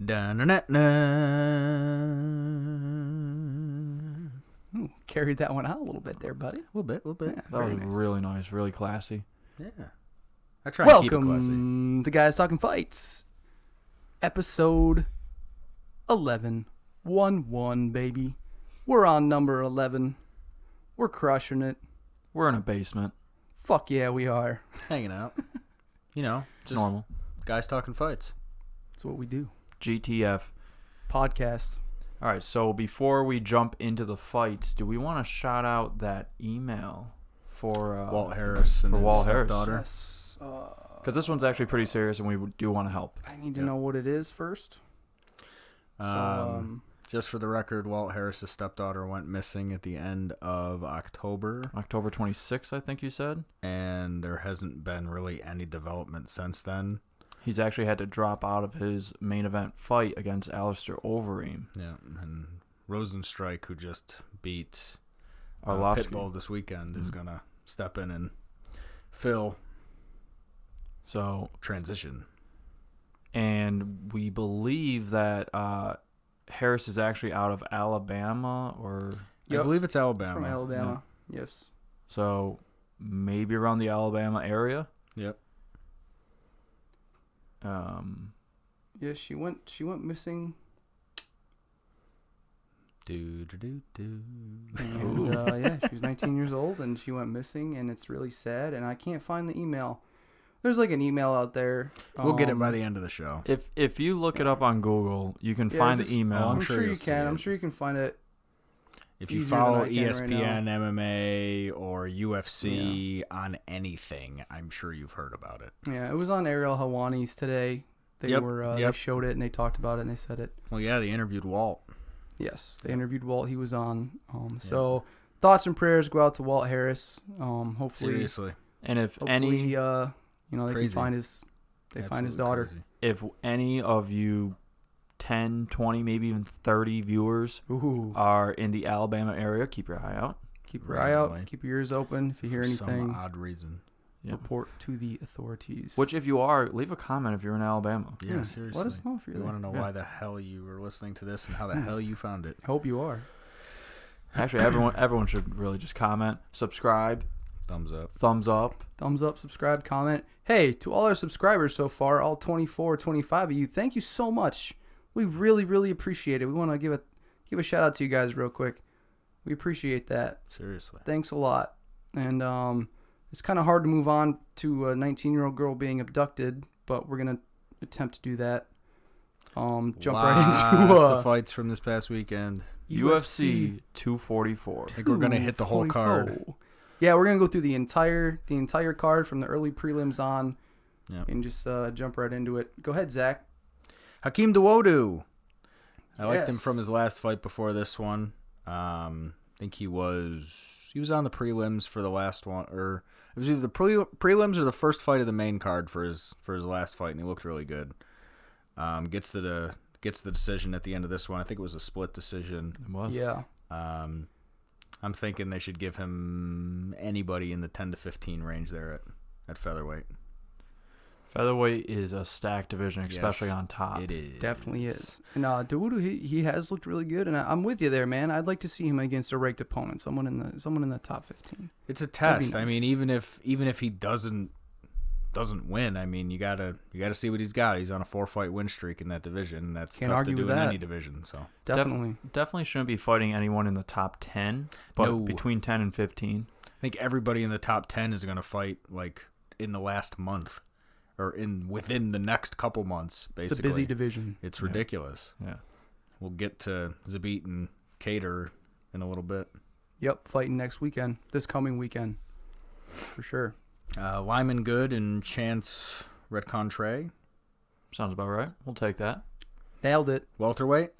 Ooh, carried that one out a little bit there, buddy. A little bit. Yeah, That was nice. really nice, really classy. Yeah. I try and keep it classy. Welcome to Guys Talking Fights, episode 11. 1-1, baby. We're on number 11. We're crushing it. We're in a basement. Fuck yeah, we are. Hanging out. It's normal. Guys talking fights. That's what we do. GTF. Podcast. All right, so before we jump into the fights, do we want to shout out that email for Walt Harris and for his Walt Harris? stepdaughter. Yes. Because this one's actually pretty serious, and we do want to help. I need to know what it is first. Just for the record, Walt Harris' stepdaughter went missing at the end of October. October 26th, I think you said. And there hasn't been really any development since then. He's actually had to drop out of his main event fight against Alistair Overeem. Yeah, and Rosenstrike, who just beat Arlovsky. Pitbull this weekend, is going to step in and fill transition. And we believe that Harris is actually out of Alabama, or I believe it's Alabama. From Alabama, yes. so maybe around the Alabama area. Yep. Yeah, she went missing. Do. And, yeah, she was 19 years old, and she went missing, and it's really sad, and I can't find the email. There's like an email out there. We'll get it by the end of the show. If you look it up on Google, you can find the email. I'm sure you you'll see can. it. I'm sure you can find it. If you easier follow than I can right ESPN, MMA, or UFC on anything, I'm sure you've heard about it. Yeah, it was on Ariel Helwani's today. They they showed it and they talked about it and they said it. Well, yeah, they interviewed Walt. Yes, they interviewed Walt. He was on. So thoughts and prayers go out to Walt Harris. Hopefully, Seriously. And if hopefully, any, they can Crazy. find his daughter. Crazy. if any of you 10, 20, maybe even 30 viewers Ooh. are in the Alabama area, keep your eye out. Keep your eye out. Keep your ears open. If you hear For anything, some odd reason. report to the authorities. Which, if you are, leave a comment if you're in Alabama. Yeah, seriously. Let us know if you're We there. want to know why the hell you were listening to this and how the hell you found it. I hope you are. Actually, everyone should really just comment, subscribe, Thumbs up. thumbs up. Thumbs up, subscribe, comment. Hey, to all our subscribers so far, all 24, 25 of you, thank you so much. We really, really appreciate it. We want to give a shout out to you guys real quick. We appreciate that. Seriously. Thanks a lot. And it's kind of hard to move on to a 19-year-old girl being abducted, but we're going to attempt to do that. Jump right into Lots of fights from this past weekend. UFC 244. I think we're going to hit the whole card. 244. Yeah, we're going to go through the entire card from the early prelims on and just jump right into it. Go ahead, Zach. Hakeem Dawodu. I liked him Yes. from his last fight before this one. I think he was on the prelims for the last one, or it was either the prelims or the first fight of the main card for his last fight, and he looked really good. Gets the decision at the end of this one. I think it was a split decision. It was. Yeah. I'm thinking they should give him anybody in the 10 to 15 range there at featherweight. Featherweight is a stacked division, especially on top. It is. Definitely is. And Dawodu, he has looked really good, and I'm with you there, man. I'd like to see him against a ranked opponent, someone in the top 15. It's a test. Nice. I mean, even if he doesn't win, I mean, you gotta see what he's got. He's on a 4-fight win streak in that division. That's Can't tough argue to do with in that. any division. So Definitely. Definitely shouldn't be fighting anyone in the top 10, but No. between 10 and 15. I think everybody in the top 10 is gonna fight like in the last month or within the next couple months. Basically, It's a busy division. It's ridiculous. Yeah. We'll get to Zabit and Cater in a little bit. Yep, fighting this coming weekend, for sure. Lyman Good and Chance Redcontre. Sounds about right. We'll take that. Nailed it. Welterweight.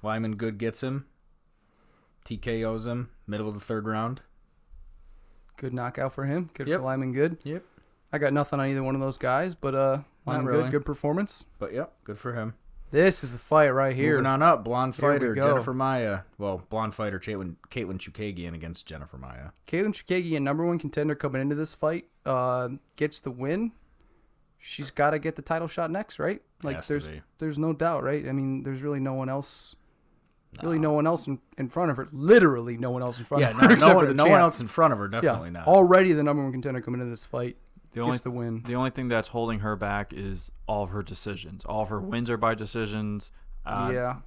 Lyman Good gets him. TKOs him. Middle of the third round. Good knockout for him. Good Yep. for Lyman Good. Yep. I got nothing on either one of those guys, but Lyman really. Good performance. But yep, good for him. This is the fight right here. Moving on up, blonde Here we fighter go. Jennifer Maia. Well, blonde fighter Caitlin Chukagian against Jennifer Maia. Caitlin Chukagian, number one contender coming into this fight, gets the win. she's got to get the title shot next, right? Like Has to be. there's no doubt, right? I mean, there's really no one else. No. Really, no one else in front of her. Literally, no one else in front of her. No, except for the no champ. one else in front of her. Definitely not. Already the number one contender coming into this fight. Gets the win. The only thing that's holding her back is all of her decisions. All of her wins are by decisions. I'm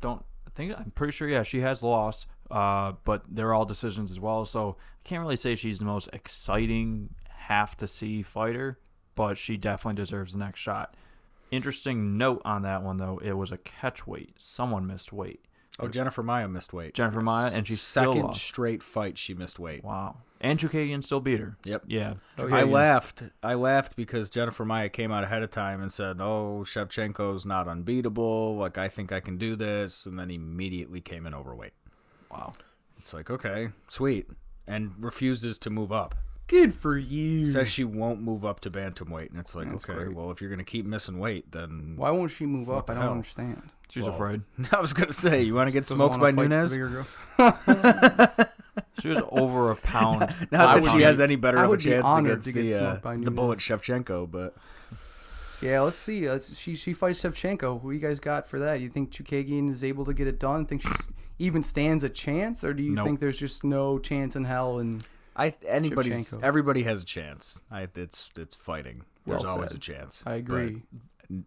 pretty sure. Yeah, she has lost, but they're all decisions as well. So I can't really say she's the most exciting, have to see fighter, but she definitely deserves the next shot. Interesting note on that one though, it was a catch weight. Someone missed weight. Oh, Jennifer Maia missed weight. Jennifer Maia, and she still second lost. straight fight she missed weight. Wow. And Chukagian still beat her. Yep. Yeah. Okay. I laughed because Jennifer Maia came out ahead of time and said, "Oh, Shevchenko's not unbeatable. Like, I think I can do this," and then immediately came in overweight. Wow. It's like, okay, sweet, and refuses to move up. Good for you. Says she won't move up to bantamweight, and it's like, That's okay, great. well, if you're gonna keep missing weight, then Why won't she move up? the I don't hell? understand. She's afraid. I was gonna say, you want to get Doesn't smoked wanna by fight the Nunes? bigger girl. She was over a pound. Not that she has any better I of a would be chance honored against to get smoked by the bullet Nunes. Shevchenko, but Yeah, let's see. She fights Shevchenko. Who you guys got for that? You think Chukagian is able to get it done? Think she even stands a chance, or do you Nope. think there's just no chance in hell? And Shevchenko. everybody has a chance. It's fighting. There's Well always said. a chance. I agree. But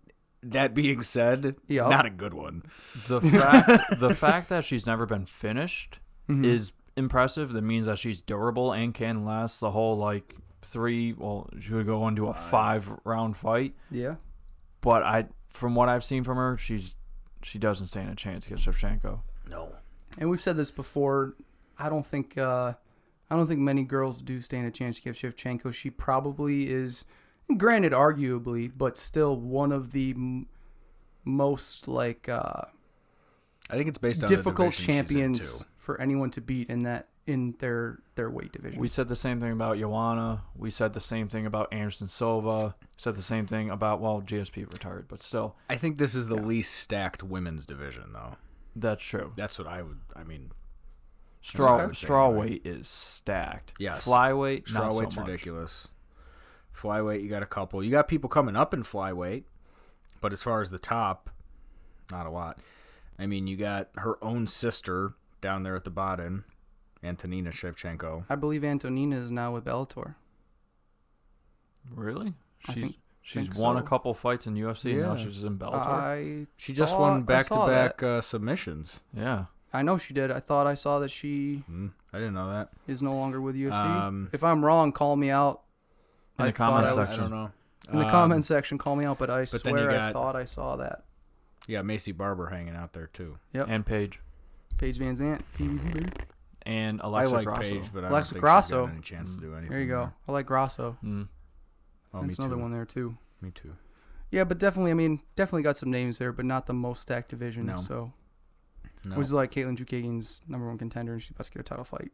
that being said, Yeah. not a good one. The fact that she's never been finished Mhm. is impressive. That means that she's durable and can last the whole she would go into a 5-round fight. Yeah. But from what I've seen from her, she doesn't stand a chance against Shevchenko. No. And we've said this before. I don't think many girls do stand a chance against Shevchenko. She probably is, granted, arguably, but still one of the most I think it's based on difficult the division she's in, champions too. for anyone to beat in their weight division. We said the same thing about Joanna. We said the same thing about Anderson Silva. Said the same thing about, GSP retired, but still. I think this is the least stacked women's division, though. That's true. That's what I mean, Straw weight is stacked. Yes. Flyweight, not so strawweight's much. ridiculous. Flyweight, you got a couple. You got people coming up in flyweight, but as far as the top, not a lot. I mean, you got her own sister down there at the bottom, Antonina Shevchenko. I believe Antonina is now with Bellator. Really? She's think won so. a couple fights in UFC, and now Yeah. she's in Bellator. She just won back-to-back submissions. Yeah. I know she did. I thought I saw that she I didn't know that. is no longer with UFC. Um, If I'm wrong, call me out. In the I thought comment I was- section. I don't know. In the comment section, call me out. But I but then you swear I got- thought I saw that. You got Macy Barber hanging out there, too. Yep. And Paige. Paige Van Zandt, PVZ, baby. And I Alexa like Grasso. Paige, but I Alexa don't think Grasso. she's got any chance to do anything. There you go. I like Grasso. Mm. Oh, me That's another too. one there too. Me too. Yeah, but definitely got some names there, but not the most stacked division. No. So No. it was like Caitlin Chukagian's number one contender, and she's about to get a title fight.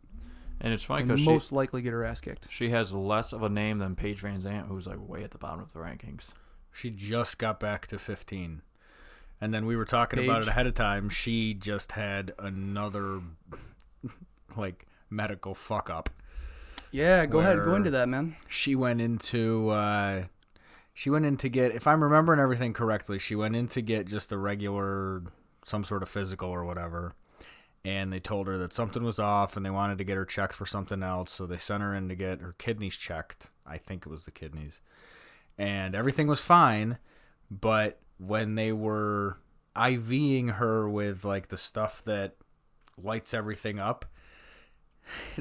And it's funny And because most likely get her ass kicked. she has less of a name than Paige Van Zandt, who's way at the bottom of the rankings. She just got back to 15. And then we were talking about Paige. it ahead of time. She just had another, medical fuck up. Yeah, go ahead, go Where- into that, man. She went in to get, if I'm remembering everything correctly, she went in to get just a regular, some sort of physical or whatever. And they told her that something was off and they wanted to get her checked for something else. So they sent her in to get her kidneys checked. I think it was the kidneys. And everything was fine. But when they were IVing her with the stuff that lights everything up,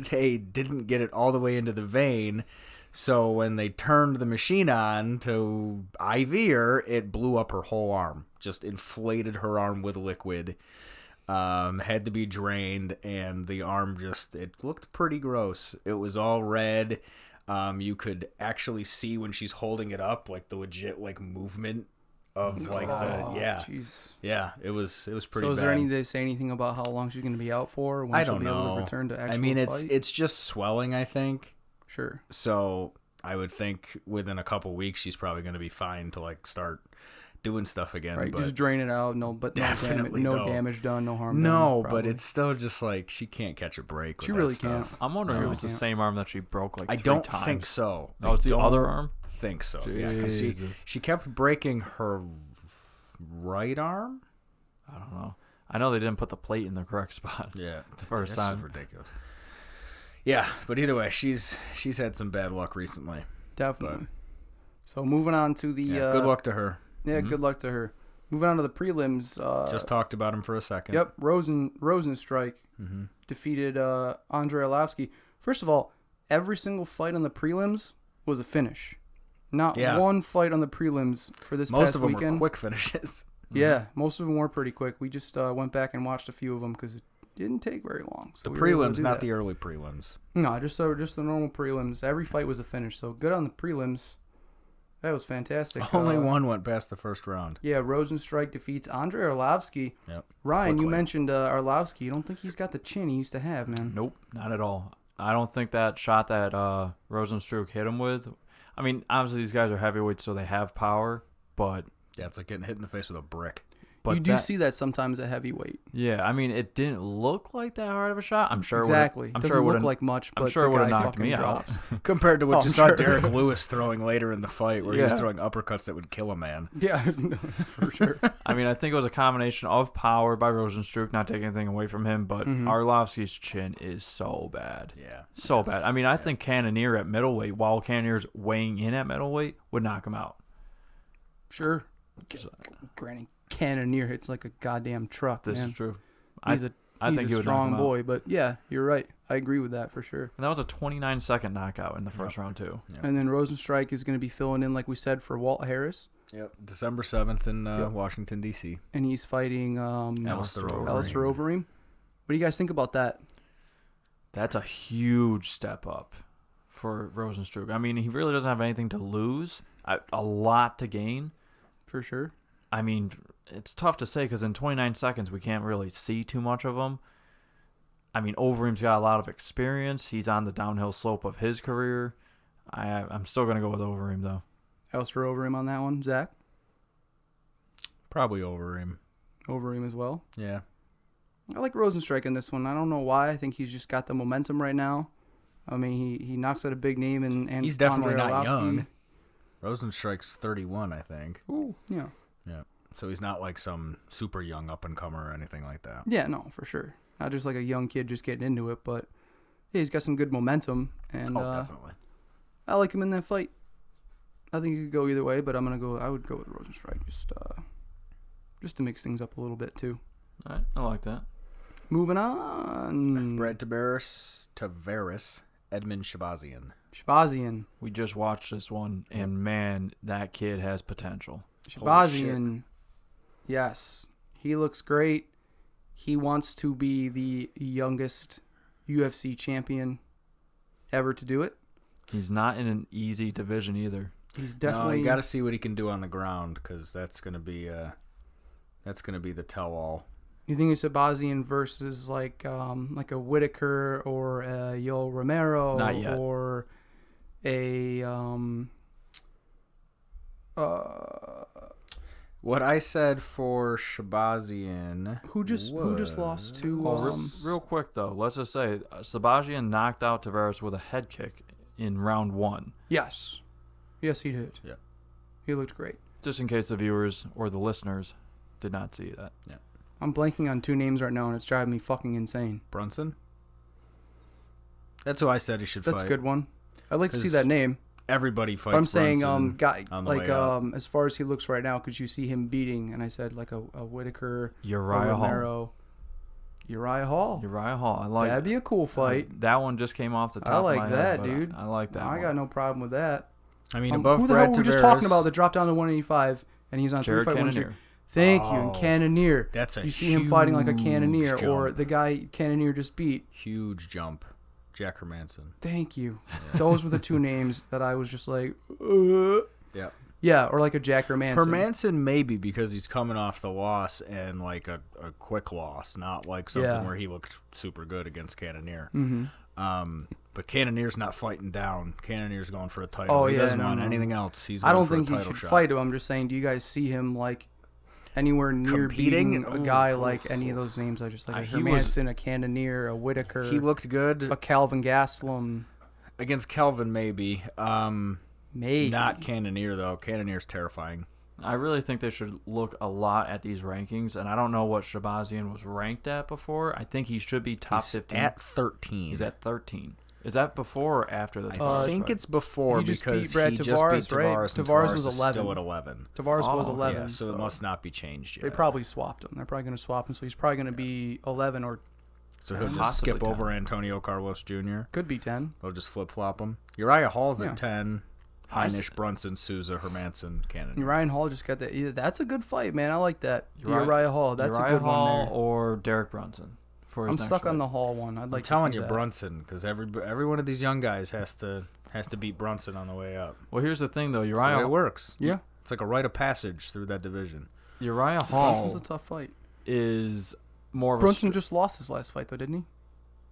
they didn't get it all the way into the vein. So when they turned the machine on to IV her, it blew up her whole arm. Just inflated her arm with liquid. Had to be drained, and the arm it looked pretty gross. It was all red. You could actually see when she's holding it up, the legit movement of Jeez. it was pretty So bad. is there they say anything about how long she's going to be out for? Or when I she'll don't be able know. to return to actual I mean, fight? it's just swelling, I think. Sure. So I would think within a couple weeks she's probably going to be fine to start doing stuff again. Right, but just drain it out. No Definitely no don't. damage done, no harm done. no, but probably. it's still just she can't catch a break. With She that really stuff. can't. I'm wondering No. if it's the same arm that she broke I 3 don't times. think so. Oh, it's the I other don't arm? think so. Yeah, because she kept breaking her right arm. I don't know. I know they didn't put the plate in the correct spot. Yeah, the first time. That's ridiculous. Yeah, but either way, she's had some bad luck recently. Definitely. But, so moving on to the good luck to her. Yeah, good luck to her. Moving on to the prelims. Just talked about him for a second. Yep, Rosenstrike defeated Andrei Arlovski. First of all, every single fight on the prelims was a finish. Not one fight on the prelims for this most past of them weekend. were quick finishes. Yeah, most of them were pretty quick. We just went back and watched a few of them because it didn't take very long. So the prelims, not the early prelims. No, just the normal prelims. Every fight was a finish. So good on the prelims. That was fantastic. Only one went past the first round. Yeah, Rosenstrike defeats Andrei Arlovski. Yep. Ryan, you mentioned Arlovski. You don't think he's got the chin he used to have, man? Nope, not at all. I don't think that shot that Rosenstruck hit him with. I mean, obviously these guys are heavyweights, so they have power, but yeah, it's like getting hit in the face with a brick. But you do see that sometimes at heavyweight. Yeah, I mean, it didn't look like that hard of a shot. I'm sure. Exactly. I'm doesn't sure look like much. But I'm sure it would have guy knocked me drops. out compared to what you saw Derek Lewis throwing later in the fight, where he was throwing uppercuts that would kill a man. Yeah, for sure. I mean, I think it was a combination of power by Rosenstruck, not taking anything away from him, but Arlovski's chin is so bad. Yeah, so bad. I mean, I think Cannonier at middleweight, while Cannonier's weighing in at middleweight, would knock him out. Sure. Granted, Cannonier hits like a goddamn truck. This man. is true. I think he was a strong boy, but yeah, you're right. I agree with that for sure. And that was a 29-second knockout in the first round too. Yep. And then Rosenstrike is going to be filling in, like we said, for Walt Harris. Yep, December 7th in Washington D.C. And he's fighting Alistair Overeem. What do you guys think about that? That's a huge step up for Rosenstruck. I mean, he really doesn't have anything to lose, a lot to gain. For sure. I mean, it's tough to say because in 29 seconds we can't really see too much of him. I mean, Overeem's got a lot of experience. He's on the downhill slope of his career. I'm still going to go with Overeem, though. Alistair Overeem on that one. Zach? Probably Overeem. Overeem as well? Yeah. I like Rosenstrike in this one. I don't know why. I think he's just got the momentum right now. I mean, he knocks out a big name. And he's definitely Andrei not Arlovski. young. Rosenstrike's 31, I think. Ooh, yeah. Yeah. So he's not like some super young up-and-comer or anything like that. Yeah, no, for sure. Not just like a young kid just getting into it, but yeah, he's got some good momentum. And definitely. I like him in that fight. I think it could go either way, but I would go with Rosenstrike just to mix things up a little bit, too. All right, I like that. Moving on. Brad Tavares, Edmund Shabazian. We just watched this one, and man, that kid has potential. Shabazian, yes. He looks great. He wants to be the youngest UFC champion ever to do it. He's not in an easy division either. He's definitely. No, you got to see what he can do on the ground because that's going to be the tell-all. You think it's Shabazian versus like a Whitaker or a Yoel Romero? Not yet. Or a What I said for Shabazian, who just lost to real quick though, let's just say Shabazian knocked out Tavares with a head kick in round 1. Yes he did. Yeah, he looked great. Just in case the viewers or the listeners did not see that. Yeah, I'm blanking on 2 names right now and it's driving me fucking insane. Brunson. That's who I said he should fight. That's a good one. I'd like to see that name. Everybody fights. But I'm saying, guy like as far as he looks right now, because you see him beating, and I said like a Whitaker, Uriah Hall. I like that'd be a cool fight. That one just came off the top. I like of my that, head, dude. I like that. I got no problem with that. I mean, above who the Brad hell were we Tavares, just talking about that dropped down to 185, and he's on Jared 3-fight win streak? Cannonier. Thank you, and Cannonier. That's a you see him fighting like a Cannonier, jump. or the guy Cannonier just beat. Huge jump. Jack Hermanson. Thank you. Those were the 2 names that I was just like, Yeah. Yeah, or like a Jack Hermanson. Hermanson maybe because he's coming off the loss and like a quick loss, not like something where he looked super good against Cannonier. Mm-hmm. But Cannonier's not fighting down. Cannonier's going for a title. He doesn't want anything else. He's going I don't for think a he title should shot. fight him. I'm just saying, do you guys see him like anywhere near beating a guy like any of those names? I just like a Hermanson, a Cannonier, a Whitaker. He looked good. A Calvin Gastelum. Against Calvin, maybe. Maybe. Not Cannonier, though. Cannonier's terrifying. I really think they should look a lot at these rankings, and I don't know what Shabazian was ranked at before. I think he should be top 15. At 13. He's at 13. Is that before or after the Tavares I think fight? it's before He just because beat Brad he just Tavares, beat Tavares, right? and Tavares Tavares was is 11. still at 11. Tavares was 11. Yeah, so it must not be changed yet. They probably swapped him. They're probably going to swap him, so he's probably going to be 11 or So he'll just possibly skip 10. over Antonio Carlos Jr. could be 10. They'll just flip-flop him. Uriah Hall's Yeah. at 10. Heinisch, Brunson, Souza, Hermanson, Cannonier. Ryan Hall just got that. That's a good fight, man. I like that. Uriah- Uriah Hall. That's Uriah a good Hall one there. or Derek Brunson. For his I'm next stuck on fight. the Hall one. I'd like I'm to telling see you, that. Brunson, because every one of these young guys has to beat Brunson on the way up. Well, here's the thing, though. That's the way Uriah it works. Yeah. It's like a rite of passage through that division. Uriah Brunson's Hall a tough fight. is more of Brunson a just lost his last fight, though, didn't he?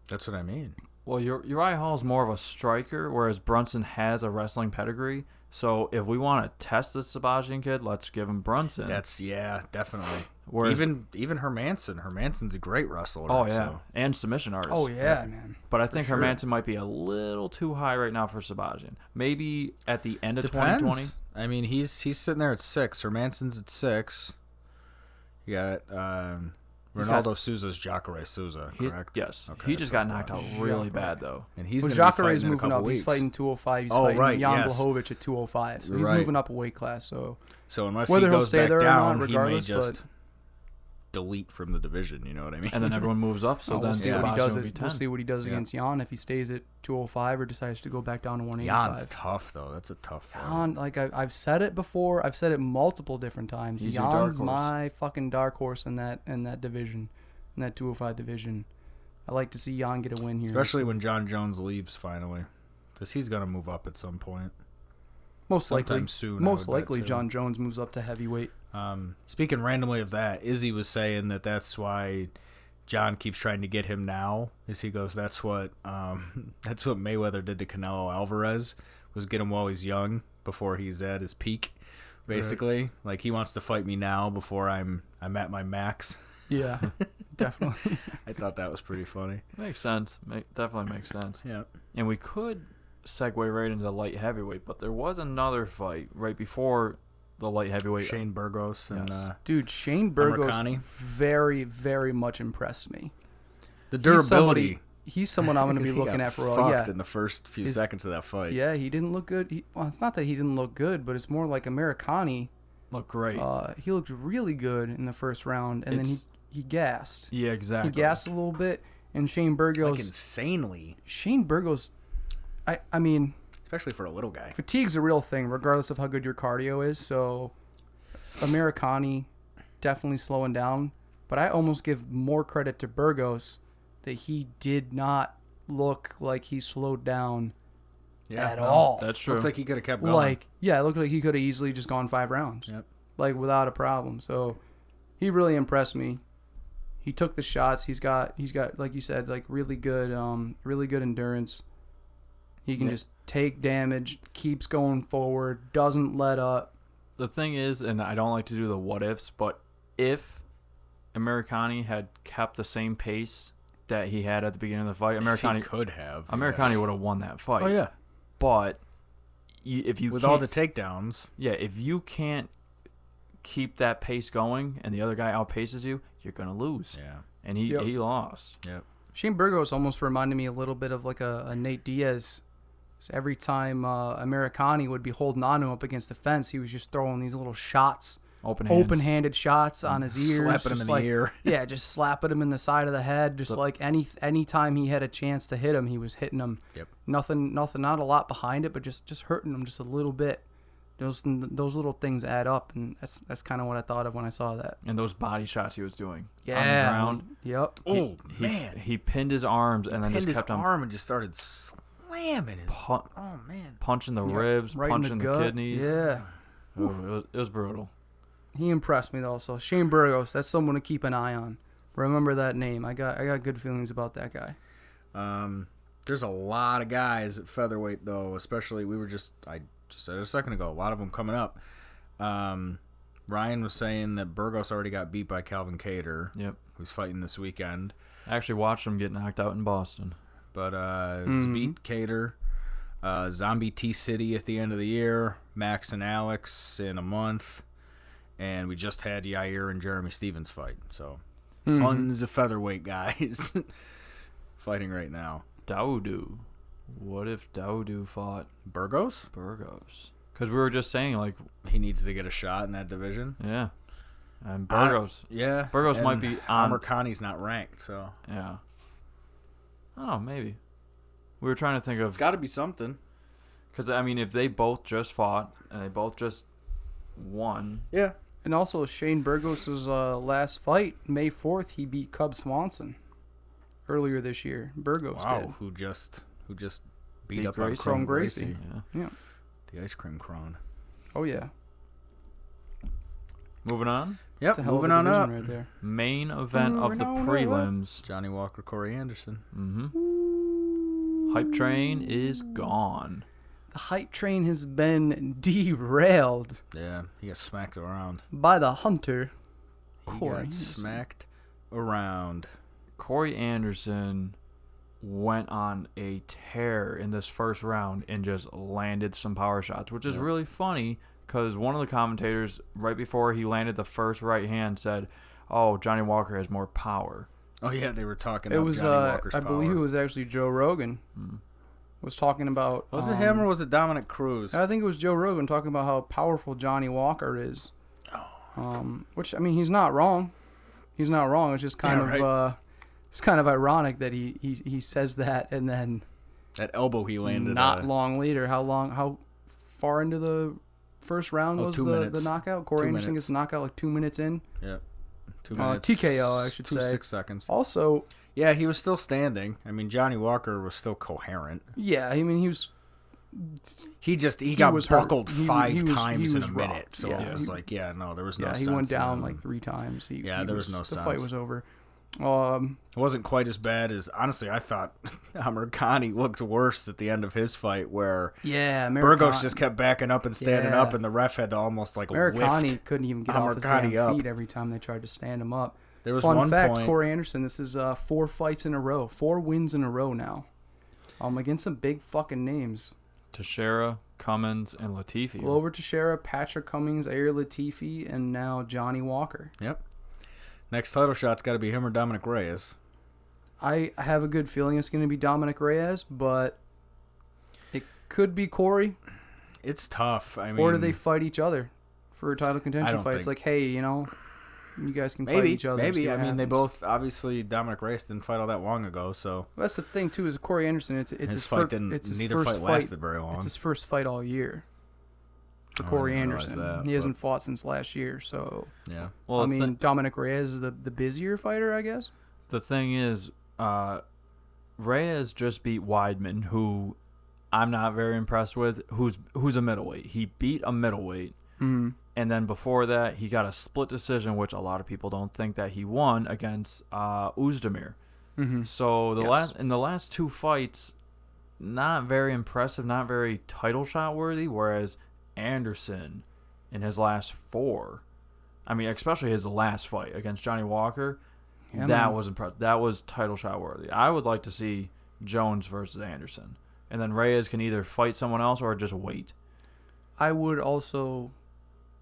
That's what I mean. well, Uriah Hall is more of a striker, whereas Brunson has a wrestling pedigree. So if we want to test this Sabajian kid, let's give him Brunson. Definitely. Whereas, Even Hermanson. Hermanson's a great wrestler. oh yeah, so. and submission artist. Oh, yeah, man. But I think sure. Hermanson might be a little too high right now for Sabajian. Maybe at the end of Depends. 2020. I mean, he's sitting there at 6. Hermanson's at 6. You got Ronaldo Souza's Jacare Souza, correct? Yes. Okay, He just so got knocked out far. really bad, though. And he's Well, going to be Jacare's fighting in a moving couple up. weeks. He's fighting 205. He's Oh, fighting right, Jan yes. Blachowicz at 205. So he's Right. moving up a weight class. So So unless Whether he he'll goes stay back there or not, down, regardless, he may just but- delete from the division. You know what I mean? And then everyone moves up, so we'll then see what he Sabajian does. will be 10. We'll see what he does Yeah. against Jan if he stays at 205 or decides to go back down to 185. Jan's tough though. That's a tough fight. Jan, like I've said it before. I've said it multiple different times. He's your dark Jan's horse. my fucking dark horse in that division, in that 205 division. I like to see Jan get a win here. Especially when John Jones leaves finally, because he's gonna move up at some point. most likely sometime soon, I Most would bet, likely, too. John Jones moves up to heavyweight. Speaking randomly of that, Izzy was saying that's why John keeps trying to get him now. Is he goes, that's what Mayweather did to Canelo Alvarez, was get him while he's young before he's at his peak, basically. Right. Like he wants to fight me now before I'm at my max. Yeah, definitely. I thought that was pretty funny. Makes sense. Definitely makes sense. Yeah. And we could segue right into the light heavyweight, but there was another fight right before the light heavyweight. Shane Burgos and Yes. Dude, Shane Burgos Amirkhani. very, very much impressed me. the durability. He's someone I'm going to be He looking got at for all. fucked Yeah, in the first few seconds of that fight. yeah, he didn't look good. Well, it's not that he didn't look good, but it's more like Amirkhani. Looked great. He looked really good in the first round, and then he gassed. Yeah, exactly. He gassed a little bit, and Shane Burgos. Like insanely. Shane Burgos, I mean, Especially for a little guy. fatigue's a real thing, regardless of how good your cardio is. So, Amirkhani definitely slowing down, but I almost give more credit to Burgos that he did not look like he slowed down at all. That's true. Looks like he could have kept going. Like, yeah, it looked like he could have easily just gone 5 rounds. Yep. Like, without a problem. So, he really impressed me. He took the shots. He's got like you said, like really good endurance. He can just take damage, keeps going forward, doesn't let up. The thing is, and I don't like to do the what ifs, but if Amirkhani had kept the same pace that he had at the beginning of the fight, He could have. Amirkhani would have won that fight. Oh yeah. But if you With can't, all the takedowns. yeah, if you can't keep that pace going and the other guy outpaces you, you're gonna lose. Yeah. And he lost. Yep. Shane Burgos almost reminded me a little bit of like a Nate Diaz. So every time Amirkhani would be holding on to him up against the fence, he was just throwing these little shots, open-handed shots on his ears, Slapping him just in like, the ear. Yeah, just slapping him in the side of the head. Just like any time he had a chance to hit him, he was hitting him. Yep. Nothing, not a lot behind it, but just hurting him just a little bit. Those little things add up, and that's kind of what I thought of when I saw that. And those body shots he was doing on the Yeah. ground. Yep. Oh man. He pinned his arms and then Pinned just his kept him arm and just started slamming his. Oh man. punching the Yeah, ribs, right in punching the gut. kidneys. Yeah. Oh, it was brutal. He impressed me though. So Shane Burgos, that's someone to keep an eye on. Remember that name. I got good feelings about that guy. There's a lot of guys at featherweight though, especially I just said it a second ago. A lot of them coming up. Ryan was saying that Burgos already got beat by Calvin Kattar. Yep. Who's fighting this weekend. I actually watched him get knocked out in Boston. But he's beat Kattar. Zombie T-City at the end of the year. Max and Alex in a month. And we just had Yair and Jeremy Stevens fight. So, tons of featherweight guys fighting right now. Dawodu. What if Dawodu fought Burgos? Because we were just saying, like... He needs to get a shot in that division. Yeah. And Burgos. Burgos might be on... Amirkhani's not ranked, so... Yeah. I don't know, maybe. We were trying to think of... It's got to be something. Because, I mean, if they both just fought, and they both just won... Yeah. And also, Shane Burgos' last fight, May 4th, he beat Cub Swanson earlier this year. Burgos did. Who just beat up on Chrome Gracie. Yeah. The ice cream crone. Oh, yeah. Moving on? Yep, moving on up. Right there. Main event of the prelims. Johnny Walker, Corey Anderson. Mm-hmm. Hype train is gone. The hype train has been derailed. Yeah, he got smacked around. By the hunter, Corey Anderson. Smacked around. Corey Anderson went on a tear in this first round and just landed some power shots, which is really funny because one of the commentators, right before he landed the first right hand, said, "Oh, Johnny Walker has more power." Oh, yeah, they were talking about Johnny Walker's power. I believe it was actually Joe Rogan. Was talking about... Was it him or was it Dominic Cruz? I think it was Joe Rogan talking about how powerful Johnny Walker is. Which, I mean, he's not wrong. He's not wrong. It's just kind of it's kind of ironic that he says that and then... That elbow he landed. Not long later. How far into the first round was the knockout? Corey Anderson gets a knockout like 2 minutes in. Yeah. 2 minutes. TKO, I should say. 6 seconds. Also... Yeah, he was still standing. I mean, Johnny Walker was still coherent. Yeah, I mean, he got buckled hurt. five times in a minute. Rocked. So it was there was no sense. Yeah, he went down like 3 times. There was no sense. The fight was over. It wasn't quite as bad as, honestly, I thought Amirkhani looked worse at the end of his fight where Burgos just kept backing up and standing up, and the ref had to almost like Amirkhani couldn't even get off his damn feet every time they tried to stand him up. There was Fun fact, Corey Anderson, this is 4 fights in a row. 4 wins in a row now. Against some big fucking names. Teixeira, Cummins, and Latifi. Glover Teixeira, Patrick Cummins, Ayer Latifi, and now Johnny Walker. Yep. Next title shot's got to be him or Dominic Reyes. I have a good feeling it's going to be Dominic Reyes, but it could be Corey. It's tough. I mean, or do they fight each other for a title contention fight? It's like, hey, you guys can fight each other. Maybe. I mean, they both, obviously, Dominic Reyes didn't fight all that long ago, so. Well, that's the thing, too, is Corey Anderson, it's his fight neither fight lasted very long. It's his first fight all year for Corey Anderson. He hasn't fought since last year, so. Yeah. Well, I mean, Dominic Reyes is the busier fighter, I guess. The thing is, Reyes just beat Weidman, who I'm not very impressed with, who's a middleweight. He beat a middleweight. Mm-hmm. And then before that, he got a split decision, which a lot of people don't think that he won, against Uzdemir. Mm-hmm. So in the last 2 fights, not very impressive, not very title shot worthy. Whereas Anderson, in his last 4, I mean, especially his last fight against Johnny Walker, was impressive. That was title shot worthy. I would like to see Jones versus Anderson, and then Reyes can either fight someone else or just wait. I would also.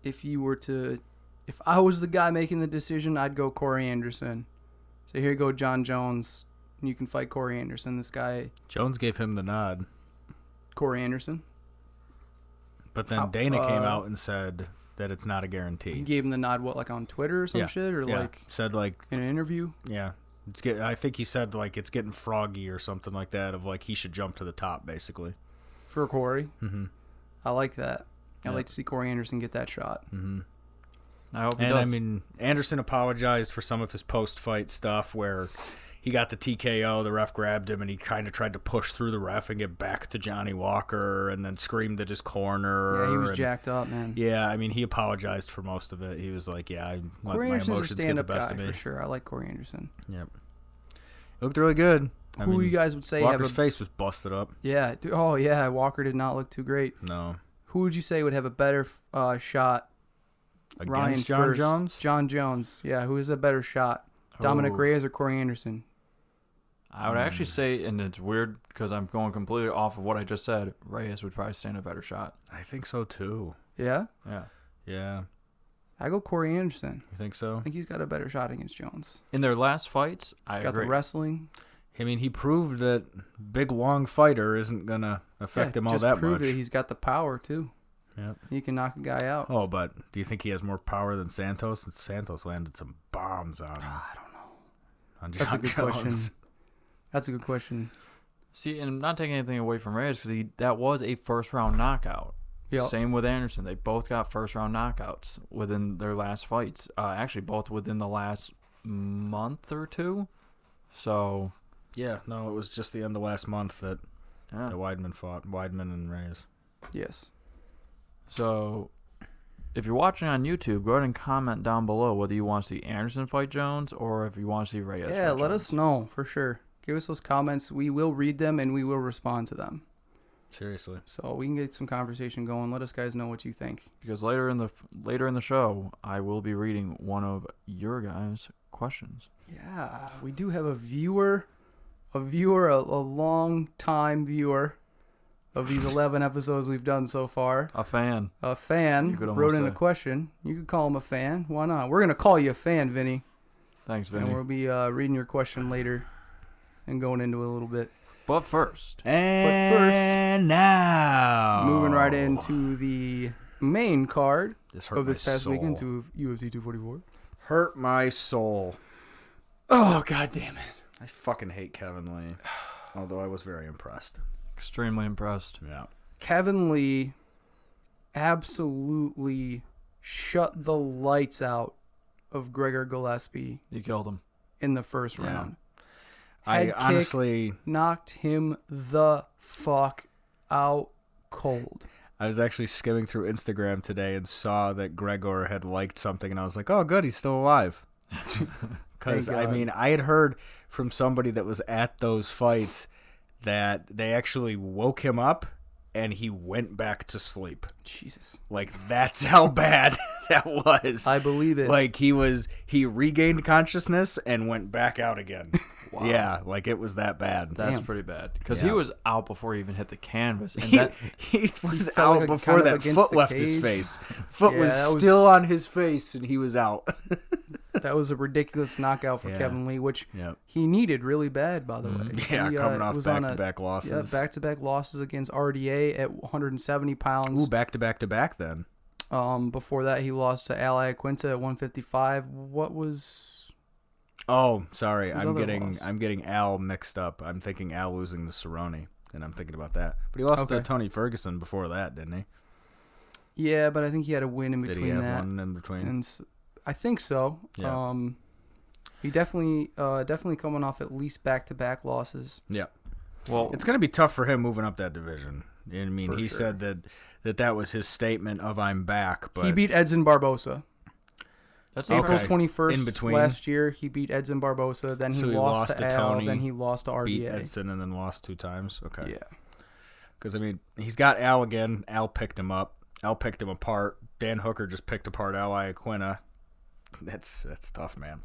If I was the guy making the decision, I'd go Corey Anderson. So here you go, John Jones. You can fight Corey Anderson. This guy. Jones gave him the nod. Corey Anderson. But then Dana came out and said that it's not a guarantee. He gave him the nod, like on Twitter or some shit? Or said like. In an interview? Yeah. I think he said like it's getting froggy or something like that, of like he should jump to the top, basically. For Corey? Mm-hmm. I like that. I'd like to see Corey Anderson get that shot. Mm-hmm. I hope he does. I mean, Anderson apologized for some of his post-fight stuff where he got the TKO, the ref grabbed him, and he kind of tried to push through the ref and get back to Johnny Walker and then screamed at his corner. Yeah, he was jacked up, man. Yeah, I mean, he apologized for most of it. He was like, I let Corey my Anderson's emotions a get the stand-up best guy of me. for sure. I like Corey Anderson. Yep. It looked really good. Who you guys would say Walker's face was busted up. Yeah. Oh, yeah. Walker did not look too great. No. Who would you say would have a better shot? Against Ryan John first. Jones? John Jones. Yeah, who is a better shot? Dominic Reyes or Corey Anderson? I would actually say, and it's weird because I'm going completely off of what I just said, Reyes would probably stand a better shot. I think so too. Yeah? Yeah. I go Corey Anderson. You think so? I think he's got a better shot against Jones. In their last fights, He's I got agree. the wrestling. I mean, he proved that big, long fighter isn't going to affect him all that much. Just proved it. He's got the power, too. Yeah. He can knock a guy out. Oh, but do you think he has more power than Santos? Since Santos landed some bombs on him. I don't know. On That's a good Jones. question. That's a good question. See, and I'm not taking anything away from Reyes because that was a first-round knockout. Yep. Same with Anderson. They both got first-round knockouts within their last fights. Actually, both within the last month or two. So... Yeah, no, it was just the end of last month that Weidman fought. Weidman and Reyes. Yes. So, if you're watching on YouTube, go ahead and comment down below whether you want to see Anderson fight Jones or if you want to see Reyes Yeah, fight let Jones. us know for sure. Give us those comments. We will read them and we will respond to them. Seriously. So we can get some conversation going. Let us guys know what you think. Because later in the show, I will be reading one of your guys' questions. Yeah, we do have a long time viewer of these 11 episodes we've done so far. A fan. A fan You could almost wrote in a say. question. You could call him a fan. Why not? We're going to call you a fan, Vinny. Thanks, And Vinny. we'll be reading your question later and going into it a little bit. But first, And now, moving right into the main card this hurt of this my past soul. weekend to UFC 244. Hurt my soul. Oh, God damn it. I fucking hate Kevin Lee. Although I was very impressed. extremely impressed. Yeah. Kevin Lee absolutely shut the lights out of Gregor Gillespie You killed him. in the first Yeah. round. I Head kick honestly, knocked him the fuck out cold. I was actually skimming through Instagram today and saw that Gregor had liked something, and I was like, oh, good, he's still alive. Because, Thank I God. mean, I had heard from somebody that was at those fights that they actually woke him up and he went back to sleep. Jesus. Like, that's how bad that was. I believe it. Like, he regained consciousness and went back out again. Wow. Yeah, like it was that bad. That's Damn. pretty bad. Because Yeah. he was out before he even hit the canvas. And He, that, he was felt out like before kind of that against foot the left his cage. face. Foot Yeah, was that was- still on his face, and he was out. That was a ridiculous knockout for Yeah. Kevin Lee, which Yep. he needed really bad, by the way. Yeah, He, coming off was on back-to-back losses. Yeah, back-to-back losses against RDA at 170 pounds. Ooh, back-to-back-to-back then. Before that, he lost to Al Iaquinta at 155. What was... Oh, sorry. His I'm other getting loss. I'm getting Al mixed up. I'm thinking Al losing the Cerrone, and I'm thinking about that. But he lost to Okay. Tony Ferguson before that, didn't he? Yeah, but I think he had a win in Did between he have that. one in between? And I think so. Yeah. He definitely coming off at least back-to-back losses. Yeah. well, It's going to be tough for him moving up that division. I mean, For he sure. said that was his statement of I'm back, but He beat Edson Barbosa. that's Okay. April okay. 21st In between. last year, he beat Edson Barbosa. Then he So he lost lost to to Al. Tony, Then he lost to beat RDA. Edson and then lost 2 times. Okay. Yeah. Because, I mean, he's got Al again. Al picked him up. Al picked him apart. Dan Hooker just picked apart Al Iaquinta. That's tough, man.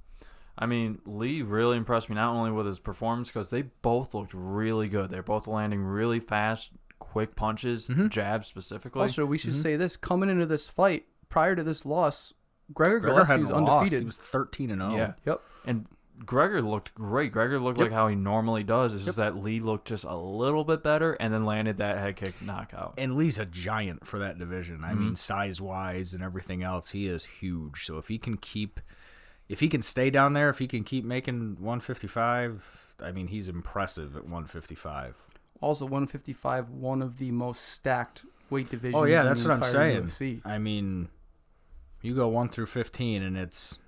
I mean, Lee really impressed me not only with his performance because they both looked really good. They're both landing really fast, quick punches, jabs specifically. Also, we should say this. Coming into this fight, prior to this loss, Gregor Gregor Gillespie hadn't was lost. undefeated. He was 13-0. Yeah. Yep. And Gregor looked great. Gregor looked like how he normally does. It's just that Lee looked just a little bit better and then landed that head kick knockout. And Lee's a giant for that division. I mean, size-wise and everything else, he is huge. So if he can stay down there, if he can keep making 155, I mean, he's impressive at 155. Also, 155, one of the most stacked weight divisions. Oh, yeah, in that's the what I'm entire saying. UFC. I mean, you go 1 through 15, and it's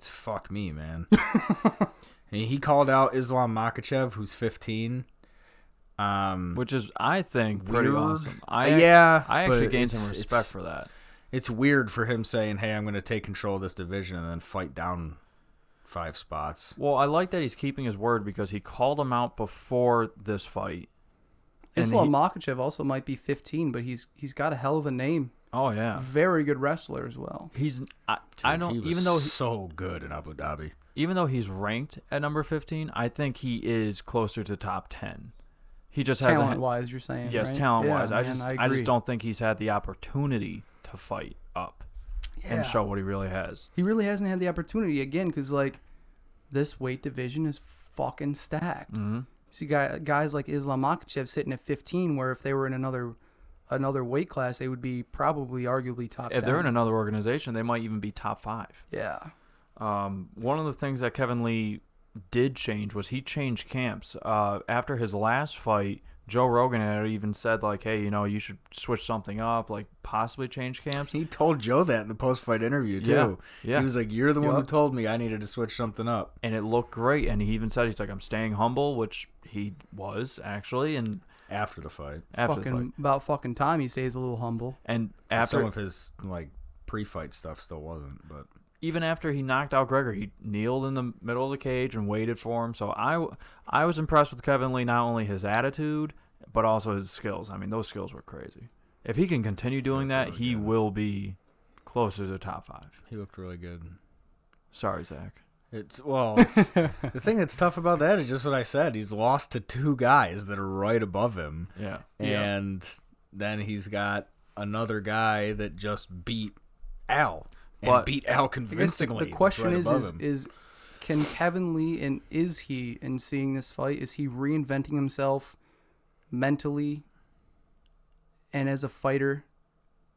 fuck me, man. I mean, he called out Islam Makhachev, who's 15. Which is, I think, pretty Weird. awesome. Yeah, I actually but gained some it's- respect for that. It's weird for him saying, hey, I'm going to take control of this division and then fight down 5 spots. Well, I like that he's keeping his word because he called him out before this fight. And Islam Makhachev also might be 15, but he's got a hell of a name. Oh, yeah. Very good wrestler as well. I Dude, don't, he was even though so good in Abu Dhabi. even though he's ranked at number 15, I think he is closer to top 10. He just has talent-wise, you're saying. Yes, right? talent-wise. Yeah, I just don't think he's had the opportunity to fight up and show what he really has. He really hasn't had the opportunity again because like this weight division is fucking stacked. Mm-hmm. See guys like Islam Makhachev sitting at 15, where if they were in another weight class, they would be probably arguably top 10. If they're in another organization, they might even be top 5. Yeah. One of the things that Kevin Lee did change was he changed camps. After his last fight, Joe Rogan had even said, like, hey, you should switch something up, like possibly change camps. He told Joe that in the post-fight interview, too. Yeah. He was like, you're the one who told me I needed to switch something up. And it looked great. And he even said, he's like, I'm staying humble, which he was, actually. And after the fight. About fucking time he stays a little humble. And after some of his, like, pre-fight stuff still wasn't, but... Even after he knocked out Gregor, he kneeled in the middle of the cage and waited for him. So I was impressed with Kevin Lee, not only his attitude, but also his skills. I mean, those skills were crazy. If he can continue doing that, he will be closer to top 5. He looked really good. Sorry, Zach. The thing that's tough about that is just what I said. He's lost to 2 guys that are right above him. Yeah. And then he's got another guy that just beat Al. And beat Al convincingly. The question is can Kevin Lee, and is he, in seeing this fight, is he reinventing himself mentally and as a fighter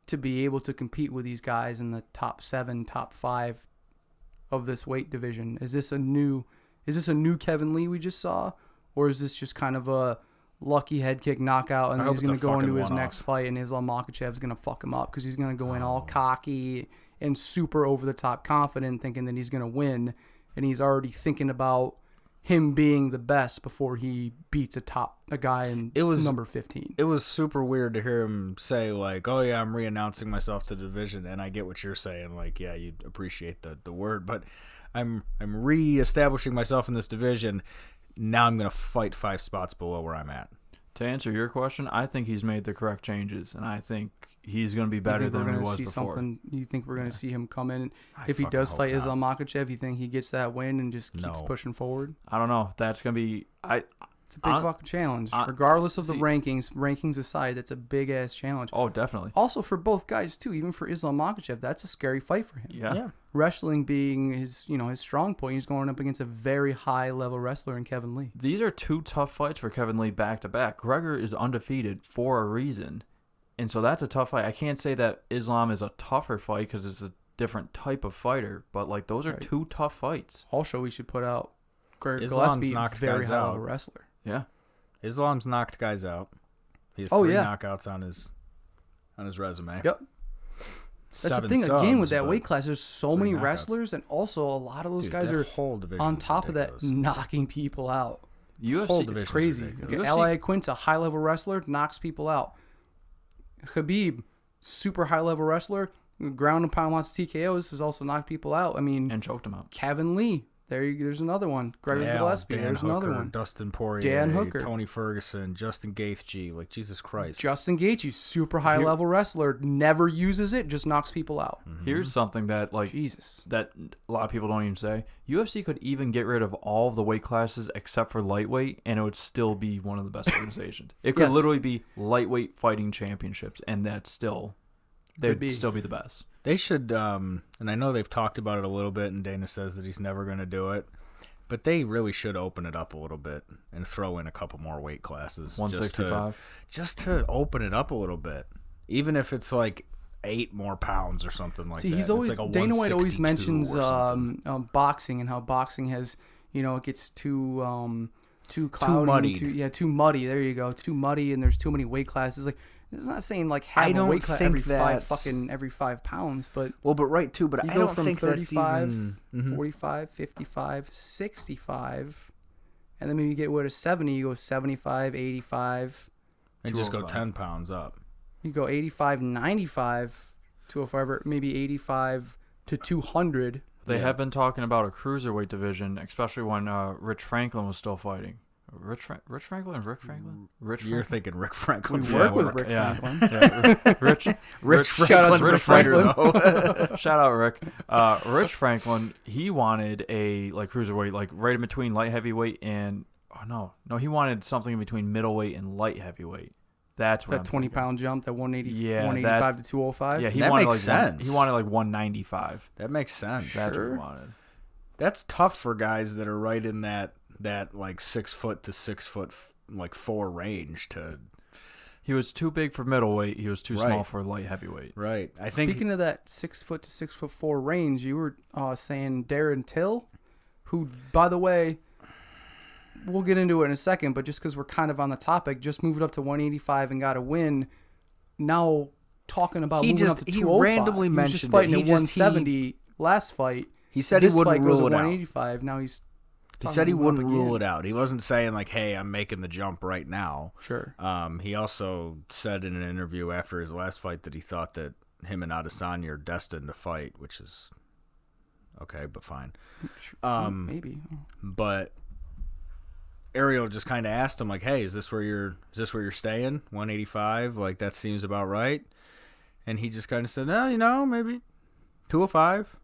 to be able to compete with these guys in the top 7, top 5 of this weight division? Is this a new Kevin Lee we just saw, or is this just kind of a lucky head kick knockout and then he's going to go into his next fight and Islam Makhachev's going to fuck him up because he's going to go in all cocky and super over the top confident, thinking that he's going to win, and he's already thinking about him being the best before he beats a guy in number 15. It was super weird to hear him say, like, oh yeah, I'm re-announcing myself to the division, and I get what you're saying, like, yeah, you appreciate the word, but I'm re-establishing myself in this division. Now I'm going to fight 5 spots below where I'm at. To answer your question, I think he's made the correct changes, and I think he's going to be better than he was before. You think we're going to see him come in? If he does fight Islam Makhachev, you think he gets that win and just keeps pushing forward? I don't know. That's going to be... It's a big fucking challenge. Regardless of the rankings aside, that's a big-ass challenge. Oh, definitely. Also for both guys, too. Even for Islam Makhachev, that's a scary fight for him. Yeah. Wrestling being his strong point, he's going up against a very high-level wrestler in Kevin Lee. These are 2 tough fights for Kevin Lee back-to-back. Gregor is undefeated for a reason. And so that's a tough fight. I can't say that Islam is a tougher fight because it's a different type of fighter, but like those are 2 tough fights. Also, we should put out Islam's Gillespie, knocked very guys high-level out. wrestler. Yeah. Islam's knocked guys out. He has 3 knockouts on his resume. Yep. That's the thing, again, with that weight class, there's so many wrestlers, and also a lot of those guys are, on top of that, knocking people out. UFC, it's crazy. Ally Quint's a high-level wrestler, knocks people out. Khabib, super high-level wrestler, ground and pound lots of TKOs, has also knocked people out. I mean... And choked them out. Kevin Lee. There's another one. Gregor Gillespie. There's another one. Dustin Poirier. Dan Hooker. Tony Ferguson. Justin Gaethje. Like, Jesus Christ. Justin Gaethje, super high-level wrestler. Never uses it, just knocks people out. Mm-hmm. Here's something that, like, that a lot of people don't even say. UFC could even get rid of all of the weight classes except for lightweight, and it would still be one of the best organizations. It could literally be lightweight fighting championships, and they'd still be the best. They should, and I know they've talked about it a little bit, and Dana says that he's never going to do it, but they really should open it up a little bit and throw in a couple more weight classes. 165? Just to open it up a little bit. Even if it's like 8 more pounds or something like that. He's always, like Dana White always mentions boxing and how boxing has, it gets too cloudy. Too muddy. Too muddy. There you go. Too muddy, and there's too many weight classes. Like, it's not saying like have a weight class every 5 pounds, but right too. But I don't think 35, that's even 45, 55, 65, and then maybe you get to 70. You go 75, 85, and just go 10 pounds up. You go 85, 95 to a fiver, maybe 85 to 200. They have been talking about a cruiserweight division, especially when Rich Franklin was still fighting. Rich Franklin? Rick Franklin? You're thinking Rick Franklin. We work with Rick Franklin. Yeah. Rich Franklin's the fighter, though. Shout out Rick. Rich Franklin, he wanted a cruiserweight, right in between light heavyweight and he wanted something in between middleweight and light heavyweight. That's what that 20-pound jump, that 180, 185 to 205. Yeah, that makes sense. He wanted 195. That makes sense. That's what he wanted. That's tough for guys that are right in that 6 foot to 6 foot 4 range to. He was too big for middleweight. He was too small for light heavyweight. Right. I think. Speaking of that 6 foot to 6 foot 4 range, you were saying Darren Till, who, by the way, we'll get into it in a second, but just because we're kind of on the topic, just moved up to 185 and got a win. Now talking about moving up to 205. He randomly mentioned he was just fighting at 170 last fight. He said he wouldn't rule it out. 185. Now he said he wouldn't rule it out. He wasn't saying hey, I'm making the jump right now. Sure. He also said in an interview after his last fight that he thought that him and Adesanya are destined to fight, which is okay, but fine. Maybe. But Ariel just kind of asked him hey, is this where you're staying? 185, that seems about right. And he just kind of said, no, maybe 205.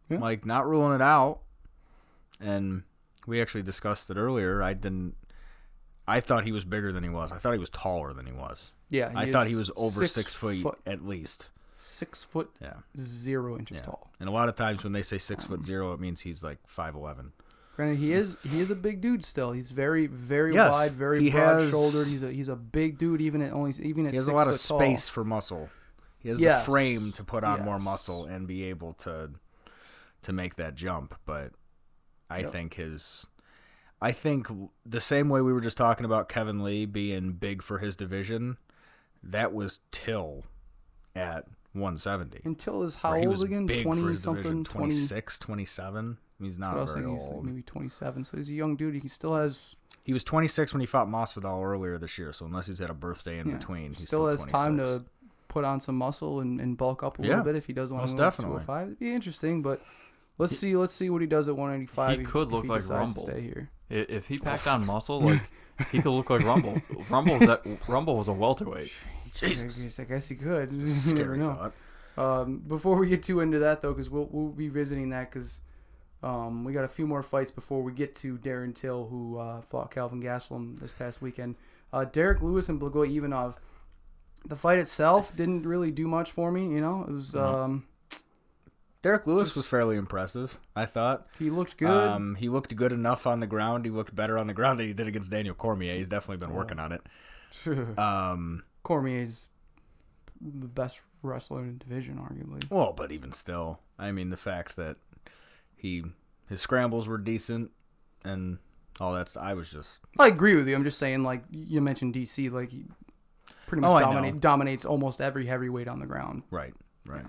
Yeah. Not ruling it out. And we actually discussed it earlier. I thought he was bigger than he was. I thought he was taller than he was. Yeah. I thought he was over 6 foot at least. 6 foot 0 inches tall. And a lot of times when they say 6 foot 0, it means he's 5'11". Granted, he is a big dude still. He's very, very wide, very broad shouldered. He's a big dude even at 6 foot tall. He has a lot of space for muscle. He has the frame to put on more muscle and be able to make that jump. But I think the same way we were just talking about Kevin Lee being big for his division, that was Till at 170. And Till is how old again? 20-something? 26, 27? He's not very old. Maybe 27. So he's a young dude. He still has... He was 26 when he fought Masvidal earlier this year, so unless he's had a birthday in between, he's still 26. Still has time to put on some muscle and bulk up a little bit if he does want to go to 205. It'd be interesting, but let's see what he does at 185. He could look like Rumble. Stay here. If he packed on muscle, he could look like Rumble. Rumble was a welterweight. Jesus. I guess he could. Scary thought. Before we get too into that, though, because we'll be visiting that, because we got a few more fights before we get to Darren Till, who fought Calvin Gastelum this past weekend. Derek Lewis and Blagoy Ivanov. The fight itself didn't really do much for me. It was. Derek Lewis was fairly impressive, I thought. He looked good. He looked good enough on the ground. He looked better on the ground than he did against Daniel Cormier. He's definitely been working on it. Cormier's the best wrestler in the division, arguably. Well, but even still, the fact that his scrambles were decent and all that. I agree with you. I'm just saying, you mentioned DC, he pretty much dominates almost every heavyweight on the ground. Right. Yeah.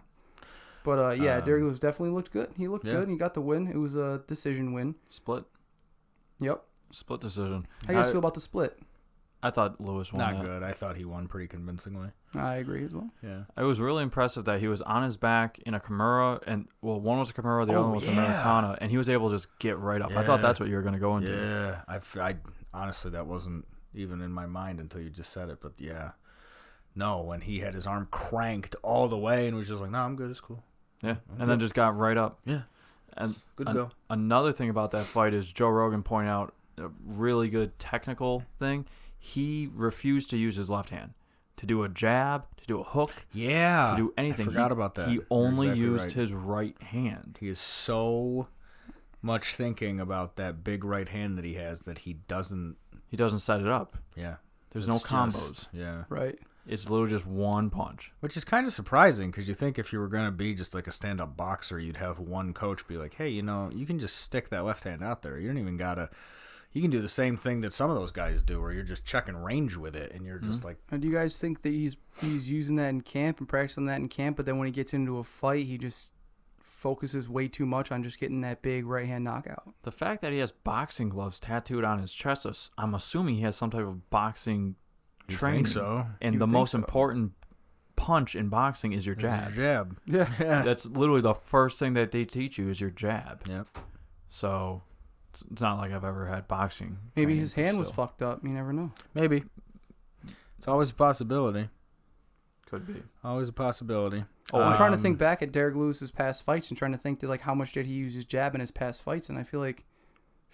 But Derek Lewis definitely looked good. He looked good. And he got the win. It was a decision win. Split. Yep. Split decision. How do you guys feel about the split? I thought Lewis won. Not good. I thought he won pretty convincingly. I agree as well. Yeah. It was really impressive that he was on his back in a Kimura, and one was a Kimura, the other one was Americana, and he was able to just get right up. Yeah. I thought that's what you were going to go into. Yeah. I honestly, that wasn't even in my mind until you just said it, but yeah. No, when he had his arm cranked all the way and was just no, I'm good, it's cool. Yeah, and then just got right up. Yeah. And good to go. Another thing about that fight is Joe Rogan pointed out a really good technical thing. He refused to use his left hand to do a jab, to do a hook, to do anything. I forgot about that. He only used his right hand. He is so much thinking about that big right hand that he has that he doesn't set it up. Yeah. There's no combos. Right. It's literally just one punch. Which is kind of surprising because you think if you were going to be just like a stand-up boxer, you'd have one coach be like, hey, you can just stick that left hand out there. You don't even got to... You can do the same thing that some of those guys do where you're just checking range with it and you're just like... And do you guys think that he's using that in camp and practicing that in camp, but then when he gets into a fight, he just focuses way too much on just getting that big right-hand knockout? The fact that he has boxing gloves tattooed on his chest, I'm assuming he has some type of boxing training. So. And the most important punch in boxing is your jab. Yeah. That's literally the first thing that they teach you is your jab. Yep. So... It's not like I've ever had boxing. Maybe his hand was fucked up. You never know. Maybe. It's always a possibility. Could be. Always a possibility. Oh, I'm trying to think back at Derek Lewis's past fights and trying to think like how much did he use his jab in his past fights, and I feel like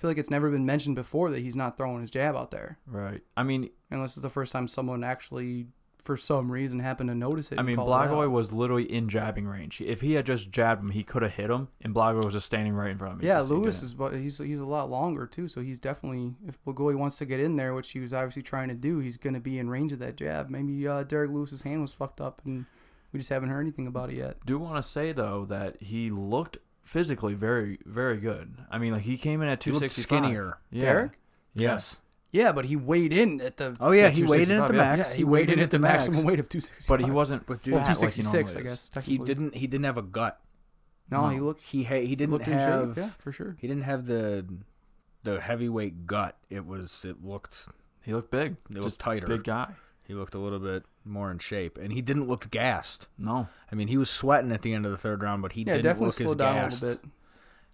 it's never been mentioned before that he's not throwing his jab out there. Right. I mean, unless it's the first time someone actually, for some reason, happened to notice it. I mean, Blagoy was literally in jabbing range. If he had just jabbed him, he could have hit him, and Blagoy was just standing right in front of him. Yeah, Lewis he's a lot longer too, so he's definitely, if Blagoy wants to get in there, which he was obviously trying to do, he's going to be in range of that jab. Maybe Derek Lewis's hand was fucked up, and we just haven't heard anything about it yet. Do want to say though that he looked physically very, very good. I mean, like he came in at 265. Skinnier. Yeah. Derek? Yes. Yeah, but he weighed in at the. Oh yeah, he weighed in at the max. Yeah, he weighed in at the maximum weight of 265. But he wasn't. Fat 266, like I guess. He didn't have a gut. No, he looked. He didn't looked have. in shape, yeah, for sure. He didn't have the heavyweight gut. It looked. He looked big. It was tighter. Big guy. He looked a little bit more in shape, and he didn't look gassed. No. I mean, he was sweating at the end of the third round, but he didn't look as gassed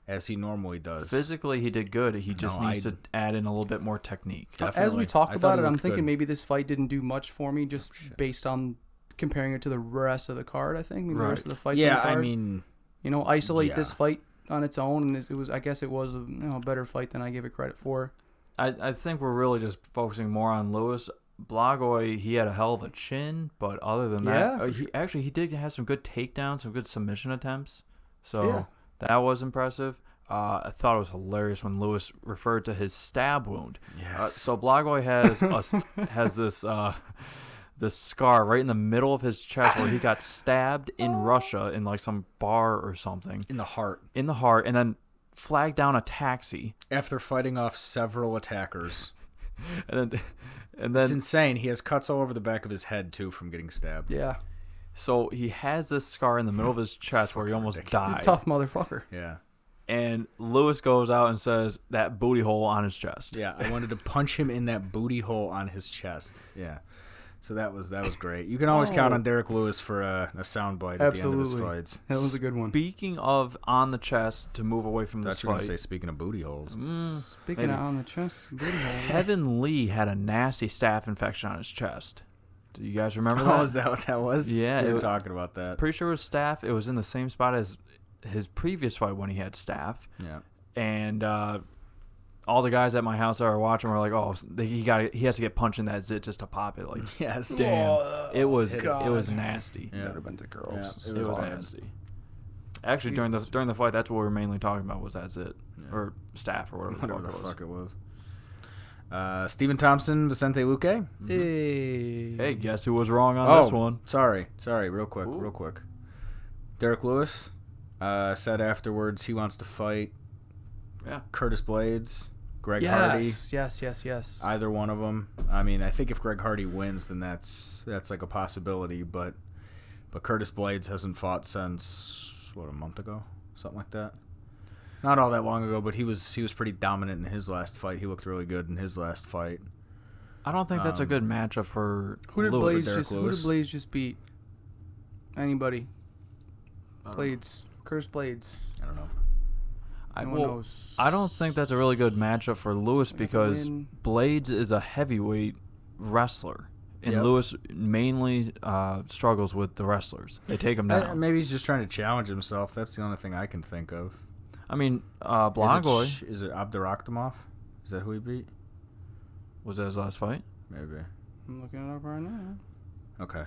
as he normally does. Physically, he did good. He just needs to add in a little bit more technique. Definitely. As we talk about it, I'm thinking good. maybe this fight didn't do much for me, just based on comparing it to the rest of the card. I think maybe the rest of the fights. Yeah, on the card. I mean, isolate this fight on its own, and it was. I guess it was a better fight than I gave it credit for. I think we're really just focusing more on Lewis. Blagoy, he had a hell of a chin, but other than that, he did have some good takedowns, some good submission attempts. So that was impressive. I thought it was hilarious when Lewis referred to his stab wound. Yes. So Blagoy has this scar right in the middle of his chest where he got stabbed in Russia in like some bar or something. in the heart, and then flagged down a taxi after fighting off several attackers. and then It's insane. He has cuts all over the back of his head too from getting stabbed. Yeah, so he has this scar in the middle of his chest where he almost died. he's a tough motherfucker. Yeah. And Lewis goes out and says that booty hole on his chest. Yeah, I wanted to punch him in that booty hole on his chest. Yeah. So that was great. You can always count on Derek Lewis for a soundbite at the end of his fights. That was a good one. Speaking of on the chest, to move away from this That's what fight. you say. Speaking of booty holes. Speaking of on the chest, booty hole. Kevin Lee had a nasty staph infection on his chest. Do you guys remember that? Oh, is that what that was? Yeah. We were talking about that. Pretty sure it was staph. It was in the same spot as his previous fight when he had staph. Yeah. And all the guys at my house that were watching were like, "Oh, he has to get punched in that zit just to pop it." Like, yes. damn, it was nasty. Yeah. Never been to girls. Yeah, It was nasty. Actually, during the fight, that's what we were mainly talking about was that zit or staph or whatever the fuck it was. Stephen Thompson, Vicente Luque. Hey, guess who was wrong on this one? Sorry, real quick. Derek Lewis said afterwards he wants to fight Curtis Blades, Greg Hardy. Yes. Either one of them. I mean, I think if Greg Hardy wins, then that's like a possibility. But Curtis Blades hasn't fought since a month ago, something like that. Not all that long ago, but he was pretty dominant in his last fight. He looked really good in his last fight. I don't think that's a good matchup for who did Lewis. Who did Blades just beat? Anybody? Curtis Blades. I don't know. I don't think that's a really good matchup for Lewis because Blades is a heavyweight wrestler, and Lewis mainly struggles with the wrestlers. They take him down. Maybe he's just trying to challenge himself. That's the only thing I can think of. I mean, Blagoy. Is it Abdurakhimov? Is that who he beat? Was that his last fight? Maybe. I'm looking it up right now. Okay.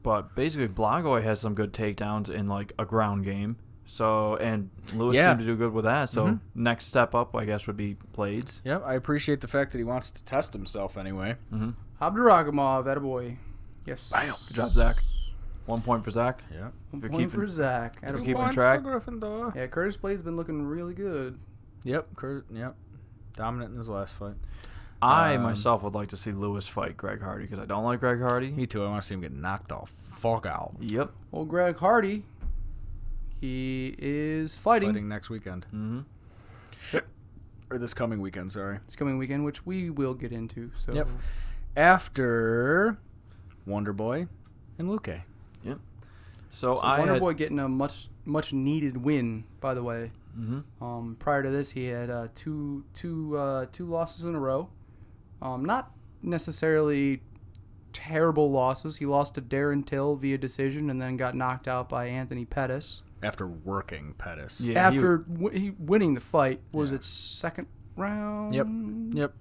But basically, Blagoy has some good takedowns in like a ground game. So, and Lewis seemed to do good with that. So, next step up, I guess, would be Blades. Yep, I appreciate the fact that he wants to test himself anyway. Mm-hmm. Abdurakhimov, attaboy. Yes. Bam. Good job, Zach. 1 point for Zach. Yeah. 1 point for Zach. If you're keeping track. Yeah, Curtis Blades been looking really good. Yep. Dominant in his last fight. I myself would like to see Lewis fight Greg Hardy because I don't like Greg Hardy. Me too. I want to see him get knocked the fuck out. Yep. Well, Greg Hardy, he is fighting next weekend. Mm-hmm. Yep. Or this coming weekend, sorry. This coming weekend, which we will get into. So. Yep. After Wonderboy and Luque. Yep. So Wonderboy getting a much needed win, by the way. Mm-hmm. Prior to this, he had two losses in a row. Not necessarily terrible losses. He lost to Darren Till via decision and then got knocked out by Anthony Pettis. After working Pettis. Yeah, after winning the fight. Was it second round? Yep.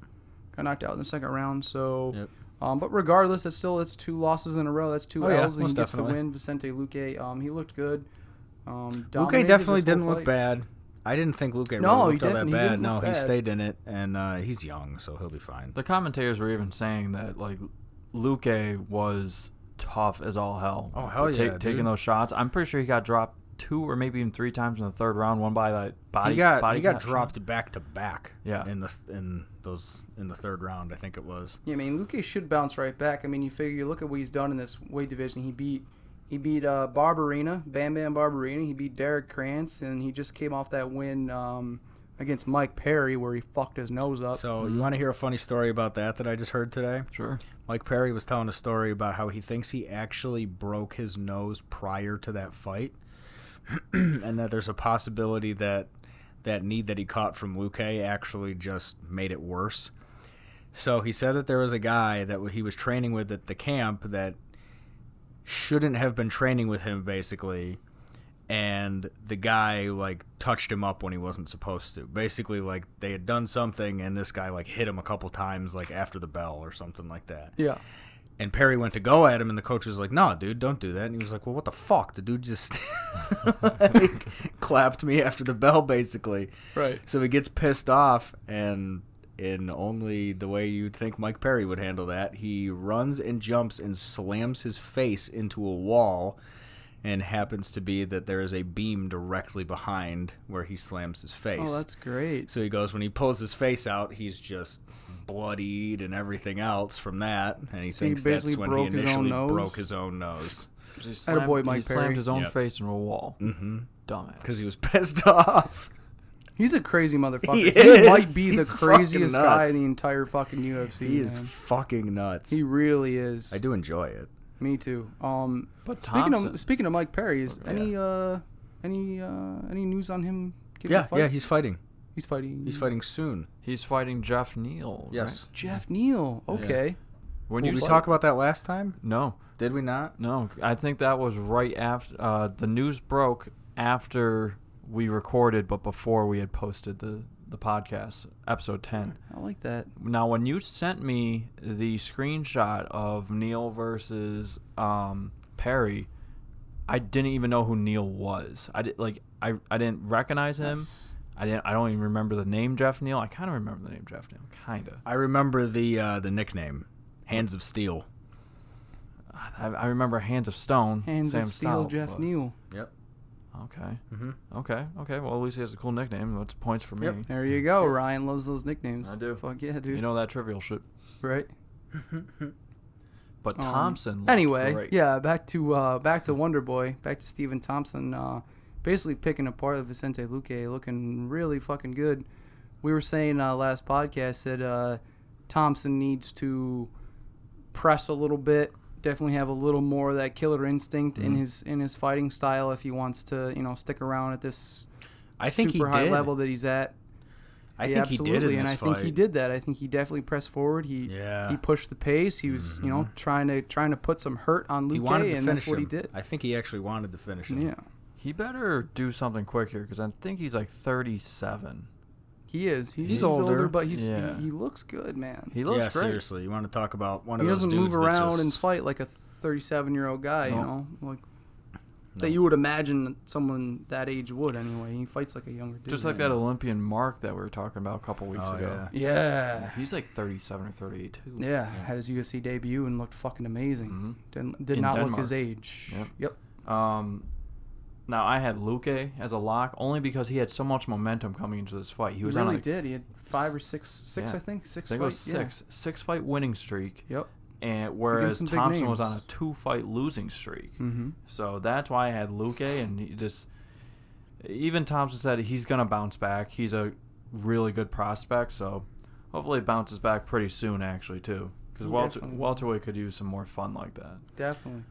Got knocked out in the second round. So, but regardless, it's 2 losses in a row. That's 2 L's, and he gets the win. Vicente Luque, he looked good. Luque definitely didn't look bad. I didn't think Luque really looked all that bad. No, he stayed in it, and he's young, so he'll be fine. The commentators were even saying that Luque was tough as all hell. Oh hell yeah! Taking those shots, I'm pretty sure he got dropped 2 or maybe even 3 times in the third round. One by that body. He got dropped back to back. Yeah. In the third round, I think it was. Yeah, I mean Luque should bounce right back. I mean, you look at what he's done in this weight division. He beat Barberena, Bam Barberena. He beat Derek Krantz, and he just came off that win against Mike Perry where he fucked his nose up. So you want to hear a funny story about that I just heard today? Sure. Mike Perry was telling a story about how he thinks he actually broke his nose prior to that fight, and that there's a possibility that knee that he caught from Luque actually just made it worse. So he said that there was a guy that he was training with at the camp that shouldn't have been training with him, basically, and the guy touched him up when he wasn't supposed to. Basically, they had done something and this guy hit him a couple times after the bell or something like that. Yeah. And Perry went to go at him, and the coach was like, "No, dude, don't do that." And he was like, "Well, what the fuck? The dude just he clapped me after the bell, basically." Right. So he gets pissed off, and in only the way you'd think Mike Perry would handle that, he runs and jumps and slams his face into a wall, and happens to be that there is a beam directly behind where he slams his face. Oh, that's great. So he goes, when he pulls his face out, he's just bloodied and everything else from that, and he thinks that's when he initially broke his own nose. He slammed his own face into a wall. Mm-hmm. Dumbass. Because he was pissed off. He's a crazy motherfucker. He might be the craziest guy in the entire fucking UFC. He is fucking nuts. He really is. I do enjoy it. Me too. But speaking of Mike Perry, any news on him getting a fight? Yeah, he's fighting. He's fighting. He's fighting soon. He's fighting Jeff Neal. Yes. Right? Jeff Neal. Okay. Yeah. Did we talk about that last time? No. Did we not? No. I think that was right after the news broke after we recorded, but before we had posted the podcast, episode 10. I like that. Now, when you sent me the screenshot of Neal versus Perry, I didn't even know who Neal was. I didn't recognize him. Nice. I don't even remember the name Jeff Neal. I kind of remember the name Jeff Neal. Kind of. I remember the nickname, Hands of Steel. I remember Hands of Stone. Hands Sam of Steel, Stout, Jeff Neal. Yep. Okay. Mm-hmm. Okay. Well, at least he has a cool nickname. That's points for me. Yep. There you go. Ryan loves those nicknames. I do. Fuck yeah, dude. You know that trivial shit. Right. But Thompson. Anyway, great. yeah. Back to Wonder Boy. Back to Stephen Thompson. Basically picking apart Vicente Luque, looking really fucking good. We were saying last podcast that Thompson needs to press a little bit. Definitely have a little more of that killer instinct in his fighting style if he wants to, stick around at this super high level that he's at. I think he did in this I think he did that. I think he definitely pressed forward. He pushed the pace. He was, trying to put some hurt on Luque, and that's what he did. I think he actually wanted to finish him. Yeah. He better do something quick here because I think he's 37. He is. He's older, but he looks good, man. He looks great. Seriously. You want to talk about one of he those dudes He doesn't move around that and fight like a 37-year-old guy, that you would imagine someone that age would anyway. He fights like a younger dude. Just like that Olympian Mark that we were talking about a couple weeks ago. Yeah. He's 37 or 38 too. Yeah. Had his UFC debut and looked fucking amazing. Mm-hmm. Did not look his age. Yep. Now, I had Luque as a lock only because he had so much momentum coming into this fight. He really did. He had 5 or 6, I think. Six fights. Six-fight winning streak. Yep. And whereas Thompson was on a 2-fight losing streak. Mm-hmm. So that's why I had Luque, and he just... Even Thompson said he's going to bounce back. He's a really good prospect, so hopefully he bounces back pretty soon, actually, too. Because welterweight could use some more fun like that. Definitely.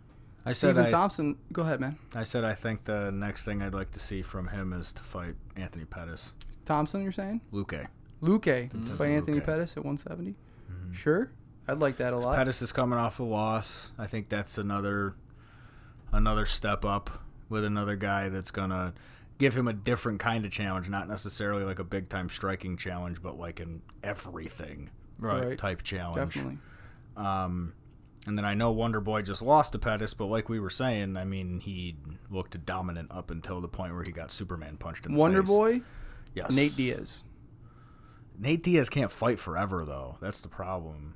Stephen Thompson. Go ahead, man. I said I think the next thing I'd like to see from him is to fight Anthony Pettis. Thompson, you're saying? Luque. To fight Anthony Pettis at 170? Mm-hmm. Sure. I'd like that a lot. Pettis is coming off a loss. I think that's another step up with another guy that's going to give him a different kind of challenge, not necessarily like a big-time striking challenge, but like an everything type challenge. Definitely. And then I know Wonder Boy just lost to Pettis, but like we were saying, I mean, he looked dominant up until the point where he got Superman punched in the face. Wonder Boy? Yes. Nate Diaz. Nate Diaz can't fight forever, though. That's the problem.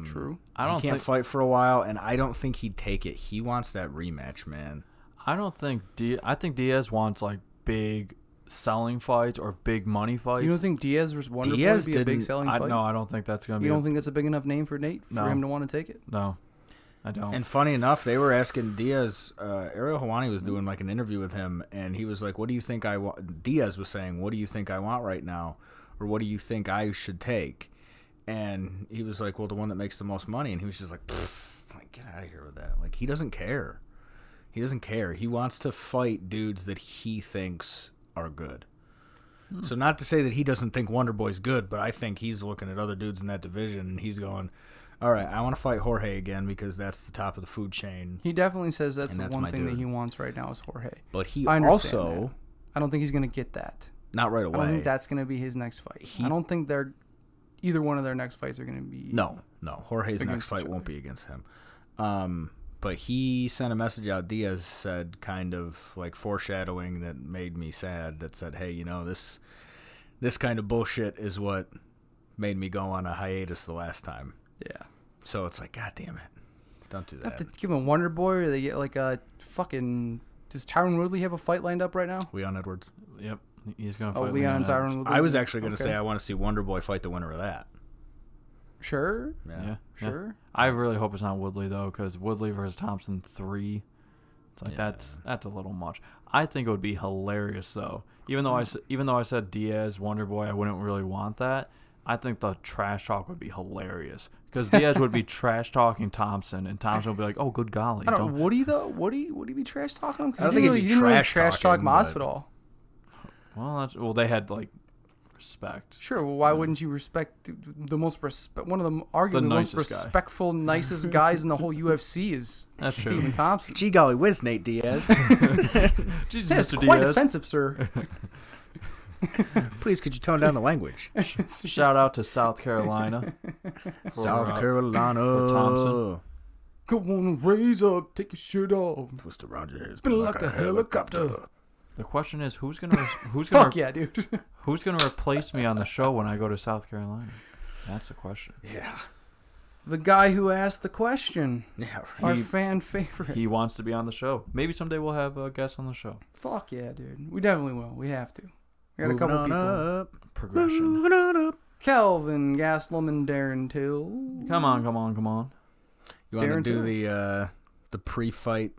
True. He can't fight for a while, and I don't think he'd take it. He wants that rematch, man. I think Diaz wants like big selling fights or big money fights. You don't think Diaz versus Wonder Boy would be a big selling fight? No, I don't think that's going to be. You don't think that's a big enough name for Nate for him to want to take it? No, I don't. And funny enough, they were asking Diaz, Ariel Helwani was doing like an interview with him, and he was like, what do you think I want? Diaz was saying, what do you think I want right now? Or what do you think I should take? And he was like, well, the one that makes the most money. And he was just like, get out of here with that. Like, he doesn't care. He doesn't care. He wants to fight dudes that he thinks are good. So not to say that he doesn't think Wonder Boy's good, but I think he's looking at other dudes in that division, and he's going, all right, I want to fight Jorge again because that's the top of the food chain. He definitely says that's the one thing that he wants right now is Jorge. But he I also... I don't think he's going to get that. Not right away. I don't think that's going to be his next fight. I don't think either one of their next fights are going to be... No. Jorge's next fight won't be against him. But he sent a message out, Diaz said, kind of like foreshadowing that made me sad, that said, hey, this kind of bullshit is what made me go on a hiatus the last time. Yeah. So it's like, God damn it. Don't do that. Have to give him a Wonder Boy, or they get like a fucking... Does Tyron Woodley have a fight lined up right now? Leon Edwards. Yep. He's going to fight Leon and Tyron Woodley. I was actually going to say I want to see Wonder Boy fight the winner of that. Sure. Yeah. Sure. Yeah. I really hope it's not Woodley though, because Woodley versus Thompson 3. It's like that's a little much. I think it would be hilarious though. Even though I said Diaz, Wonder Boy, I wouldn't really want that. I think the trash talk would be hilarious because Diaz would be trash talking Thompson, and Thompson would be like, "Oh, good golly." I don't. Would he though? Would he be trash talking him? I don't think he'd be trash talk Masvidal. Well, they had like respect. Sure. Well, why wouldn't you respect one of them? Arguably the most respectful, nicest guys in the whole UFC is Stephen Thompson. Gee golly whiz, Nate Diaz. Jesus, that's Mr. quite Diaz. offensive, sir. Please, could you tone down the language? Shout out to South Carolina. South Carolina. For Thompson. Go on, raise up, take your shirt off. Twist around your head. Spin like a helicopter. The question is, who's gonna dude. Who's gonna replace me on the show when I go to South Carolina? That's the question. Yeah. The guy who asked the question. Yeah. Our fan favorite. He wants to be on the show. Maybe someday we'll have a guest on the show. Fuck yeah, dude. We definitely will. We have to. We got a couple people. Up. Progression. Moving on up. Kelvin, Gastelum, and Darren Till. Come on. You want to do the pre-fight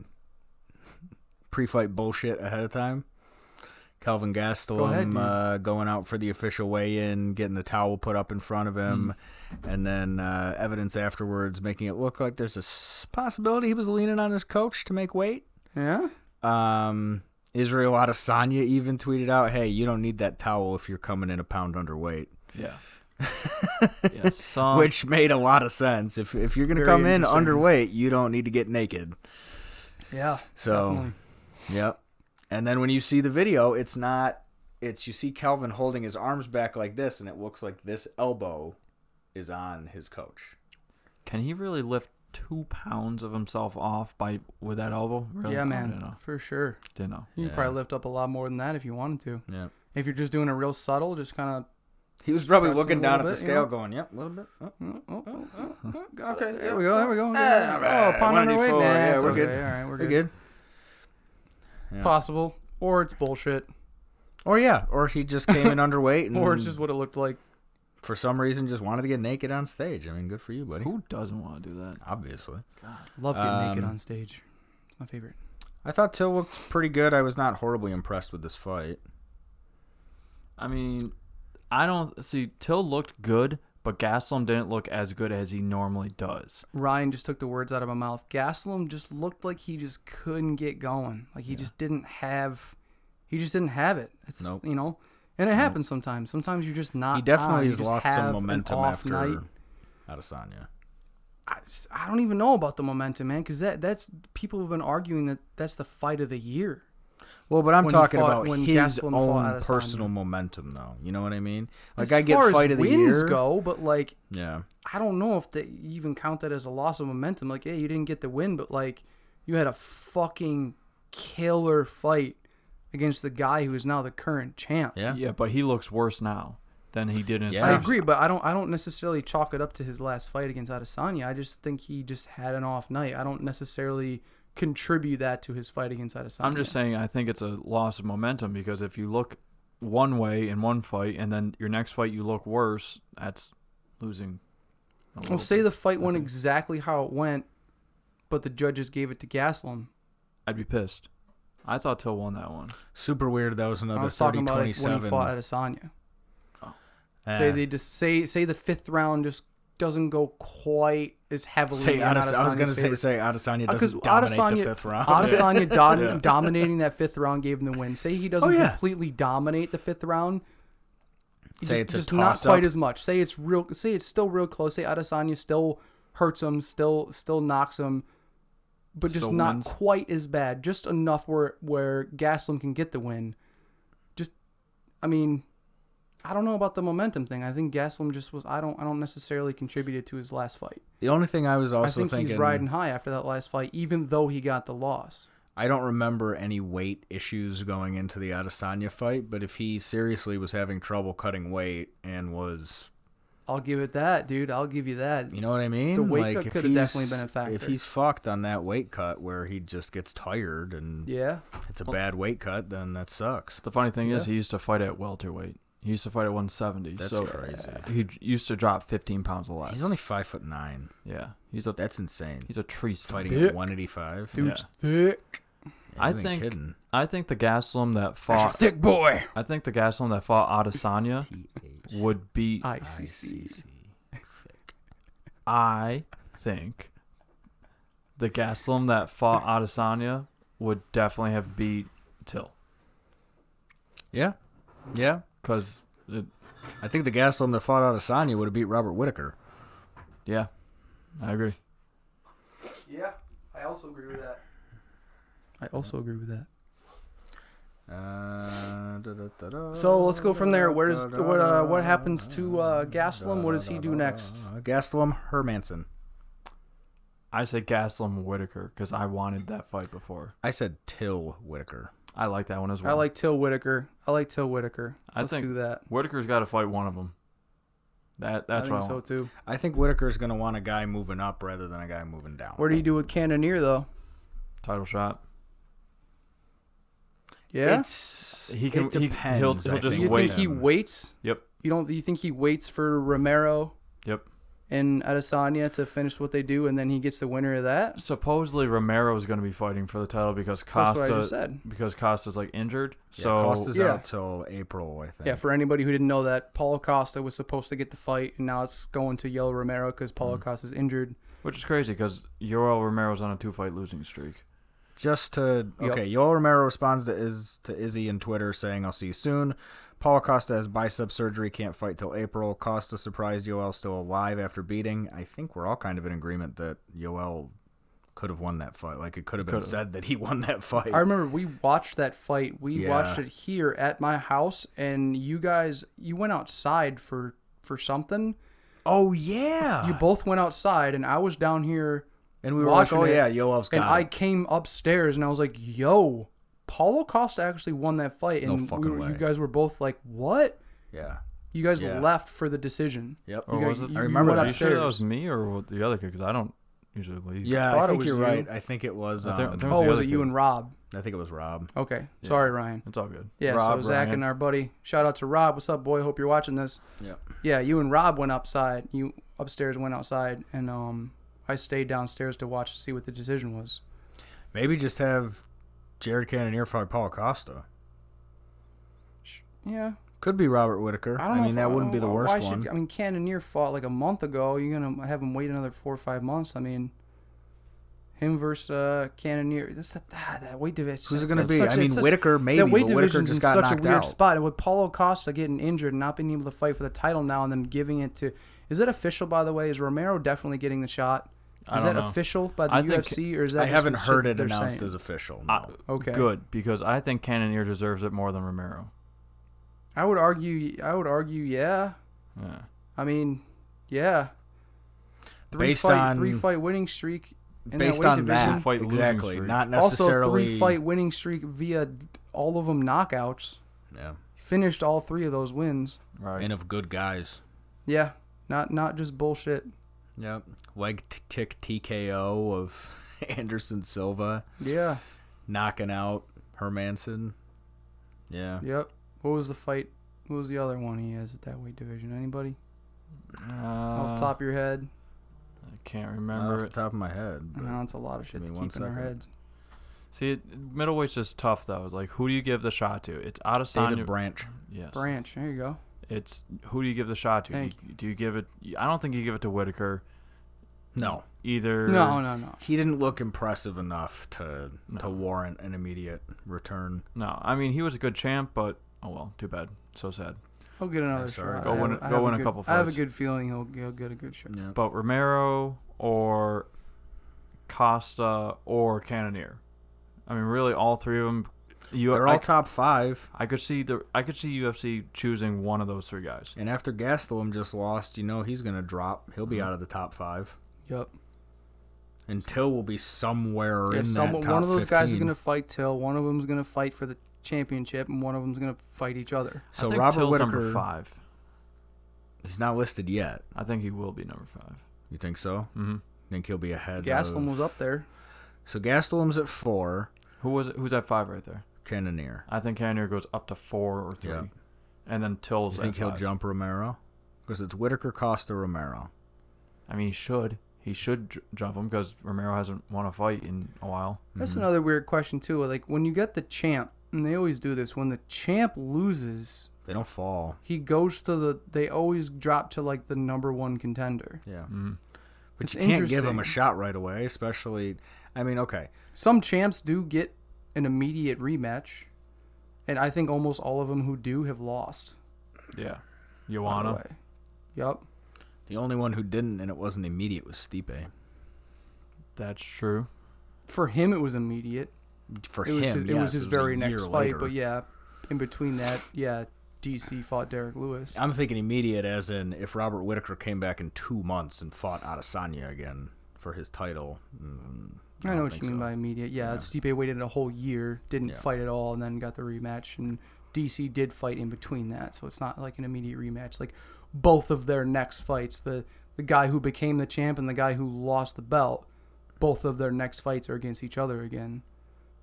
bullshit ahead of time? Kelvin Gastelum going out for the official weigh-in, getting the towel put up in front of him, and then evidence afterwards making it look like there's a possibility he was leaning on his coach to make weight. Yeah? Israel Adesanya even tweeted out, hey, you don't need that towel if you're coming in a pound underweight. Yeah. Which made a lot of sense. If you're going to come in underweight, you don't need to get naked. Yeah, so, definitely. Yep. And then when you see the video, you see Kelvin holding his arms back like this, and it looks like this elbow is on his coach. Can he really lift 2 pounds of himself off with that elbow? Really? Yeah, man, for sure. Didn't know. You could probably lift up a lot more than that if you wanted to. Yeah. If you're just doing it real subtle, just kind of. He was probably looking down at the scale, going, "Yep, a little bit." Okay, there we go. All right. Pound underweight. Yeah, we're good. All right, we're good. Yeah. Possible, or it's bullshit. Or he just came in underweight, or it's just what it looked like. For some reason, just wanted to get naked on stage. I mean, good for you, buddy. Who doesn't want to do that? Obviously. God. Love getting naked on stage. It's my favorite. I thought Till looked pretty good. I was not horribly impressed with this fight. I mean, I don't see Till looked good, but but Gastelum didn't look as good as he normally does. Ryan just took the words out of my mouth. Gastelum just looked like he just couldn't get going. Like he just didn't have it. It's, Nope. You know, and it happens sometimes. Sometimes you're just not. He definitely has lost some momentum after night. Adesanya. I don't even know about the momentum, man, because that's people have been arguing that's the fight of the year. Well, but I'm talking about when his Gastelum fought own Adesanya. personal momentum, though. You know what I mean? Like, As I get far fight as of the wins year. go, but like, Yeah. I don't know if they even count that as a loss of momentum. Like, yeah, you didn't get the win, but like, you had a fucking killer fight against the guy who is now the current champ. Yeah. Yeah, but he looks worse now than he did in his Yeah. I first. agree, but I don't necessarily chalk it up to his last fight against Adesanya. I just think he just had an off night. I don't necessarily contribute that to his fight against Adesanya. I'm just saying I think it's a loss of momentum because if you look one way in one fight and then your next fight you look worse, that's losing. Well, say the fight went exactly how it went, but the judges gave it to Gastelum. I'd be pissed. I thought Till won that one. Super weird. That was I another was talking about it when he 30-27. fought Adesanya. Yeah. Say they just say the fifth round just doesn't go quite as heavily. in I was Adesanya's going to favor. say Adesanya Because doesn't dominate the fifth round. Adesanya dominating that fifth round gave him the win. Say he doesn't completely dominate the fifth round. Say it's a just not toss-up. quite as much. Say it's still real close. Say Adesanya still hurts him, still knocks him, but just Still not wins. quite as bad. Just enough where Gastelum can get the win. I mean, I don't know about the momentum thing. I think Gastelum just was. I don't necessarily contributed to his last fight. The only thing I was also I think thinking, he's riding high after that last fight, even though he got the loss. I don't remember any weight issues going into the Adesanya fight, but if he seriously was having trouble cutting weight and was, I'll give it that, dude. I'll give you that. you know what I mean? The weight like, cut if could have he's- definitely been a factor. If he's fucked on that weight cut where he just gets tired and Yeah. it's a bad weight cut, then that sucks. The funny thing is he used to fight at welterweight. He used to fight at 170. That's so crazy. He used to drop 15 pounds less. He's only 5'9". Yeah. That's insane. He's a tree stump. Fighting at 185. Dude's thick. Yeah, I you ain't think kidding. I think the Gastelum that That's a fought thick boy. I think the Gastelum that fought Adesanya would beat ICC. I think the Gastelum that fought Adesanya would definitely have beat Till. Yeah. Yeah. Because, I think the Gastelum that fought Adesanya would have beat Robert Whittaker. yeah, I agree. Yeah, I also agree with that. So let's go from there. What happens to Gastelum? What does he do next? Gastelum Hermanson. I say Gastelum Whittaker because I wanted that fight before. I said Till Whittaker. I like that one as well. I like Till Whittaker. Let's think do that. Whittaker's got to fight one of them. That's I what think I so want. too. I think Whittaker's going to want a guy moving up rather than a guy moving down. What do you do with Cannonier though? Title shot. Yeah. He can. It depends. He'll I just Do you wait. think he waits? Yep. You think he waits for Romero Yep. and Adesanya to finish what they do, and then he gets the winner of that? Supposedly Romero is going to be fighting for the title because That's Costa. what I just said. Because Costa's like injured. Yeah, So Costa's Yeah. out till April, I think. Yeah, for anybody who didn't know that, Paulo Costa was supposed to get the fight, and now it's going to Yoel Romero because Paulo Costa's injured. which is crazy because Yoel Romero's on a 2-fight losing streak. Just to Yoel Romero responds to Izzy in Twitter saying, "I'll see you soon." Paulo Costa has bicep surgery, can't fight till April. Costa surprised Yoel still alive after beating. I think we're all kind of in agreement that Yoel could have won that fight. Like, it could have been said that he won that fight. I remember we watched that fight. We Yeah. watched it here at my house, and you went outside for something. Oh yeah, You both went outside, and I was down here. and we were like, watching "Oh it, yeah, Yoel's got And it." I came upstairs, and I was like, "Yo, Paulo Costa actually won that fight." No And fucking way. you guys were both like, "What?" Yeah. You guys Yeah. left for the decision. Yep. Or You was guys- it? you I remember went Are you sure that upstairs. was me or the other kid? Because I don't usually leave. Yeah, thought I it think was you're you. right. I think it was. I think it Oh, the was other it you kid. and Rob? I think it was Rob. Okay. Yeah. Sorry, Ryan. It's all good. Yeah, Rob, so Zach Ryan. and our buddy. Shout out to Rob. What's up, boy? Hope you're watching this. Yep. Yeah, you and Rob went upside. You upstairs went outside, and I stayed downstairs to watch to see what the decision was. Maybe just have Jared Cannonier fight Paulo Costa. Yeah, Could be Robert Whittaker. I mean, that wouldn't be the worst one. I mean, Cannonier fought like a month ago. You're going to have him wait another 4 or 5 months. I mean, him versus Cannonier. That weight division. Who's it going to be? I mean, Whittaker maybe, but Whittaker just got knocked out. Such a weird spot. And with Paulo Costa getting injured and not being able to fight for the title now and then giving it to... Is it official, by the way? Is Romero definitely getting the shot? Is that official by the UFC? Or is that I haven't heard it announced as official. No. Okay. Good, because I think Cannonier deserves it more than Romero. I would argue, yeah. Yeah. I mean, yeah. Three fight winning streak in based that weight on division. that, exactly. Not necessarily. Also, 3 fight winning streak via all of them knockouts. Yeah. Finished all 3 of those wins. Right. And of good guys. Yeah. Not just bullshit. Yep. Leg kick TKO of Anderson Silva. Yeah. Knocking out Hermanson. Yeah. Yep. What was the fight? What was the other one he has at that weight division? Anybody? Off the top of your head? I can't remember. Off the top of my head. No, it's a lot of shit to keep in our heads. See, middleweight's just tough, though. Like, who do you give the shot to? It's Adesanya. David Branch. Yes. Branch. There you go. It's who do you give the shot to? Do you give it? I don't think you give it to Whittaker. No. Either. No. He didn't look impressive enough to warrant an immediate return. No. I mean, he was a good champ, but oh well, too bad. So sad. He'll get another shot. Go win a couple fights. I have a good feeling he'll get a good shot. Yeah. But Romero or Costa or Cannonier. I mean, really, all 3 of them. They're all top 5. I could see UFC choosing one of those 3 guys. And after Gastelum just lost, he's going to drop. He'll be out of the top 5. Yep. And Till will be somewhere in that top 15. One of those guys is going to fight Till. One of them is going to fight for the championship, and one of them is going to fight each other. So I think Robert Till's Whittaker, number 5. He's not listed yet. I think he will be number 5. You think so? Mm-hmm. Think he'll be ahead? Gastelum was up there. So Gastelum's at 4. Who's at 5 right there? Cannonier. I think Cannonier goes up to 4 or 3. Yeah. And then Till's You think at 5. he'll jump Romero? Because it's Whittaker, Costa, Romero. I mean, he should. He should jump him because Romero hasn't won a fight in a while. That's another weird question, too. Like, when you get the champ, and they always do this, when the champ loses... They don't fall. He goes to they always drop to, like, the number 1 contender. Yeah. Mm-hmm. But it's you can't give him a shot right away, especially... I mean, okay. Some champs do get an immediate rematch, and I think almost all of them who do have lost. Yeah. Joanna. Yep. The only one who didn't, and it wasn't immediate, was Stipe. That's true. For him, it was immediate. It was his very next fight, later. but yeah, in between that, yeah, DC fought Derek Lewis. I'm thinking immediate as in if Robert Whittaker came back in 2 months and fought Adesanya again for his title. I know what you mean by immediate. Yeah, Stipe waited a whole year, didn't fight at all, and then got the rematch. And DC did fight in between that, so it's not like an immediate rematch. Like both of their next fights, the guy who became the champ and the guy who lost the belt, both of their next fights are against each other again.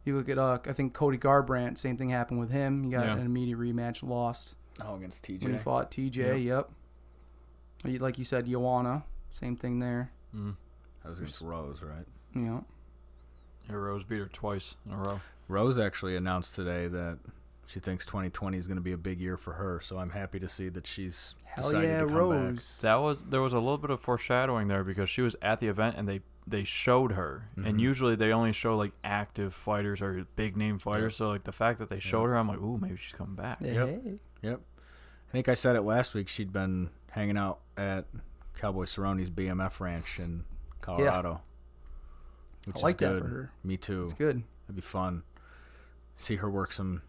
You look at, I think Cody Garbrandt, same thing happened with him. He got an immediate rematch, lost. Oh, against TJ. When he fought TJ, yep. Like you said, Joanna, same thing there. Mm. That was against Rose, right? Yeah. Yeah, Rose beat her twice in a row. Rose actually announced today that she thinks 2020 is going to be a big year for her, so I'm happy to see that she's decided to come Rose. back. There was a little bit of foreshadowing there because she was at the event and they showed her, and usually they only show like active fighters or big name fighters. So like the fact that they showed her, I'm like, ooh, maybe she's coming back. Hey. Yep. I think I said it last week. She'd been hanging out at Cowboy Cerrone's BMF ranch in Colorado. Which I like is that good. for her. Me too. It's good. That'd be fun. See her work some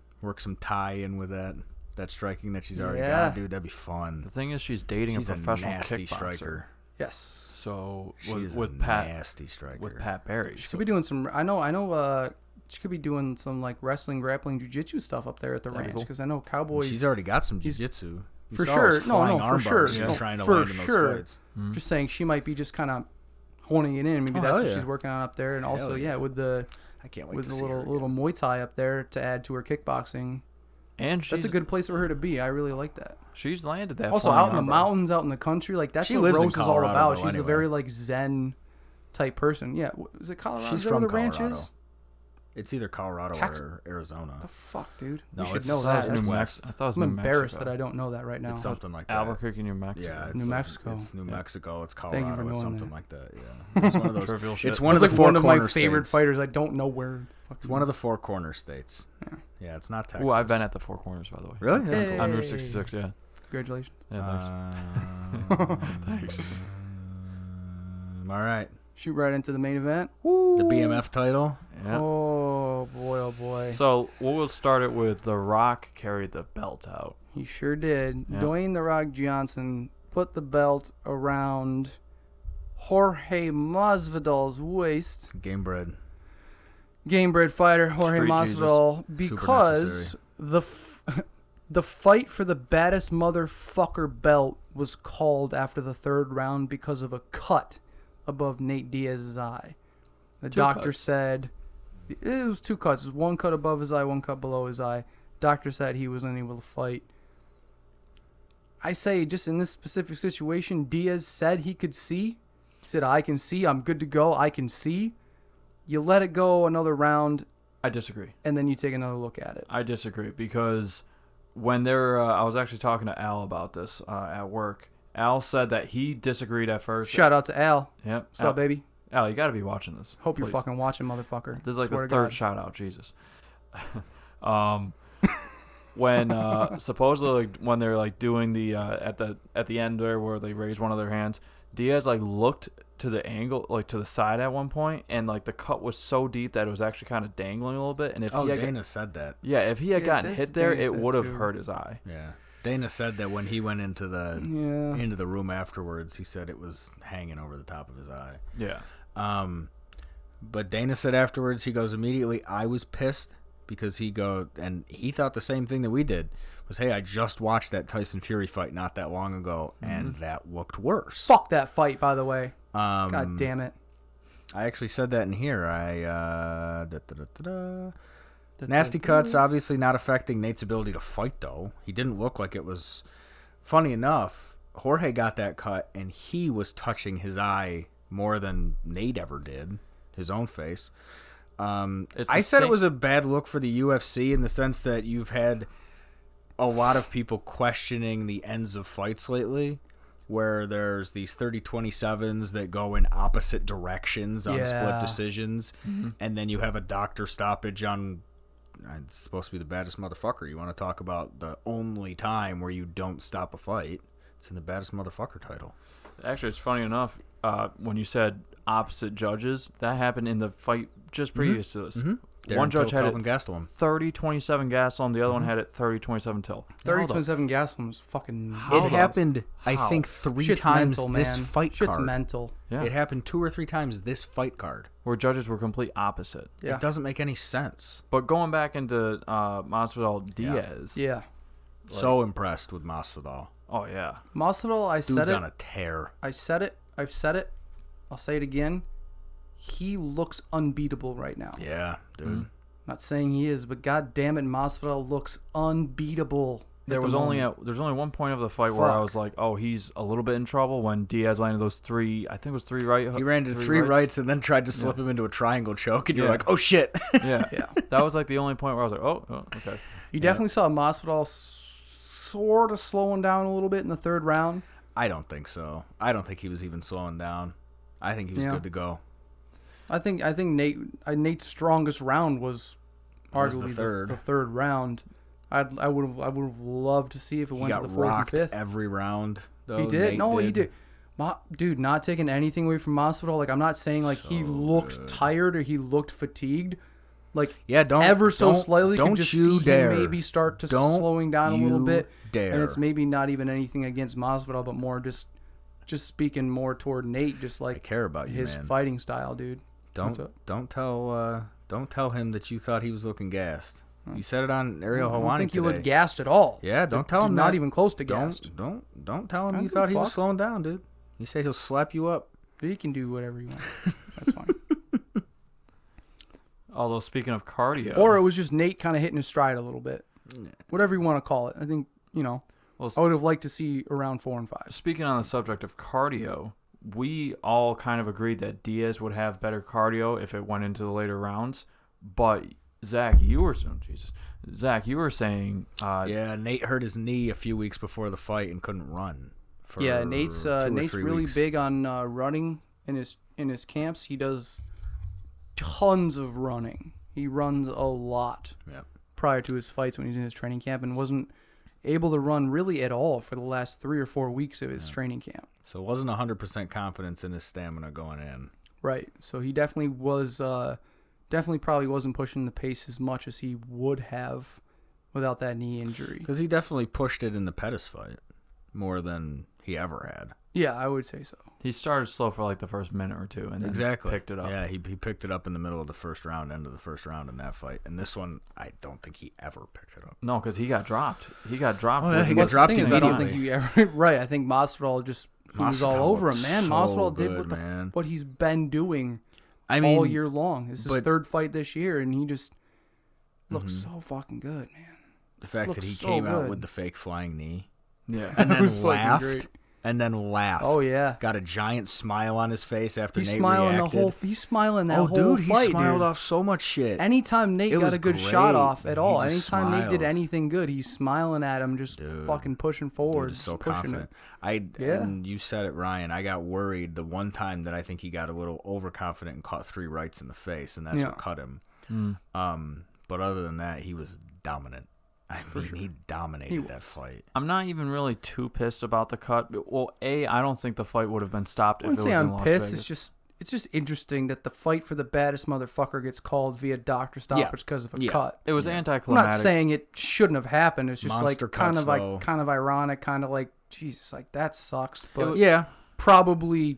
Thai in with that striking that she's already got, dude. That'd be fun. The thing is, she's dating a professional nasty kickboxer. striker. Yes. So She's with a Pat, nasty striker. with Pat Barry, She could be doing some. I know. She could be doing some like wrestling, grappling, jiu-jitsu stuff up there at the ranch because I know Cowboys. She's already got some jiu-jitsu. For sure. No, for sure. She's trying to for land in those sure. fights. Mm-hmm. Just saying, she might be just kind of honing it in. Maybe that's what she's working on up there, and also with the I can't wait with to the see her little Muay Thai up there to add to her kickboxing. and That's a good place for her to be. I really like that. She's landed that. Also, out in the mountains, out in the country, like that's She what lives in Rose is all Colorado, about. though, She's a anyway. very like Zen type person. Yeah, is it Colorado? She's Is that where from the ranch Colorado. is? It's either Colorado or Arizona. The fuck, dude? No, you should it's know that. New Mexico. I thought it was I'm New embarrassed Mexico. that I don't know that right now. It's something like that. Albuquerque, New Mexico. Yeah, New Mexico. It's New Mexico. It's Thank you for Colorado. knowing It's something that. like that. Yeah, it's one of those. Trivial shit. It's one of It's the like four one of corner my favorite states. fighters. I don't know where. It's one of the four corner states. Yeah. It's not Texas. Ooh, I've been at the Four Corners, by the way. Really? That's Hey. cool. On Route 66, yeah. Congratulations. Yeah, thanks. Thanks. All right. Shoot right into the main event. The BMF title. Yeah. Oh boy, oh boy. So we'll start it with The Rock carried the belt out. He sure did. Yeah. Dwayne "The Rock" Johnson put the belt around Jorge Masvidal's waist. Game bread. Game-bred fighter Jorge Street Masvidal, because the fight for the baddest motherfucker belt was called after the third round because of a cut above Nate Diaz's eye. The doctor said it was two cuts. It was one cut above his eye, one cut below his eye. Doctor said he was unable to fight. I say, just in this specific situation, Diaz said he could see. He said, I can see. I'm good to go. I can see. You let it go another round, I disagree. and then you take another look at it. I disagree because when they're, I was actually talking to Al about this at work. Al said that he disagreed at first. Shout out to Al. Yep. What's up, baby? Al, you got to be watching this. Hope you're please. fucking watching, motherfucker. This is like Swear the to third God. shout out. Jesus. When supposedly like, when they're like doing the at the end there where they raise one of their hands, Diaz like looked to the angle, like to the side at one point, and like the cut was so deep that it was actually kind of dangling a little bit. And if Dana said that. Yeah, if he had gotten that's hit there, Dana it said would have too. hurt his eye. Yeah. Dana said that when he went into the room afterwards, he said it was hanging over the top of his eye. Yeah. But Dana said afterwards, he goes, immediately, I was pissed because he thought the same thing that we did. Was, hey, I just watched that Tyson Fury fight not that long ago, and that looked worse. Fuck that fight, by the way. God damn it. I actually said that in here. Nasty cuts, obviously not affecting Nate's ability to fight, though. He didn't look like it was. Funny enough, Jorge got that cut, and he was touching his eye more than Nate ever did, his own face. I said it was a bad look for the UFC in the sense that you've had a lot of people questioning the ends of fights lately, where there's these 30-27s that go in opposite directions on split decisions, and then you have a doctor stoppage on, it's supposed to be the baddest motherfucker. You want to talk about the only time where you don't stop a fight, it's in the baddest motherfucker title. Actually, it's funny enough, when you said opposite judges, that happened in the fight just previous to this. One judge had it 30-27 Gastelum, the other one had it 30-27 Till. 30-27 Gastelum was fucking... It happened, I think, 3 Shit's times mental, this man. fight Shit's card. mental. Yeah. It happened 2 or 3 times this fight card. Where judges were complete opposite. Yeah. It doesn't make any sense. But going back into Masvidal Diaz. Yeah. So impressed with Masvidal. Oh, yeah. Masvidal, I Dude's said on it. a tear. I said it. I've said it. I'll say it again. He looks unbeatable right now. Yeah, dude. Not saying he is, but god damn it, Masvidal looks unbeatable. There's only one point of the fight where I was like, oh, he's a little bit in trouble when Diaz landed those 3, I think it was 3 right. He ran to 3 rights and then tried to slip him into a triangle choke, and you're like, oh shit. Yeah. That was like the only point where I was like, oh okay. You definitely saw Masvidal sort of slowing down a little bit in the third round. I don't think so. I don't think he was even slowing down. I think he was good to go. I think Nate's strongest round was arguably the third round. I would have loved to see if it went to the fourth and fifth. Every round, though. He did. Nate He did. Dude, not taking anything away from Masvidal. Like, I'm not saying like he looked tired or he looked fatigued. Like, slightly, don't could just you see dare. him maybe start to slowing down a little bit. Dare. And it's maybe not even anything against Masvidal, but more just speaking more toward Nate, just like I care about his man. fighting style, dude. Don't tell him that you thought he was looking gassed. You said it on Ariel Helwani today. I don't think you looked gassed at all. Yeah, don't tell him that. Not even close to gassed. Don't tell him you thought he was slowing down, dude. He said he'll slap you up. He can do whatever he wants. That's fine. Although, speaking of cardio. Or it was just Nate kind of hitting his stride a little bit. Whatever you want to call it. I think, I would have liked to see around 4 and 5. Speaking on the subject of cardio, we all kind of agreed that Diaz would have better cardio if it went into the later rounds. But Zach, you were saying, Nate hurt his knee a few weeks before the fight and couldn't run. Nate's really big on running in his camps. He does tons of running. He runs a lot prior to his fights when he's in his training camp, and wasn't able to run really at all for the last 3 or 4 weeks of his training camp. So it wasn't 100% confidence in his stamina going in. Right. So he definitely was, probably wasn't pushing the pace as much as he would have without that knee injury. Because he definitely pushed it in the Pettis fight more than he ever had. Yeah, I would say so. He started slow for like the first minute or two and then picked it up. Yeah, he picked it up in the middle of the first round, end of the first round in that fight. And this one, I don't think he ever picked it up. No, because he got dropped. He got dropped. Oh, yeah, he got dropped immediately. I don't think he ever... Right, I think Masvidal was all over him, man. So Masvidal good, did what he's been doing all year long. This is his third fight this year, and he just looks so fucking good, man. The fact that he came out with the fake flying knee. Yeah. And then laughed. And then laughed. Oh, yeah. Got a giant smile on his face after Nate reacted. He's smiling that whole fight, he smiled off so much shit. Anytime Nate got a good shot off at all, anytime smiled. Nate did anything good, he's smiling at him, just fucking pushing forward. Dude, so pushing confident. And you said it, Ryan. I got worried the one time that I think he got a little overconfident and caught 3 rights in the face, and that's what cut him. But other than that, he was dominant. He dominated that fight. I'm not even really too pissed about the cut. Well, I don't think the fight would have been stopped if it was in Las Vegas. It's just interesting that the fight for the baddest motherfucker gets called via doctor stoppage because of a cut. It was anticlimactic. I'm not saying it shouldn't have happened. It's just Monster kind of ironic, kind of like Jesus, like that sucks. But probably,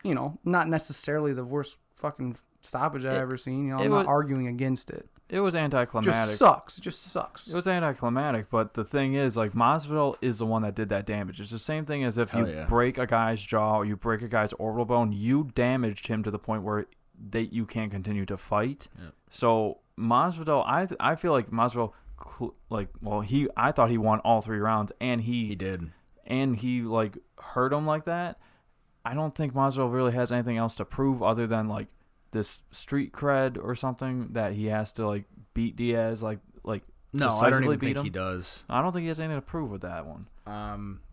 not necessarily the worst fucking stoppage I've ever seen. I'm not arguing against it. It was anticlimactic. It just sucks. It was anticlimactic, but the thing is, like, Masvidal is the one that did that damage. It's the same thing as if you break a guy's jaw or you break a guy's orbital bone. You damaged him to the point where you can't continue to fight. Yep. So Masvidal, I feel like Masvidal, I thought he won all 3 rounds, and he did, and he like hurt him like that. I don't think Masvidal really has anything else to prove other than like this street cred or something that he has to like beat Diaz no, I don't even think he does. I don't think he has anything to prove with that one.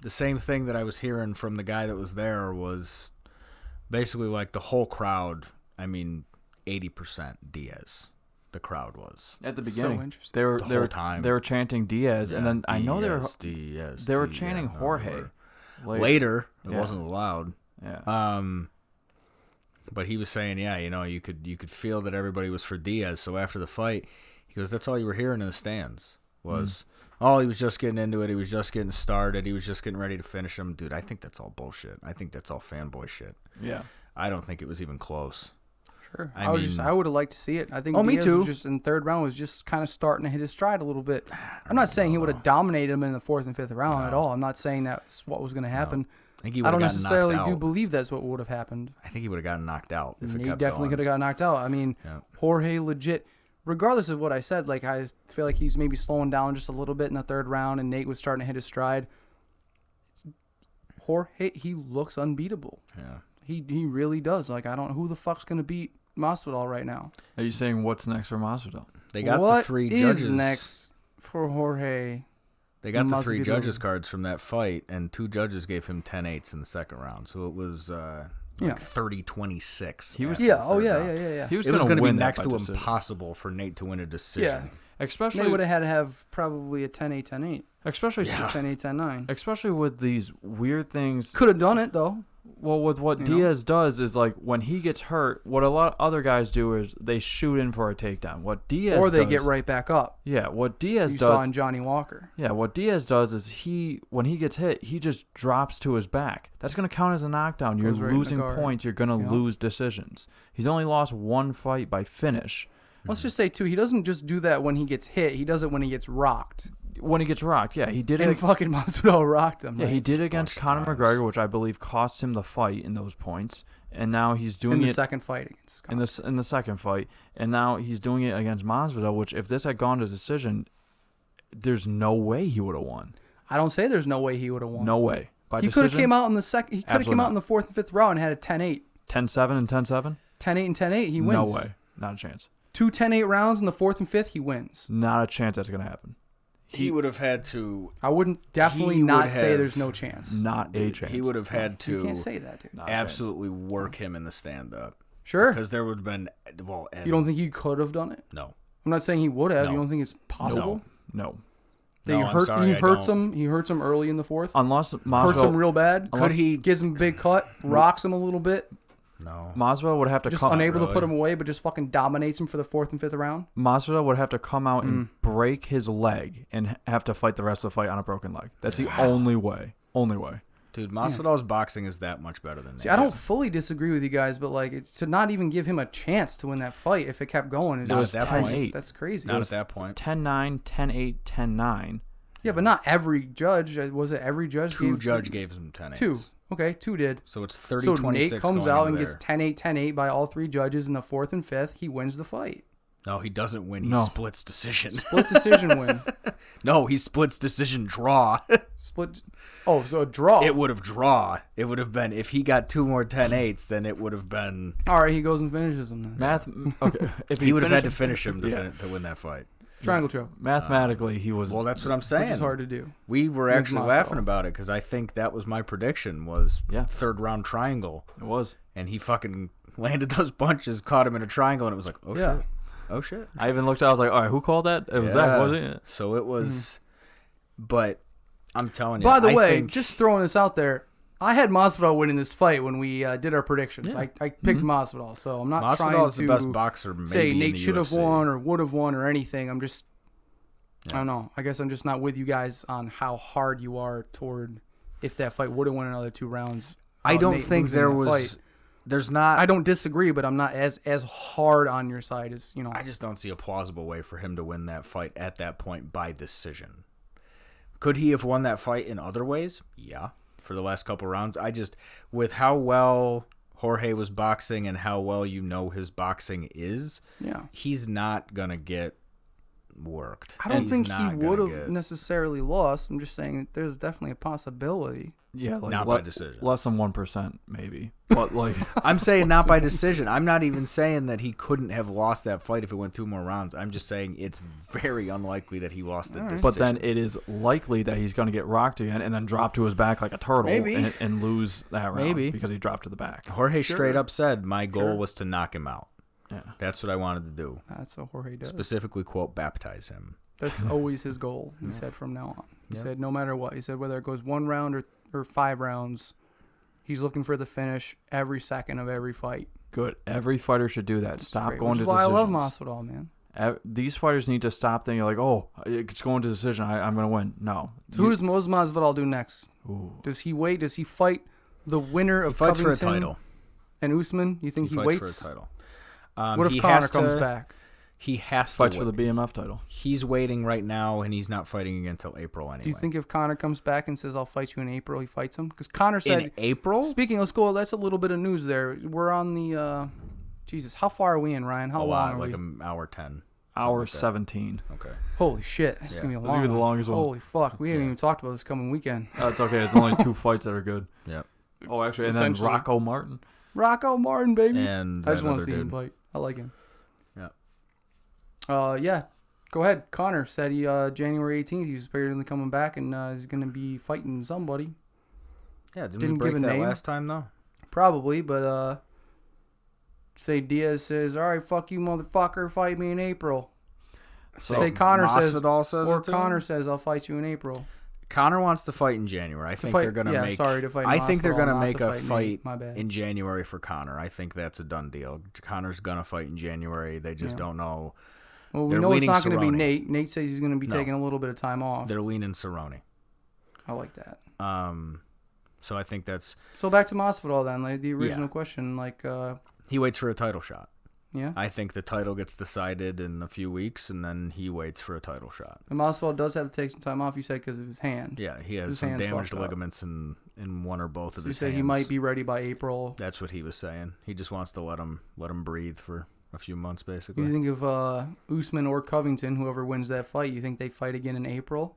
The same thing that I was hearing from the guy that was there was basically like the whole crowd. 80% Diaz. The crowd was at the beginning. So interesting. The whole time they were chanting Diaz, and then I know they were chanting Jorge. Later, it wasn't allowed. Yeah. But he was saying, you could feel that everybody was for Diaz. So after the fight, he goes, that's all you were hearing in the stands was, he was just getting into it. He was just getting started. He was just getting ready to finish him. Dude, I think that's all bullshit. I think that's all fanboy shit. Yeah. I don't think it was even close. Sure. I would have liked to see it. I think Diaz me too. Was just in the 3rd round was just kind of starting to hit his stride a little bit. I'm not saying he would have dominated him in the 4th and 5th round at all. I'm not saying that's what was going to happen. No. I don't necessarily do believe that's what would have happened. I think he would have gotten knocked out. If he definitely could have got knocked out. Jorge legit, regardless of what I said, like I feel like he's maybe slowing down just a little bit in the 3rd round, and Nate was starting to hit his stride. Jorge, he looks unbeatable. Yeah, he really does. Like I don't know who the fuck's gonna beat Masvidal right now. Are you saying what's next for Masvidal? They got the 3 judges. What is next for Jorge? They got the 3 judges cards from that fight, and 2 judges gave him 10-8s in the 2nd round. So it was 30-26. He was He was going to be next to decision. Impossible for Nate to win a decision. Yeah, especially Nate would have had to have probably a 10-8, 10-8. Especially 10-8, 10-9. Especially with these weird things. Could have done it though. Well, with what Diaz does is like when he gets hurt, what a lot of other guys do is they shoot in for a takedown. What Diaz or they does, get right back up. Yeah, what Diaz you does. saw in Johnny Walker. Yeah, what Diaz does is when he gets hit, he just drops to his back. That's going to count as a knockdown. You're losing points. You're going to lose decisions. He's only lost 1 fight by finish. Let's just say too, he doesn't just do that when he gets hit. He does it when he gets rocked. When he gets rocked, yeah, he did it. And fucking Masvidal rocked him. Yeah, he did it against Conor McGregor, which I believe cost him the fight in those points. And now he's doing it in the second fight against Conor. In the second fight, and now he's doing it against Masvidal. Which, if this had gone to decision, there's no way he would have won. I don't say there's no way he would have won. No way. He could have came out in the second. He could have came out in the 4th and 5th round and had a 10-8. 10-7 and 10-7. 10-8 and 10-8. He wins. No way. Not a chance. 2 10-8 rounds in the 4th and 5th, he wins. Not a chance that's going to happen. He would have had to. I wouldn't definitely not say there's no chance. Not a chance. He would have had to. You can't say that, dude. Absolutely work him in the stand-up. Sure. Because there would have been. You don't think he could have done it? No. I'm not saying he would have. No. You don't think it's possible? No. He hurts him. He hurts him early in the 4th. Unless Masvidal hurts him real bad. Could he gives him a big cut, rocks him a little bit. No. Masvidal would have to just come unable to put him away, but just fucking dominates him for the 4th and 5th round. Masvidal would have to come out and break his leg and have to fight the rest of the fight on a broken leg. That's the only way. Only way. Dude, Masvidal's boxing is that much better than See, I don't fully disagree with you guys, but like to not even give him a chance to win that fight if it kept going is just 10-8. That's crazy. Not at that point. 10-9, 10-8, 10-9. Yeah, but not every judge. Was it every judge? Two judge gave him 10-8. 2. Okay, 2 did. So it's 30-26. So Nate comes out and gets there. 10-8, 10-8 by all 3 judges in the 4th and 5th. He wins the fight. No, he doesn't win. He No. splits decision. Split decision win. No, he splits decision draw. Split. Oh, so a draw. It would have draw. It would have been, if he got 2 more 10-8s, then it would have been. All right, he goes and finishes him then. Okay. If He would have had to finish him to win that fight. Triangle choke. Mathematically, he was. Well, that's what I'm saying. Which is hard to do. We were actually laughing about it because I think that was my prediction was 3rd round triangle. It was. And he fucking landed those punches, caught him in a triangle, and it was like, oh shit. Oh shit. I even looked. I was like, all right, who called that? It was Zach, wasn't it? So it was, but I'm telling you. By the way, just throwing this out there, I had Masvidal winning this fight when we did our predictions. Yeah. I picked Masvidal, so I'm not trying Masvidal is to the best boxer maybe say in Nate the should have UFC. won or would have won or anything. I'm just, I don't know. I guess I'm just not with you guys on how hard you are toward if that fight would have won another 2 rounds. I don't Nate think losing there that was. fight. There's not. I don't disagree, but I'm not as hard on your side as you know. I just don't see a plausible way for him to win that fight at that point by decision. Could he have won that fight in other ways? Yeah, for the last couple rounds. I just, with how well Jorge was boxing and how well his boxing is, he's not gonna get worked. I don't think he would have necessarily lost. I'm just saying that there's definitely a possibility. Yeah, like not by decision. Less than 1%, maybe. But like, I'm saying not by decision. I'm not even saying that he couldn't have lost that fight if it went 2 more rounds. I'm just saying it's very unlikely that he lost a decision. But then it is likely that he's going to get rocked again and then drop to his back like a turtle and lose that round because he dropped to the back. Jorge straight up said, my goal was to knock him out. Yeah. That's what I wanted to do. That's what Jorge does. Specifically, quote, baptize him. That's always his goal, he said from now on. He said no matter what. He said whether it goes 1 round or 5 rounds, he's looking for the finish every second of every fight. Good. Every fighter should do that. Stop going to decisions. Which is why I love Masvidal, man. These fighters need to stop thinking like, oh, it's going to decision. I'm going to win. No. So what does Masvidal do next? Ooh. Does he wait? Does he fight the winner of Covington for a title and Usman? You think he waits for a title? What if Conor comes back? He has to fights for the BMF title. He's waiting right now, and he's not fighting again until April anyway. Do you think if Conor comes back and says, I'll fight you in April, he fights him? Because Conor said... In April? Speaking, let's go. That's a little bit of news there. We're on the... Jesus, how far are we in, Ryan? How long are we? Like an hour 10. Hour 17. Okay. Holy shit. This is going to be a long one. The longest one. Holy fuck. We haven't even talked about this coming weekend. That's okay. It's only 2 fights that are good. Yep. Oh, actually, and then Rocco Martin. Rocco Martin, baby. And I just want to see him fight. I like him. Yeah. Go ahead. Conor said he January 18th he's apparently coming back and he's going to be fighting somebody. Yeah, didn't we break that name last time though? Probably, but say Diaz says, "All right, fuck you, motherfucker, fight me in April." So say Conor says or Conor says, "I'll fight you in April." Conor wants to fight in January. I think they're gonna make. I think they're gonna make a fight in January for Conor. I think that's a done deal. Conor's gonna fight in January. They just don't know. Well, we know it's not going to be Nate. Nate says he's going to be taking a little bit of time off. They're leaning Cerrone. I like that. So I think that's... So back to Masvidal then, like the original question, like... he waits for a title shot. Yeah? I think the title gets decided in a few weeks, and then he waits for a title shot. And Masvidal does have to take some time off, you said, because of his hand. Yeah, he has some damaged ligaments in one or both of his hands. You said he might be ready by April. That's what he was saying. He just wants to let him breathe for a few months, basically. You think if Usman or Covington, whoever wins that fight, you think they fight again in April?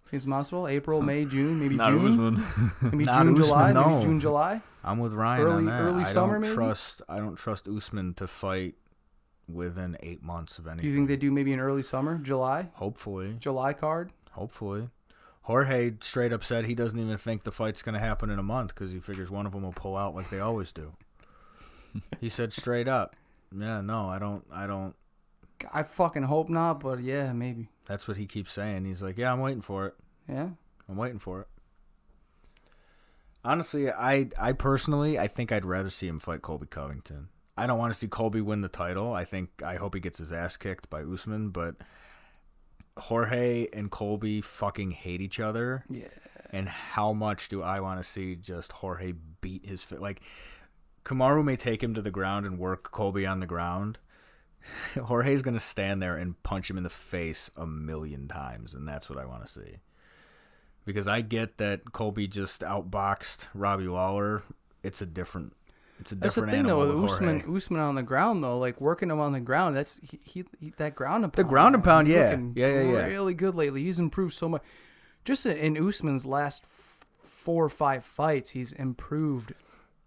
Against Masvidal? April, May, June, maybe Not June? Usman. Maybe Not June, Usman, July? no. Maybe June, July? I'm with Ryan on that. Early summer, maybe? I don't trust Usman to fight within 8 months of anything. Do you think they do maybe in early summer, July? Hopefully. July card? Hopefully. Jorge straight up said he doesn't even think the fight's going to happen in a month because he figures one of them will pull out like they always do. He said straight up, yeah, no, I don't. I fucking hope not, but yeah, maybe. That's what he keeps saying. He's like, yeah, I'm waiting for it. Yeah? I'm waiting for it. Honestly, I personally, I think I'd rather see him fight Colby Covington. I don't want to see Colby win the title. I hope he gets his ass kicked by Usman, but Jorge and Colby fucking hate each other. Yeah. And how much do I want to see just Jorge beat his fit? Like, Kamaru may take him to the ground and work Colby on the ground. Jorge's going to stand there and punch him in the face 1,000,000 times, and that's what I want to see. Because I get that Colby just outboxed Robbie Lawler. It's a different That's the thing, animal though, with Jorge. Usman on the ground, though, like working him on the ground, that's he that ground and pound. The ground and pound, he's yeah. looking Yeah. really good lately. He's improved so much. Just in Usman's last 4 or 5 fights, he's improved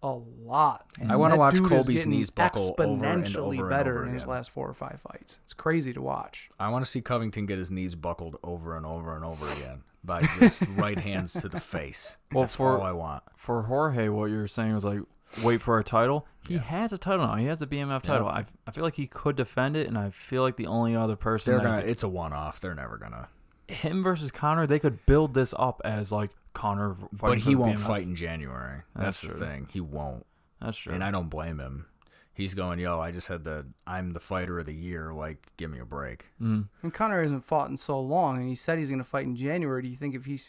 a lot. And I want to that watch dude is Colby's getting knees buckle over and exponentially over better and over in his again. last 4 or 5 fights. It's crazy to watch. I want to see Covington get his knees buckled over and over and over again by just right hands to the face. Well, That's all I want. For Jorge, what you were saying was like, wait for a title. He has a title now. He has a BMF title. I feel like he could defend it, and I feel like the only other person It's a one-off. They're never gonna. Him versus Conor, they could build this up as like Conor fighting But he for the won't BMF. fight in January. That's the true. thing. He won't. That's true. And I don't blame him. He's going, I'm the fighter of the year. Like, give me a break. Mm. And Conor hasn't fought in so long, and he said he's going to fight in January. Do you think if he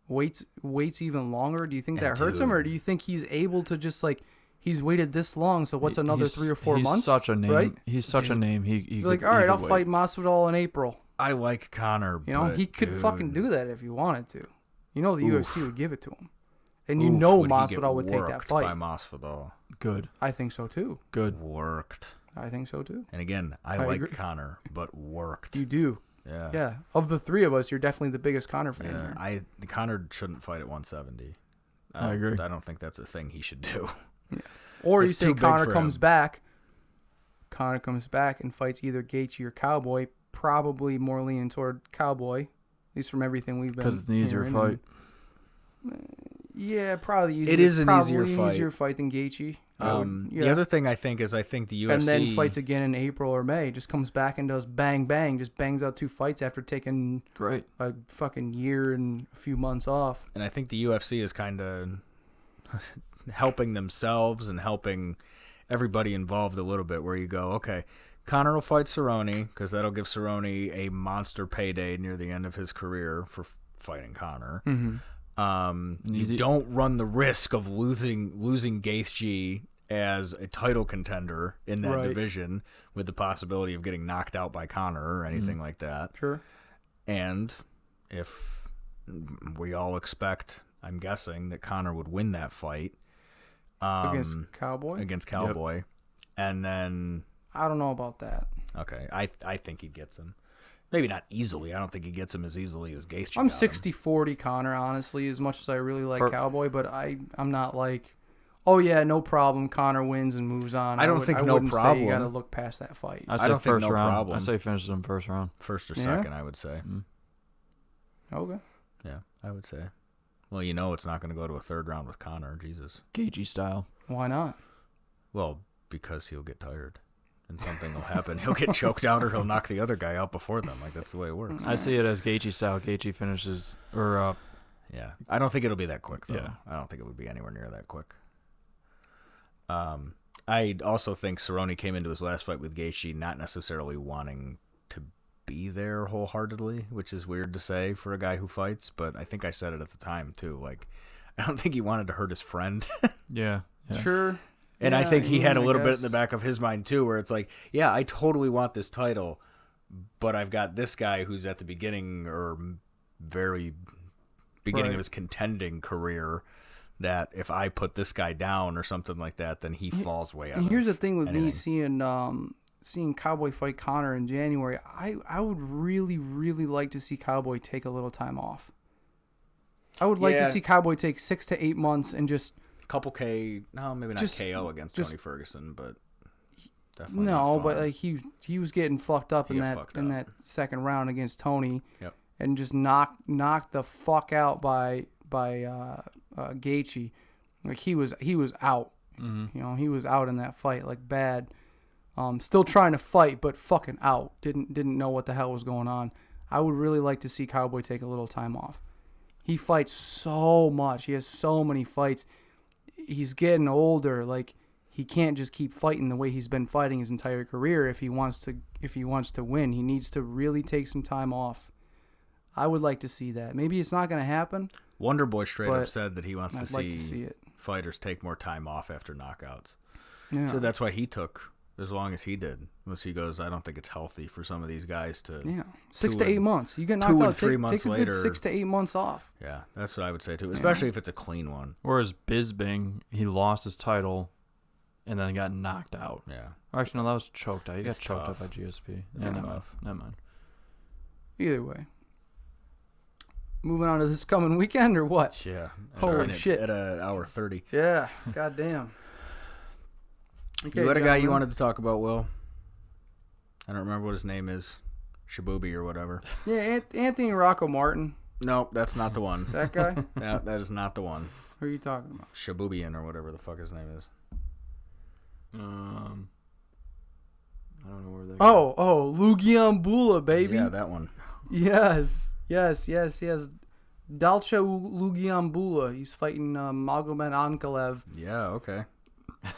waits even longer, do you think that hurts him, or do you think he's able to just like he's waited this long? So what's another 3 or 4 months? He's such a name. Right? He's such a name. He like, could, all right, he I'll could fight wait. Masvidal in April. I like Conor, You know, but, he could dude, fucking do that if he wanted to. You know, the Oof. UFC would give it to him, and you know would he get Masvidal would take that worked fight. by Masvidal. Good. I think so too. Good. I think so too. And again, I I like agree. Conor, but worked. You do. Yeah. Yeah. Of the 3 of us, you're definitely the biggest Conor fan here. Conor shouldn't fight at 170. I agree. I don't think that's a thing he should do. Or you It's say too big Conor for comes him. back. Conor comes back and fights either Gaethje or Cowboy. Probably more leaning toward Cowboy, at least from everything we've been. Because it's an easier hearing. fight. Yeah, probably easier. It is an probably easier fight. fight than Gaethje. The other thing I think the UFC and then fights again in April or May. Just comes back and does bang bang. Just bangs out 2 fights after taking Great. a fucking year and a few months off. And I think the UFC is kind of helping themselves and helping everybody involved a little bit. Where you go, okay, Conor will fight Cerrone because that'll give Cerrone a monster payday near the end of his career for fighting Conor. Mm-hmm. You don't run the risk of losing Gaethje as a title contender in that division with the possibility of getting knocked out by Conor or anything like that. Sure. And if we all expect, I'm guessing, that Conor would win that fight Against Cowboy? Yep. And then I don't know about that. okay, I think he gets him. Maybe not easily. I don't think he gets him as easily as Gaethje. I'm got him. 60-40 Conor, honestly, as much as I really like Cowboy, but I'm not like, oh yeah, no problem, Conor wins and moves on. I wouldn't say you got to look past that fight. I say don't think first no round. problem. I say finishes him first round. First or second, I would say. Okay. Yeah, I would say. Well, it's not going to go to a third round with Conor. Jesus. Gaethje style. Why not? Well, because he'll get tired. And something will happen. He'll get choked out, or he'll knock the other guy out before them. Like that's the way it works. I see it as Gaethje style. Gaethje finishes Yeah, I don't think it'll be that quick though. Yeah. I don't think it would be anywhere near that quick. I also think Cerrone came into his last fight with Gaethje not necessarily wanting to be there wholeheartedly, which is weird to say for a guy who fights. But I think I said it at the time too. Like, I don't think he wanted to hurt his friend. yeah. Sure. And I think he had a little bit guess. in the back of his mind, too, where it's like, yeah, I totally want this title, but I've got this guy who's at the beginning or very beginning of his contending career that if I put this guy down or something like that, then he falls way out. And here's the thing with me anything. seeing Cowboy fight Conor in January, I would really, really like to see Cowboy take a little time off. I would like to see Cowboy take 6 to 8 months and just... Couple K, no, maybe not KO against Tony Ferguson, but Definitely no, but like he was getting fucked up in that second round against Tony. Yep. And just knocked the fuck out by Gaethje. Like he was out. Mm-hmm. You know, he was out in that fight like bad. Still trying to fight, but fucking out. Didn't know what the hell was going on. I would really like to see Cowboy take a little time off. He fights so much. He has so many fights. He's getting older. Like he can't just keep fighting the way he's been fighting his entire career. If he wants to win, he needs to really take some time off. I would like to see that. Maybe it's not going to happen. Wonder Boy straight up said that he wants I'd like to see it. Fighters take more time off after knockouts. Yeah. So that's why he took as long as he did. Unless he goes, I don't think it's healthy for some of these guys to. 6 to 8 months. You get knocked out. 3 months take a later. Good 6 to 8 months off. Yeah, that's what I would say too. Especially if it's a clean one. Whereas Bisping, he lost his title, and then got knocked out. Yeah. Or actually, no, that was choked out. He got It's choked tough. out by GSP. It's Never mind. Either way. Moving on to this coming weekend or what? Yeah. Holy shit. At an hour 30. Yeah. Goddamn. Okay, you had a guy you gentlemen. wanted to talk about, Will? I don't remember what his name is. Shabubi or whatever. Yeah, Anthony Rocco Martin. Nope, that's not the one. That guy? That is not the one. Who are you talking about? Shabubian or whatever the fuck his name is. I don't know where they Oh, Lugiambula, baby. Yeah, that one. Yes. Dalcha Lugiambula. He's fighting Magomed Ankalev. Yeah, okay.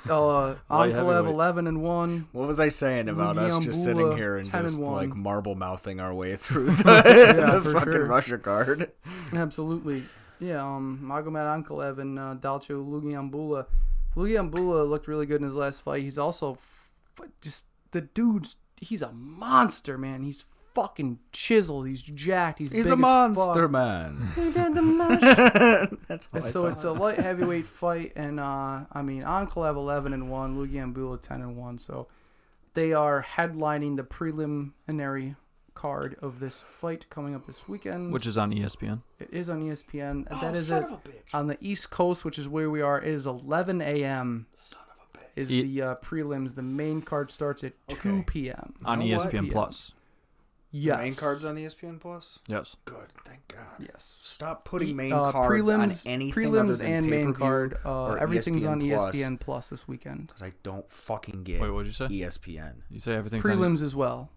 Light Ankalev heavyweight. 11-1. What was I saying about us just sitting Lugiambula, here and just 10-1. like marble mouthing our way through the for fucking sure. Russia card? Absolutely. Yeah, Magomed Ankalev and Dalcha Lugiambula. Lugiambula looked really good in his last fight. He's also just the dude's. He's a monster, man. He's fucking chiseled. He's jacked. He's big a as monster, fuck. man. He did the mash. That's So it's a light heavyweight fight, and Ankalev 11-1, Lugiambula 10-1. So they are headlining the preliminary card of this fight coming up this weekend, Which is on ESPN. it is on ESPN. Oh, That is it on the East Coast, which is where we are. It is 11 a.m. Is the prelims. The main card starts at 2 p.m. On You know what? ESPN Plus. Yes. Main cards on ESPN Plus? Yes. Good, thank God. Yes. Stop putting main cards on anything other prelims than and main pay-per-view card. or Everything's on ESPN ESPN Plus this weekend. Because I don't fucking get Wait, what did you say? ESPN. You say everything's on Prelims as well.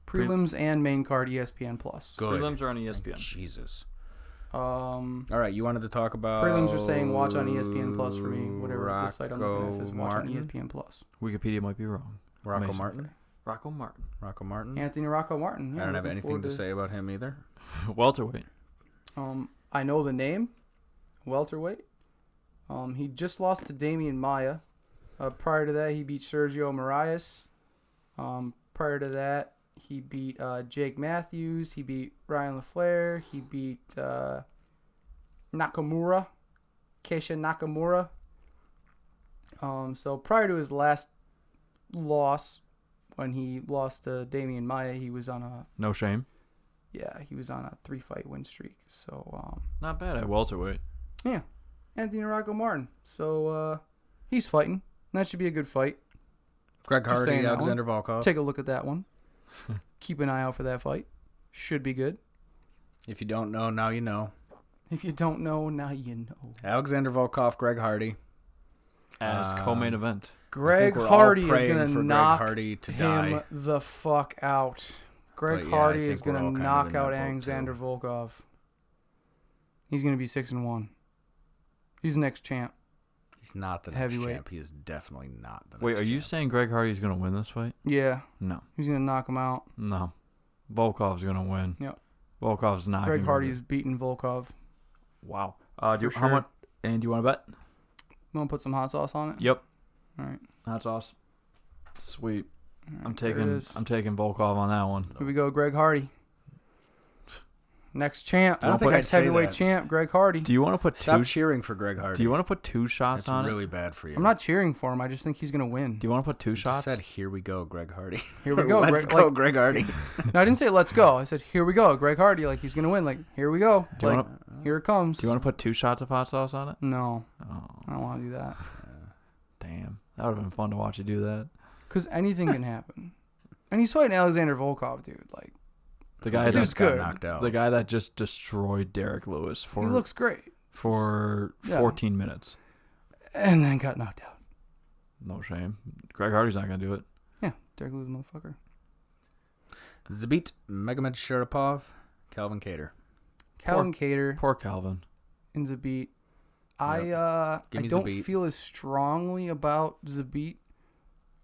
Prelims and main card ESPN Plus. Good. Prelims are on ESPN. Jesus. All right, you wanted to talk about prelims are saying watch on ESPN Plus for me. Whatever the site I'm looking at says watch Martin? on ESPN Plus. Wikipedia might be wrong. Rocco Amazing. Martin? Rocco Martin. Rocco Martin? Anthony Rocco Martin. Yeah, I don't have looking anything forward to say about him either. Welterweight. I know the name, welterweight. He just lost to Damian Maia. Prior to that, he beat Sergio Moraes. Prior to that, he beat Jake Matthews. He beat Ryan LaFleur. He beat Nakamura, Keisha Nakamura. So prior to his last loss, when he lost to Damian Maia, he was on a No shame. he was on a 3-fight win streak. So Not bad at welterweight. yeah, Anthony Rocco Martin. So he's fighting. That should be a good fight. Greg Just Hardy, saying that Alexander Volkov. Take a look at that one. Keep an eye out for that fight. Should be good. If you don't know, now you know. If you don't know, now you know. Alexander Volkov, Greg Hardy. As co-main event. Greg we're all Hardy is praying going for to Greg knock Hardy to him die. the fuck out. Greg But, yeah, Hardy I is think we're going all to kind of knock in that out boat, Alexander too. Volkov. He's going to be 6-1. He's the next champ. He's not the next Heavyweight. champ. He is definitely not the next Wait, are you champ. saying Greg Hardy's going to win this fight? Yeah, No. he's going to knock him out. No. Volkov's going to win. Yep. Volkov's not. Greg gonna Hardy win. is beating Volkov. Wow. For How sure. much? And do you want to bet? You want to put some hot sauce on it? Yep. All right. Hot sauce. Sweet. All right, I'm there it taking is. Volkov on that one. Here we go, Greg Hardy. Next champ. I don't think I'd Next say heavyweight that. champ, Greg Hardy. Do you want to put Stop two? cheering for Greg Hardy. Do you want to put two shots That's on really it? bad for you. I'm not cheering for him. I just think he's going to win. Do you want to put two You shots? just said, here we go, Greg Hardy. Here we go. Let's Greg, go, like- Greg Hardy. No, I didn't say let's go. I said here we go, Greg Hardy. Like he's going to win. Like here we go. Do you Like here it comes. Do you want to put two shots of hot sauce on it? No, Oh, I don't want to do that. damn. That would have been fun to watch you do that. Because anything can happen. And he's fighting Alexander Volkov, dude. Like, the guy that just got knocked out. The guy that just destroyed Derek Lewis he looks great for 14 minutes. And then got knocked out. No shame. Greg Hardy's not gonna do it. Yeah, Derek Lewis, motherfucker. Zabit Magomed Sharapov, Calvin Kattar. Calvin Kattar Poor Calvin. and Zabit. Yep. I don't Zabit. feel as strongly about Zabit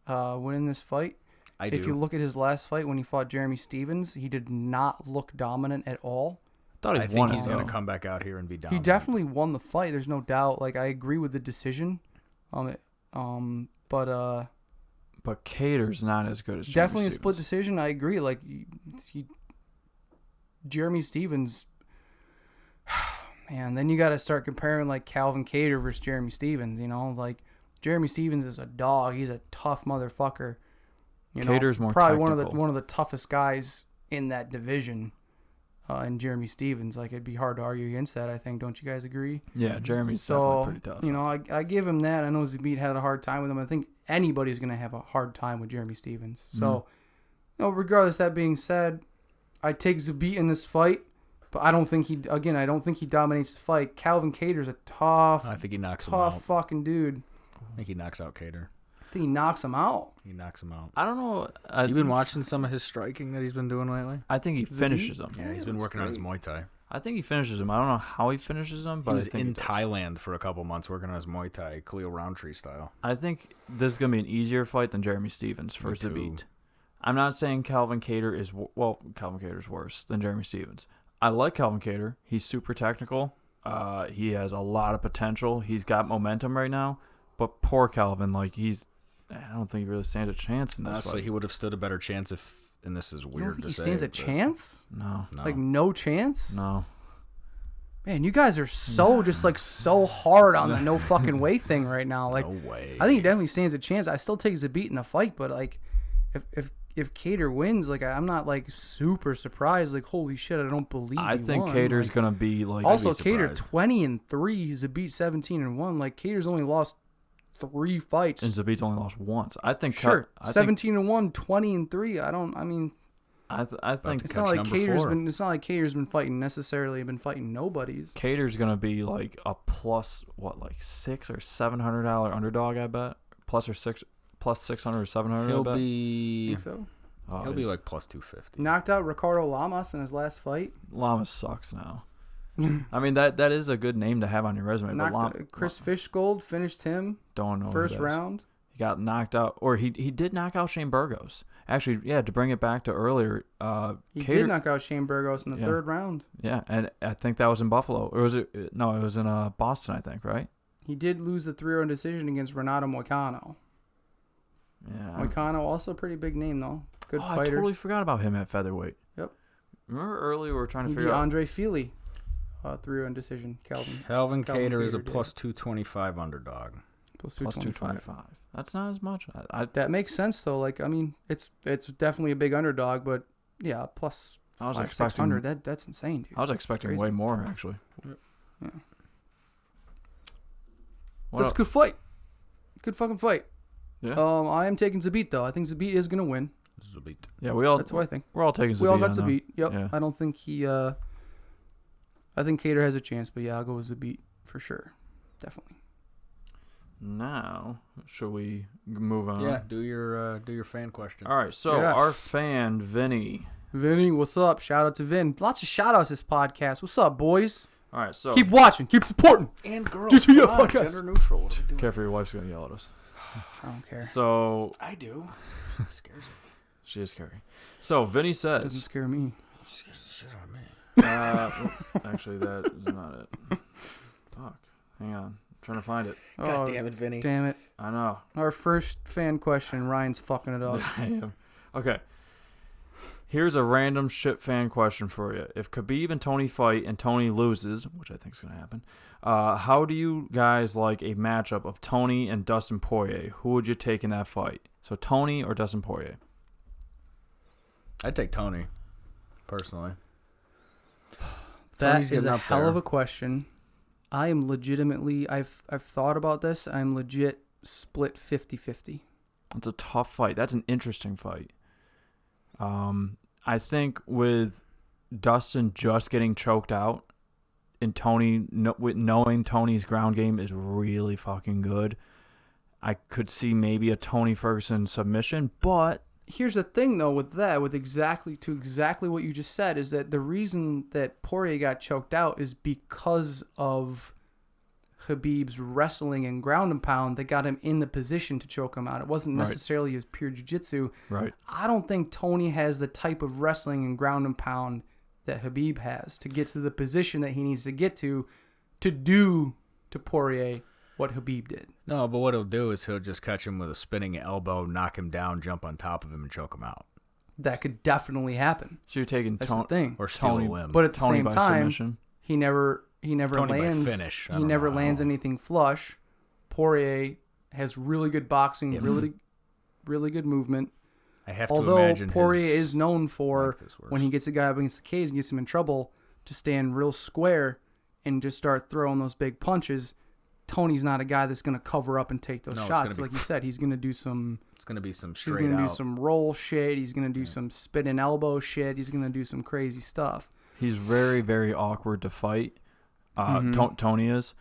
winning this fight. I do. If you look at his last fight when he fought Jeremy Stevens, he did not look dominant at all. I think he's going to come back out here and be dominant. He definitely won the fight. There's no doubt. Like, I agree with the decision. But Kattar's not as good as Jeremy definitely Stevens. a split decision. I agree. Like, Jeremy Stevens, man. Then you got to start comparing like Calvin Kattar versus Jeremy Stevens. You know, like Jeremy Stevens is a dog. He's a tough motherfucker. Kattar's more probably technical. one of the toughest guys in that division. And Jeremy Stevens, like, it'd be hard to argue against that. I think, don't you guys agree? Yeah, Jeremy's definitely pretty tough. You know, I give him that. I know Zabit had a hard time with him. I think anybody's going to have a hard time with Jeremy Stevens. So, regardless of that being said, I take Zabit in this fight, but I don't think he dominates the fight. Calvin Kattar's a tough, I think he knocks him out. fucking dude. I think he knocks out Kattar. I think he knocks him out. He knocks him out. I don't know. You've been watching some of his striking that he's been doing lately? I think he finishes him. Yeah, he's been working on his Muay Thai. I think he finishes him. I don't know how he finishes him, but He was I think in he does. Thailand for a couple months working on his Muay Thai, Khalil Roundtree style. I think this is going to be an easier fight than Jeremy Stevens for Me too. Zabit. I'm not saying Calvin Kattar is... Calvin Kattar's worse than Jeremy Stevens. I like Calvin Kattar. He's super technical. He has a lot of potential. He's got momentum right now. But poor Calvin, I don't think he really stands a chance in this Honestly, fight. he would have stood a better chance if... And this is You don't weird think to he say. stands a but chance? No. Like, no chance? No. Man, you guys are so so hard on the no fucking way thing right now. Like, No way. I think he definitely stands a chance. I still take Zabit in the fight, but like, if Kattar wins, like, I'm not like super surprised. Like, holy shit, I don't believe. I he think won. Kattar's Like, going to be like... also I'd be Kattar surprised. 20-3, Zabit 17-1. Like, Kattar's only lost 3 fights. And Zabit's only lost once. I think... Sure, I think 17-1, 20-3. I think It's Catch not like number Kattar's 4. Kattar's been fighting nobodies. Kattar's gonna be like a plus $600 or $700 underdog. I bet plus $600 or $700. I He'll bet. be... Think so? Oh, He'll be like plus 250. Knocked out Ricardo Lamas in his last fight. Lamas sucks now. I mean that is a good name to have on your resume. But Chris Fishgold finished him don't know who first that is. round. He got knocked out, or he did knock out Shane Burgos. Actually, yeah. To bring it back to earlier, He Kattar, did knock out Shane Burgos in the Yeah. third round. Yeah, and I think that was in Buffalo, or was it? No, it was in Boston, I think. Right? He did lose the 3-round decision against Renato Moicano. Yeah. Moicano, also a pretty big name though. Good I fighter. totally forgot about him at featherweight. Yep. Remember earlier we were trying to He beat figure out. Andre Feely. 3-round decision. Calvin Calvin Kattar is a Kattar did. plus 225 underdog. plus Plus 225. 225. That's not as much. That makes sense though. Like, I mean, it's definitely a big underdog, but yeah, plus I was 500, expecting- 600. That's insane, dude. I was expecting crazy. way more, actually. Yeah. What That's a else? good fight. Good fucking fight. Yeah. I am taking Zabit though. I think Zabit is gonna win. Zabit. Yeah, we all. That's what I think. We're all taking Zabit. We all got on that. Zabit. Yep. Yeah. I don't think he. I think Kattar has a chance, but yeah, I'll go with Zabit for sure. Definitely. Now, should we move on? Yeah, do your fan question. All right. So Yes. our fan Vinny. Vinny, what's up? Shout out to Vin. Lots of shout outs this podcast. What's up, boys? All right. So Keep watching. Keep supporting. And girls. GTF come on, Podcast. Gender neutral. What are we doing? careful, your wife's gonna yell at us. I don't care. So I do. It scares me. she is scary. So Vinny It doesn't says. scare me. It scares the shit out of me. Actually, that is not it. Fuck. Hang on. I'm trying to find it. God damn it, Vinny. Damn it. I know. Our first fan question. Ryan's fucking it up. I am. Okay. Here's a random shit fan question for you. If Khabib and Tony fight and Tony loses, which I think is going to happen, how do you guys like a matchup of Tony and Dustin Poirier? Who would you take in that fight? So Tony or Dustin Poirier? I'd take Tony, personally. That Tony's is getting a up hell there. of a question. I am legitimately, I've thought about this. I'm legit split 50-50. It's a tough fight. That's an interesting fight. I think with Dustin just getting choked out and Tony, knowing Tony's ground game is really fucking good, I could see maybe a Tony Ferguson submission. But here's the thing, though, with that, with exactly what you just said, is that the reason that Poirier got choked out is because of Khabib's wrestling and ground and pound that got him in the position to choke him out. It wasn't necessarily his pure jiu-jitsu. Right. I don't think Tony has the type of wrestling and ground and pound that Khabib has to get to the position that he needs to get to do to Poirier what Khabib did. No, but what he'll do is he'll just catch him with a spinning elbow, knock him down, jump on top of him, and choke him out. That could definitely happen. So you're taking That's the thing. Or steal a limb. But at the Tony same by time, submission. he never Tony lands. by finish. He never lands anything flush. Poirier has really good boxing, really good movement. I have to Although imagine Poirier is known for worse. when he gets a guy up against the cage and gets him in trouble to stand real square and just start throwing those big punches. Tony's not a guy that's going to cover up and take those shots. Like you said, he's going to do some... It's going to be some straight out. He's going to do some roll shit. He's going to do some spit and elbow shit. He's going to do some crazy stuff. He's very, very awkward to fight. Tony is.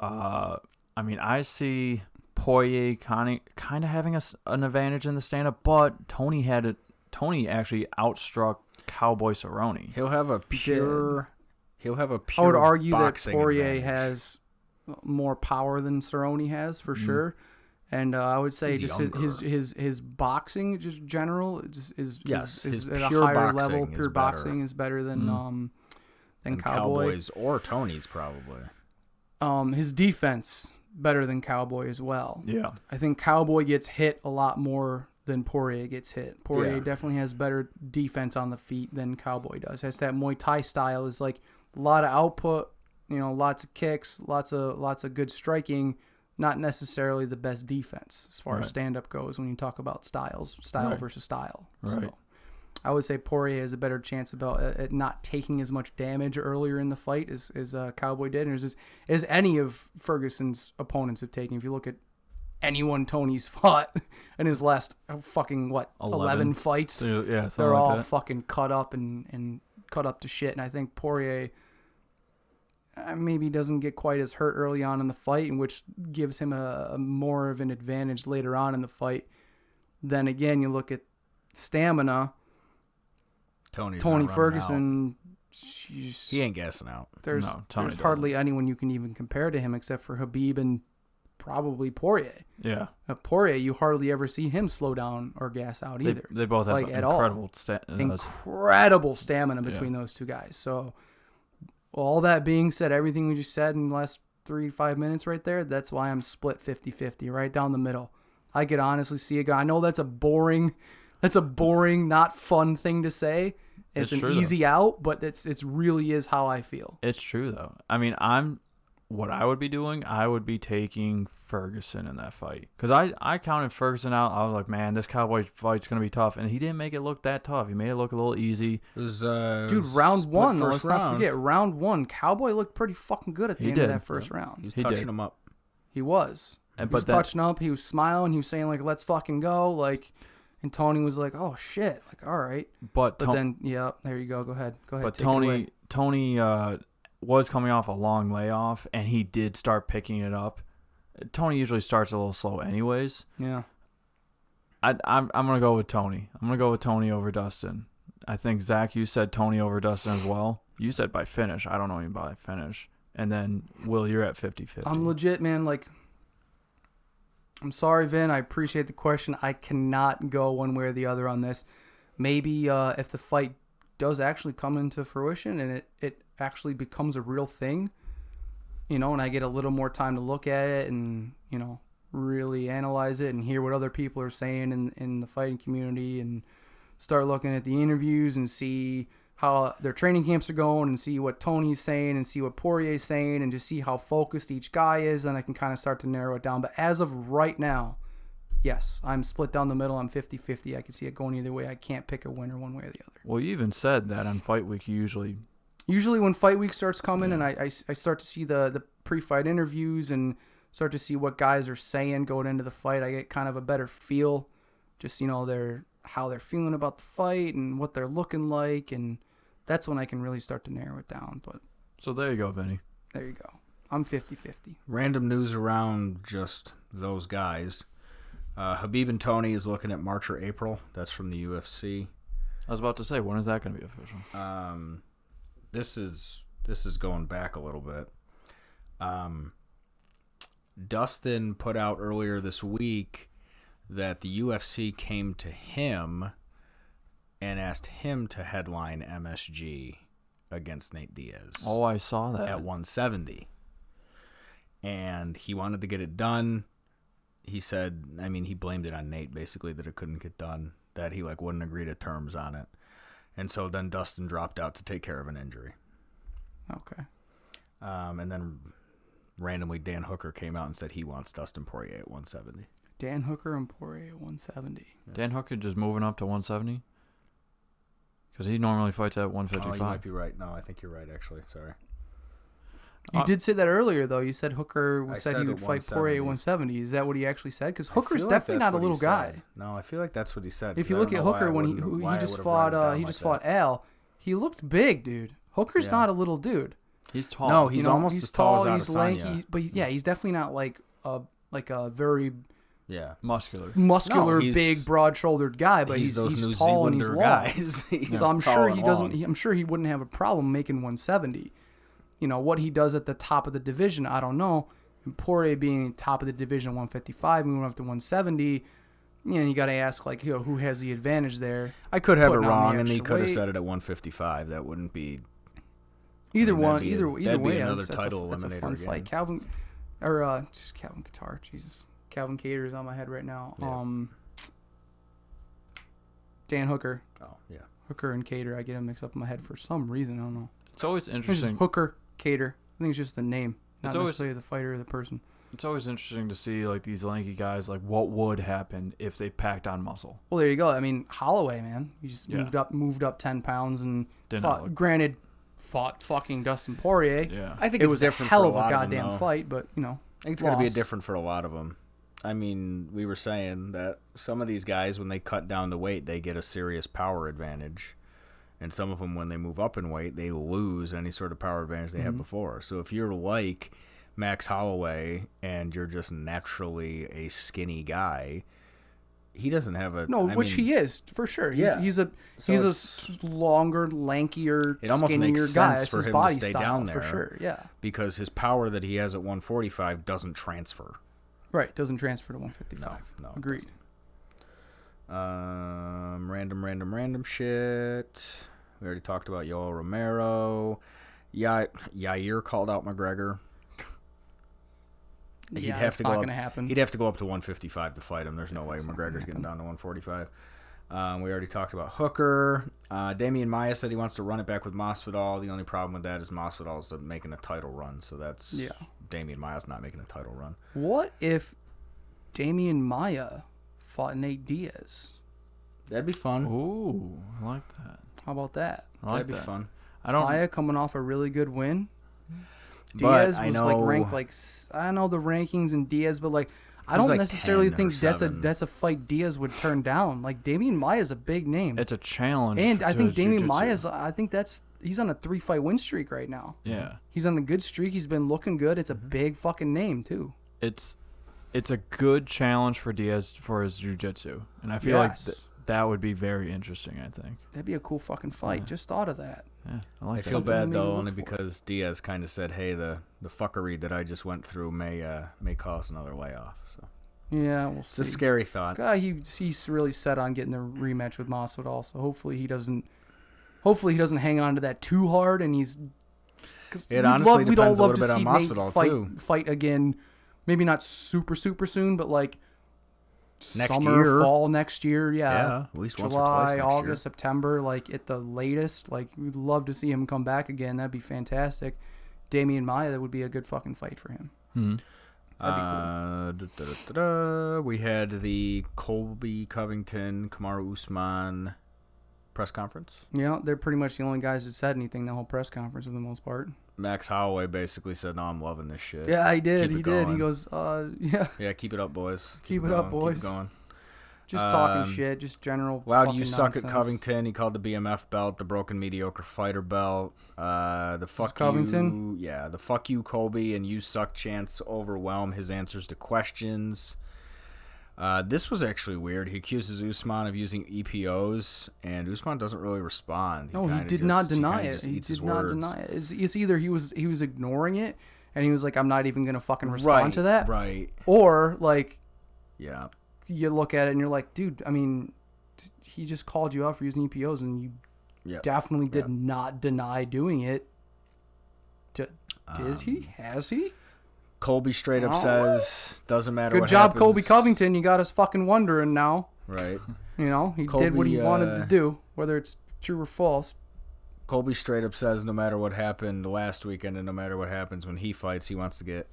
I mean, I see Poirier kind of having an advantage in the stand-up, but Tony actually outstruck Cowboy Cerrone. He'll have a pure I would argue that Poirier advantage. has more power than Cerrone has for sure, and I would say He's just his boxing, just general, is his at a pure higher boxing level. Pure is boxing is better than Cowboys or Tony's probably. His defense better than Cowboy as well. Yeah, I think Cowboy gets hit a lot more than Poirier gets hit. Poirier definitely has better defense on the feet than Cowboy does. Has that Muay Thai style, is like a lot of output, lots of kicks, lots of good striking, not necessarily the best defense as far as stand-up goes when you talk about style versus style. Right. So I would say Poirier has a better chance at not taking as much damage earlier in the fight as Cowboy did, and as any of Ferguson's opponents have taken. If you look at anyone Tony's fought in his last fucking 11 fights, they're all like fucking cut up and cut up to shit. And I think Poirier maybe doesn't get quite as hurt early on in the fight, and which gives him a more of an advantage later on in the fight. Then again, you look at stamina. Tony Ferguson, he ain't gassing out. There's hardly anyone you can even compare to him except for Khabib and probably Poirier. Yeah. Poirier, you hardly ever see him slow down or gas out either. They both have incredible stamina between those two guys. So, all that being said, everything we just said in the last 3 to 5 minutes right there, that's why I'm split 50-50, right down the middle. I could honestly see a guy. I know that's a boring, not fun thing to say. It's an easy out, but it's really is how I feel. It's true though. I mean, what I would be doing, I would be taking Ferguson in that fight. Because I counted Ferguson out. I was like, man, this Cowboy fight's going to be tough. And he didn't make it look that tough. He made it look a little easy. It was, dude, round one, let's not forget. Round one, Cowboy looked pretty fucking good at the end of that first round. He was touching him up. He was. He was touching up. He was smiling. He was saying, like, let's fucking go. Like, and Tony was like, oh, shit. Like, all right. But then, yeah, there you go. Go ahead. But Tony was coming off a long layoff, and he did start picking it up. Tony usually starts a little slow anyways. Yeah. I'm going to go with Tony. I'm going to go with Tony over Dustin. I think, Zach, you said Tony over Dustin as well. You said by finish. I don't know even by finish. And then, Will, you're at 50-50. I'm legit, man. Like, I'm sorry, Vin. I appreciate the question. I cannot go one way or the other on this. Maybe if the fight does actually come into fruition and it actually becomes a real thing, and I get a little more time to look at it and, really analyze it and hear what other people are saying in the fighting community and start looking at the interviews and see how their training camps are going and see what Tony's saying and see what Poirier's saying and just see how focused each guy is, and I can kind of start to narrow it down. But as of right now, yes, I'm split down the middle. I'm 50-50. I can see it going either way. I can't pick a winner one way or the other. Well, you even said that on Fight Week you usually when Fight Week starts coming and I start to see the pre-fight interviews and start to see what guys are saying going into the fight. I get kind of a better feel, just, how they're feeling about the fight and what they're looking like, and that's when I can really start to narrow it down. But so there you go, Vinny. There you go. I'm 50-50. Random news around just those guys. Khabib and Tony is looking at March or April. That's from the UFC. I was about to say, when is that going to be official? This is going back a little bit. Dustin put out earlier this week that the UFC came to him and asked him to headline MSG against Nate Diaz. Oh, I saw that. At 170. And he wanted to get it done. He said, he blamed it on Nate, basically, that it couldn't get done, that he wouldn't agree to terms on it. And so then Dustin dropped out to take care of an injury. Okay. And then randomly Dan Hooker came out and said he wants Dustin Poirier at 170. Dan Hooker and Poirier at 170. Yeah. Dan Hooker just moving up to 170? Because he normally fights at 155. Oh, you might be right. No, I think you're right, actually. Sorry. You did say that earlier, though. You said Hooker said he would fight 170. Poirier at 170. Is that what he actually said? Because Hooker's definitely not a little guy. No, I feel like that's what he said. If you look at Hooker when he just fought Al, he looked big, dude. Hooker's not a little dude. He's tall. No, he's almost as tall as he's lanky, but he's definitely not like a very muscular, big, broad-shouldered guy. But he's New tall and he's Zealander long. Guys. So I'm sure he doesn't. I'm sure he wouldn't have a problem making 170. What he does at the top of the division, I don't know. And Poirier being top of the division, 155, moving up to 170. You got to ask who has the advantage there. I could have it wrong, and he could have said it at 155. That wouldn't be. Either way, another that's title that's a eliminator fun again. fight. Calvin Kattar, Jesus, Calvin Kattar is on my head right now. Yeah. Dan Hooker. Oh yeah. Hooker and Kattar, I get them mixed up in my head for some reason. I don't know. It's always interesting. Hooker, Kattar. I think it's just the name, not necessarily the fighter or the person. It's always interesting to see these lanky guys, what would happen if they packed on muscle. Well, there you go. Holloway, man, he just moved up 10 pounds and fought fucking Dustin Poirier. Yeah, I think it was different a hell for of a lot goddamn of them, fight, but I think it's going to be different for a lot of them. We were saying that some of these guys, when they cut down the weight, they get a serious power advantage. And some of them, when they move up in weight, they lose any sort of power advantage they had before. So if you're like Max Holloway and you're just naturally a skinny guy, he doesn't have a... which he is, for sure. He's a longer, lankier, it almost skinnier makes guy. sense for his him body to stay style, down there. For sure, yeah. Because his power that he has at 145 doesn't transfer. Right, doesn't transfer to 155. No. Agreed. Random shit. We already talked about Yoel Romero. Yair called out McGregor. It's not going to happen. He'd have to go up to 155 to fight him. There's no way McGregor's getting down to 145. We already talked about Hooker. Damian Maia said he wants to run it back with Masvidal. The only problem with that is Masvidal's making a title run, so that's Damian Maia's not making a title run. What if Damian Maia fought Nate Diaz? That'd be fun. Ooh, I like that. How about that? That'd be fun. Maya coming off a really good win. Diaz was ranked I know the rankings in Diaz, but I don't necessarily think that's a fight Diaz would turn down. Damian Maia's a big name. It's a challenge. And I think Damian Maia's he's on a 3-fight win streak right now. Yeah. He's on a good streak. He's been looking good. It's a big fucking name too. It's a good challenge for Diaz for his jiu-jitsu. And I feel like that would be very interesting, I think. That'd be a cool fucking fight. Yeah. Just thought of that. Yeah, I feel bad, though, only because Diaz kind of said, hey, the fuckery that I just went through may cause another layoff. So yeah, we'll see. It's a scary thought. He's really set on getting the rematch with Masvidal, so hopefully he doesn't hang on to that too hard, and he's... It honestly depends a little bit on Masvidal, too. Fight again, maybe not super, super soon, but fall next year, at least July, once or twice next August, year. September, at the latest. We'd love to see him come back again. That'd be fantastic. Damian Maia, that would be a good fucking fight for him. Mm-hmm. That'd be cool. We had the Colby Covington, Kamaru Usman press conference. Yeah, they're pretty much the only guys that said anything the whole press conference for the most part. Max Holloway basically said, "No, I'm loving this shit." Yeah, he did. Keep it going. He goes, yeah. Yeah, keep it up, boys. Keep it up, boys. Keep it going. Just talking shit, just general. Wow, do you fucking suck nonsense. at Covington? He called the BMF belt the broken mediocre fighter belt. The fuck Covington? you, yeah, the fuck you Colby and you suck chants overwhelm his answers to questions. This was actually weird. He accuses Usman of using EPOs, and Usman doesn't really respond. No, he did not deny it. He did not deny it. It's either he was ignoring it, and he was like, "I'm not even gonna fucking respond to that," right? Or like, yeah, you look at it and you're like, "Dude, I mean, he just called you out for using EPOs, and you definitely did not deny doing it." Did he? Has he? Colby straight up says, "Doesn't matter." Good what job, happens. Colby Covington. You got us fucking wondering now. Right. You know, he Colby, did what he wanted to do, whether it's true or false. Colby straight up says no matter what happened last weekend and no matter what happens when he fights, he wants to get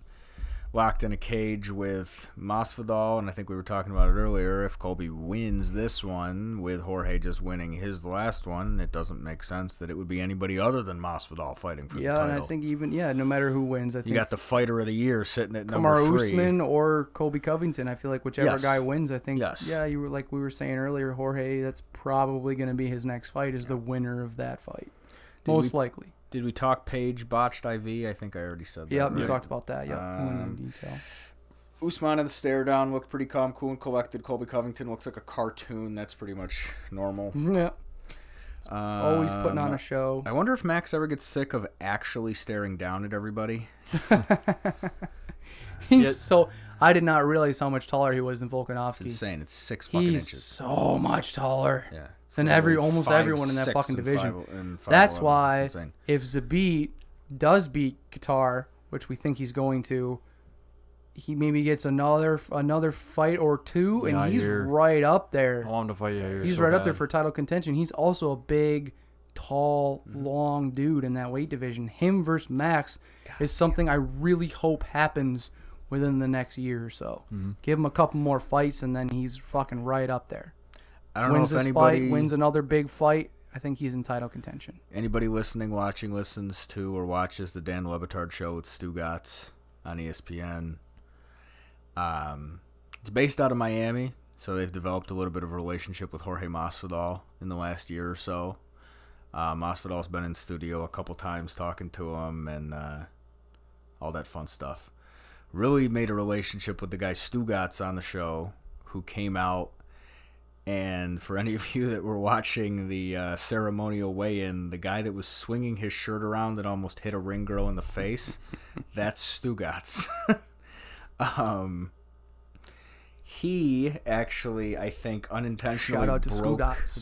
locked in a cage with Masvidal. And I think we were talking about it earlier. If Colby wins this one with Jorge just winning his last one, it doesn't make sense that it would be anybody other than Masvidal fighting for the title. Yeah, and I think no matter who wins, I think you got the fighter of the year sitting at number 3. Usman or Colby Covington. I feel like whichever guy wins, I think. Yes. Yeah, you were like we were saying earlier, Jorge. That's probably going to be his next fight. Is the winner of that fight, most likely. Did we talk Page botched IV? I think I already said that. Yep, right? you talked about that. Yep, in detail. Usman in the stare down looked pretty calm, cool, and collected. Colby Covington looks like a cartoon. That's pretty much normal. Yeah. Always putting on a show. I wonder if Max ever gets sick of actually staring down at everybody. I did not realize how much taller he was than Volkanovski. It's insane. It's 6 fucking He's inches. so much taller. Yeah. Than almost everyone in that fucking division. That's why if Zabit does beat Qatar, which we think he's going to, he maybe gets another fight or two, and he's right up there. I want him to fight Yair. He's right up there for title contention. He's also a big, tall, long dude in that weight division. Him versus Max is something I really hope happens within the next year or so. Mm-hmm. Give him a couple more fights, and then he's fucking right up there. I don't know if anybody wins another big fight. I think he's in title contention. Anybody listening, watching, listens to or watches the Dan Le Batard show with Stu Gatz on ESPN. It's based out of Miami, so they've developed a little bit of a relationship with Jorge Masvidal in the last year or so. Masvidal's been in studio a couple times talking to him and all that fun stuff. Really made a relationship with the guy Stu Gatz on the show, who came out. And for any of you that were watching the ceremonial weigh-in, the guy that was swinging his shirt around that almost hit a ring girl in the face, that's Stu Gatz. He actually, I think, unintentionally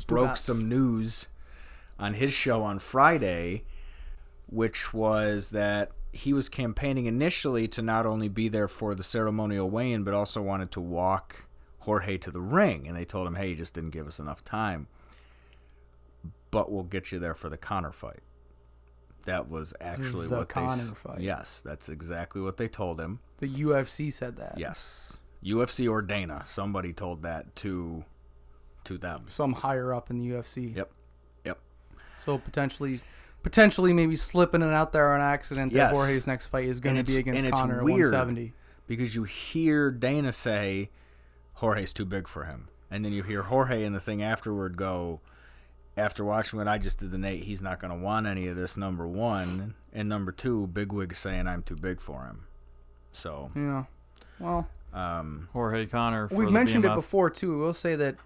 broke some news on his show on Friday, which was that he was campaigning initially to not only be there for the ceremonial weigh-in, but also wanted to walk Jorge to the ring, and they told him, hey, you just didn't give us enough time, but we'll get you there for the Conor fight. That was actually what Conor fight. Yes, that's exactly what they told him. The UFC said that. Yes. UFC or Dana. Somebody told that to them. Some higher up in the UFC. Yep. So potentially maybe slipping it out there on accident that Jorge's next fight is going to be against Conor at 170. Because you hear Dana say Jorge's too big for him. And then you hear Jorge in the thing afterward go, after watching what I just did to Nate, he's not going to want any of this, number one. And number two, Bigwig saying I'm too big for him. So. Yeah. Well. Jorge Conor. We've mentioned it before, too. We'll say that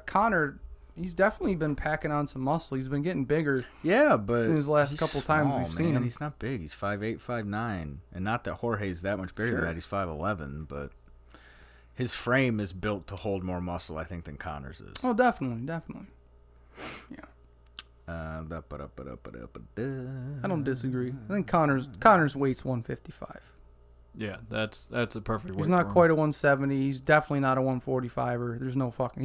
Conor, he's definitely been packing on some muscle. He's been getting bigger. Yeah, but in his last couple times we've seen him. He's not big. He's 5'8", 5'9". And not that Jorge's that much bigger than that. He's 5'11", but his frame is built to hold more muscle, I think, than Conor's is. Oh, definitely. Yeah. I don't disagree. I think Conor's weight's 155. Yeah, that's a perfect weight. He's not quite a 170. He's definitely not a 145er. There's no fucking.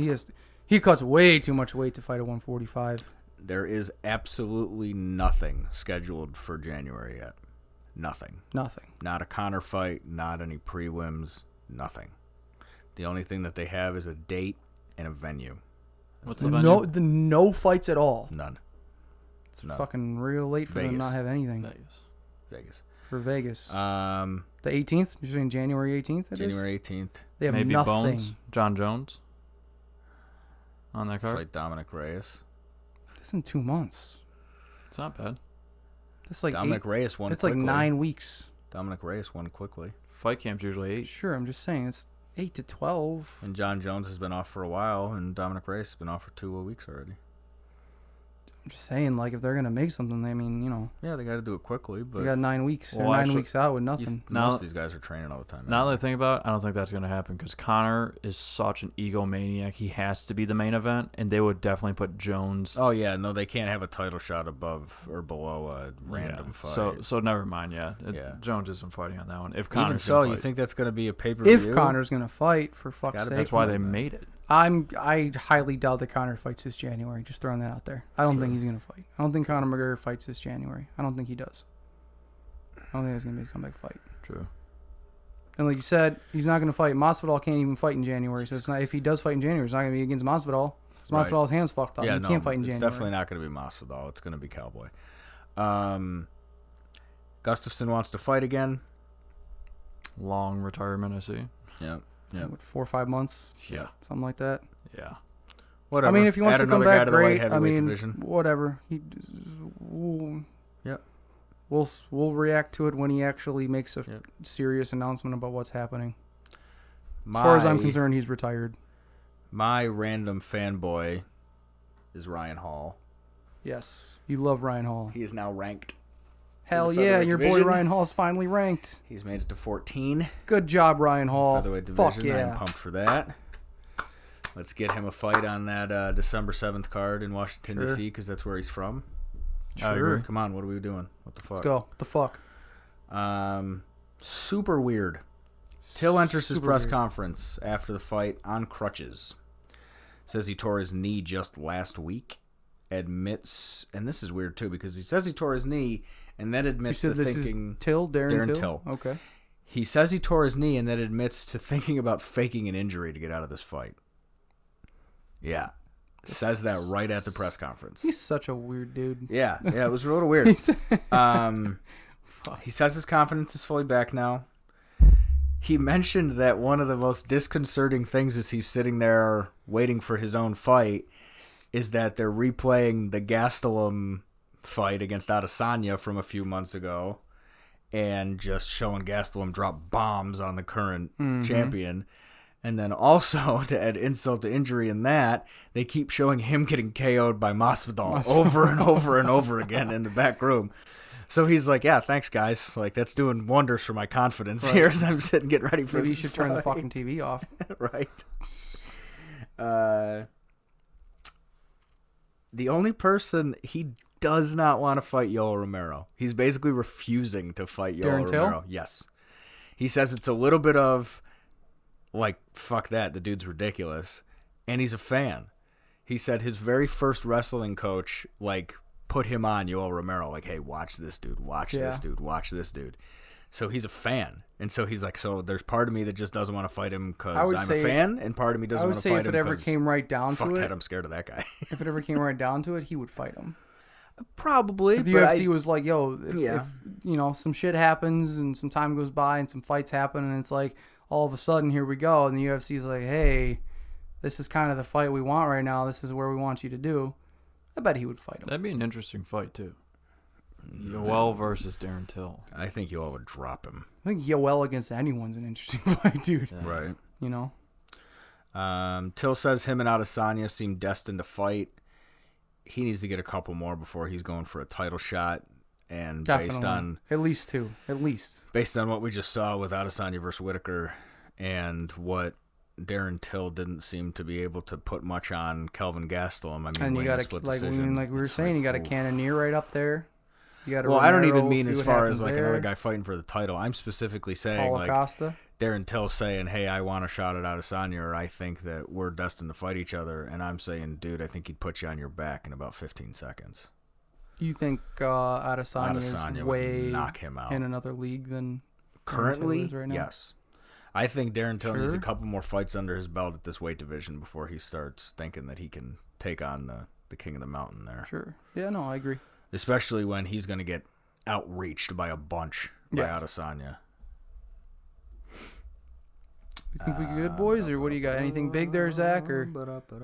He cuts way too much weight to fight a 145. There is absolutely nothing scheduled for January yet. Nothing. Not a Conor fight. Not any prelims. Nothing. The only thing that they have is a date and a venue. What's the venue? No fights at all. None. It's fucking real late for them to not have anything. Vegas. For Vegas. The 18th? You're saying January 18th? January 18th. They have maybe nothing. Bones, John Jones on that card. Fight Dominic Reyes. That's in 2 months. It's not bad. That's like Dominic Reyes won. It's quickly. like 9 weeks. Dominic Reyes won quickly. Fight camp's usually 8. Sure, I'm just saying it's 8 to 12. And John Jones has been off for a while, and Dominic Reyes has been off for 2 weeks already. I'm just saying, like, if they're gonna make something, I mean, you know. Yeah, they got to do it quickly, but They got 9 weeks. Well, They're 9 actually, weeks out with nothing. most of these guys are training all the time. Now that I think about it, I don't think that's going to happen because Conor is such an egomaniac. He has to be the main event, and they would definitely put Jones. Oh yeah, no, they can't have a title shot above or below a random fight. So never mind. Yeah, Jones isn't fighting on that one. If Conor, even so, you think that's going to be a pay-per-view? If Conor's gonna fight, for fuck's sake. That's why they made it. I highly doubt that Conor fights this January. Just throwing that out there. I don't think he's gonna fight. I don't think Conor McGregor fights this January. I don't think he does. I don't think it's gonna be a comeback fight. True. And like you said, he's not gonna fight. Masvidal can't even fight in January. So it's not. If he does fight in January, it's not gonna be against Masvidal. Because Masvidal's hands fucked up. Yeah, he can't fight in January. It's definitely not going to be Masvidal. It's going to be Cowboy. Gustafsson wants to fight again. Long retirement, I see. Yeah. What, 4 or 5 months? Yeah. Something like that. Yeah. Whatever. I mean, if he wants to come back, great. I mean, division. whatever. Yep. We'll react to it when he actually makes a serious announcement about what's happening. As far as I'm concerned, he's retired. My random fanboy is Ryan Hall. Yes. You love Ryan Hall. He is now ranked. Hell yeah, your boy Ryan Hall's finally ranked. He's made it to 14. Good job, Ryan Hall. Featherweight division. Fuck yeah. I'm pumped for that. Let's get him a fight on that December 7th card in Washington, D.C., because that's where he's from. Sure. Come on, what are we doing? What the fuck? Let's go. What the fuck? Super weird. Till enters his press conference after the fight on crutches. Says he tore his knee just last week. Admits, and this is weird too, because he says he tore his knee and then admits to thinking... Darren Till. Okay. He says he tore his knee and then admits to thinking about faking an injury to get out of this fight. Yeah. Says that right at the press conference. He's such a weird dude. Yeah, it was a little weird. He says his confidence is fully back now. He mentioned that one of the most disconcerting things as he's sitting there waiting for his own fight is that they're replaying the Gastelum fight against Adesanya from a few months ago and just showing Gastelum drop bombs on the current champion. And then also, to add insult to injury in that, they keep showing him getting KO'd by Masvidal over and over and over again in the back room. So he's like, yeah, thanks, guys. Like, that's doing wonders for my confidence here as I'm sitting getting ready for this Maybe you should turn the fucking TV off. Right. The only person he does not want to fight Yoel Romero. He's basically refusing to fight Yoel Romero. Yes. He says it's a little bit of... like, fuck that, the dude's ridiculous. And he's a fan. He said his very first wrestling coach, like, put him on Yoel Romero. Like, hey, watch this dude, watch this dude, watch this dude. So he's a fan. And so he's like, so there's part of me that just doesn't want to fight him because I'm a fan, and part of me doesn't want to fight him because... I would say if it ever came right down to it... Fuck that, I'm scared of that guy. If it ever came right down to it, he would fight him. Probably. If the UFC was like, yo, if you know, some shit happens and some time goes by and some fights happen and it's like... all of a sudden, here we go, and the UFC is like, hey, this is kind of the fight we want right now. This is where we want you to do. I bet he would fight him. That'd be an interesting fight, too. Yoel versus Darren Till. I think Yoel would drop him. I think Yoel against anyone's an interesting fight, dude. Yeah. Right. You know? Till says him and Adesanya seem destined to fight. He needs to get a couple more before he's going for a title shot. And based on at least 2, based on what we just saw with Adesanya versus Whitaker, and what Darren Till didn't seem to be able to put much on Kelvin Gastelum. I mean, and you got split like decision. we were saying, you got a Cannonier right up there. You got I don't even mean as far as like another guy fighting for the title. I'm specifically saying Paulo like Costa. Darren Till saying, "Hey, I want a shot at Adesanya, or I think that we're destined to fight each other," and I'm saying, "Dude, I think he'd put you on your back in about 15 seconds." You think Adesanya is way knock him out in another league than currently? Right now? Yes, I think Darren Till needs a couple more fights under his belt at this weight division before he starts thinking that he can take on the king of the mountain there. Sure. Yeah, no, I agree. Especially when he's going to get outreached by a bunch by Adesanya. You think we good, boys, or what do you got? Anything big there, Zach? Or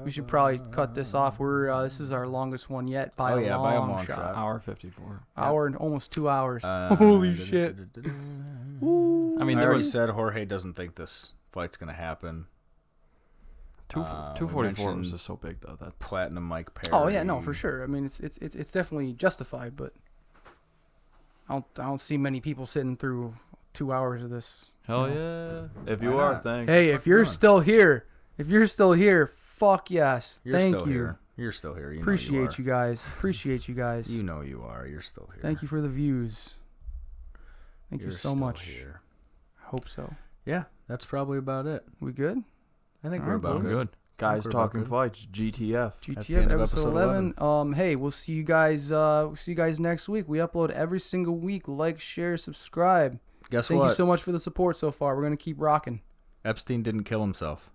we should probably cut this off. This is our longest one yet by a long shot. Hour 54. Hour and almost 2 hours. Holy shit! I mean, I already said Jorge doesn't think this fight's gonna happen. 244 was just so big though. That Platinum Mike Perry. Oh yeah, no, for sure. I mean, it's definitely justified, but I don't see many people sitting through 2 hours of this. Hell yeah! If you are, thanks. Hey, if you're still here, fuck yes. Thank you. Here. You're still here. You Appreciate you guys. Appreciate you guys. You know you are. You're still here. Thank you for the views. Thank you so much. Here. Hope so. Yeah, that's probably about it. We good? I think we're about good. Guys Talking Fights, GTF. GTF episode 11. Hey, we'll see you guys. Next week. We upload every single week. Like, share, subscribe. Guess Thank what? you so much for the support so far. We're gonna keep rocking. Epstein didn't kill himself.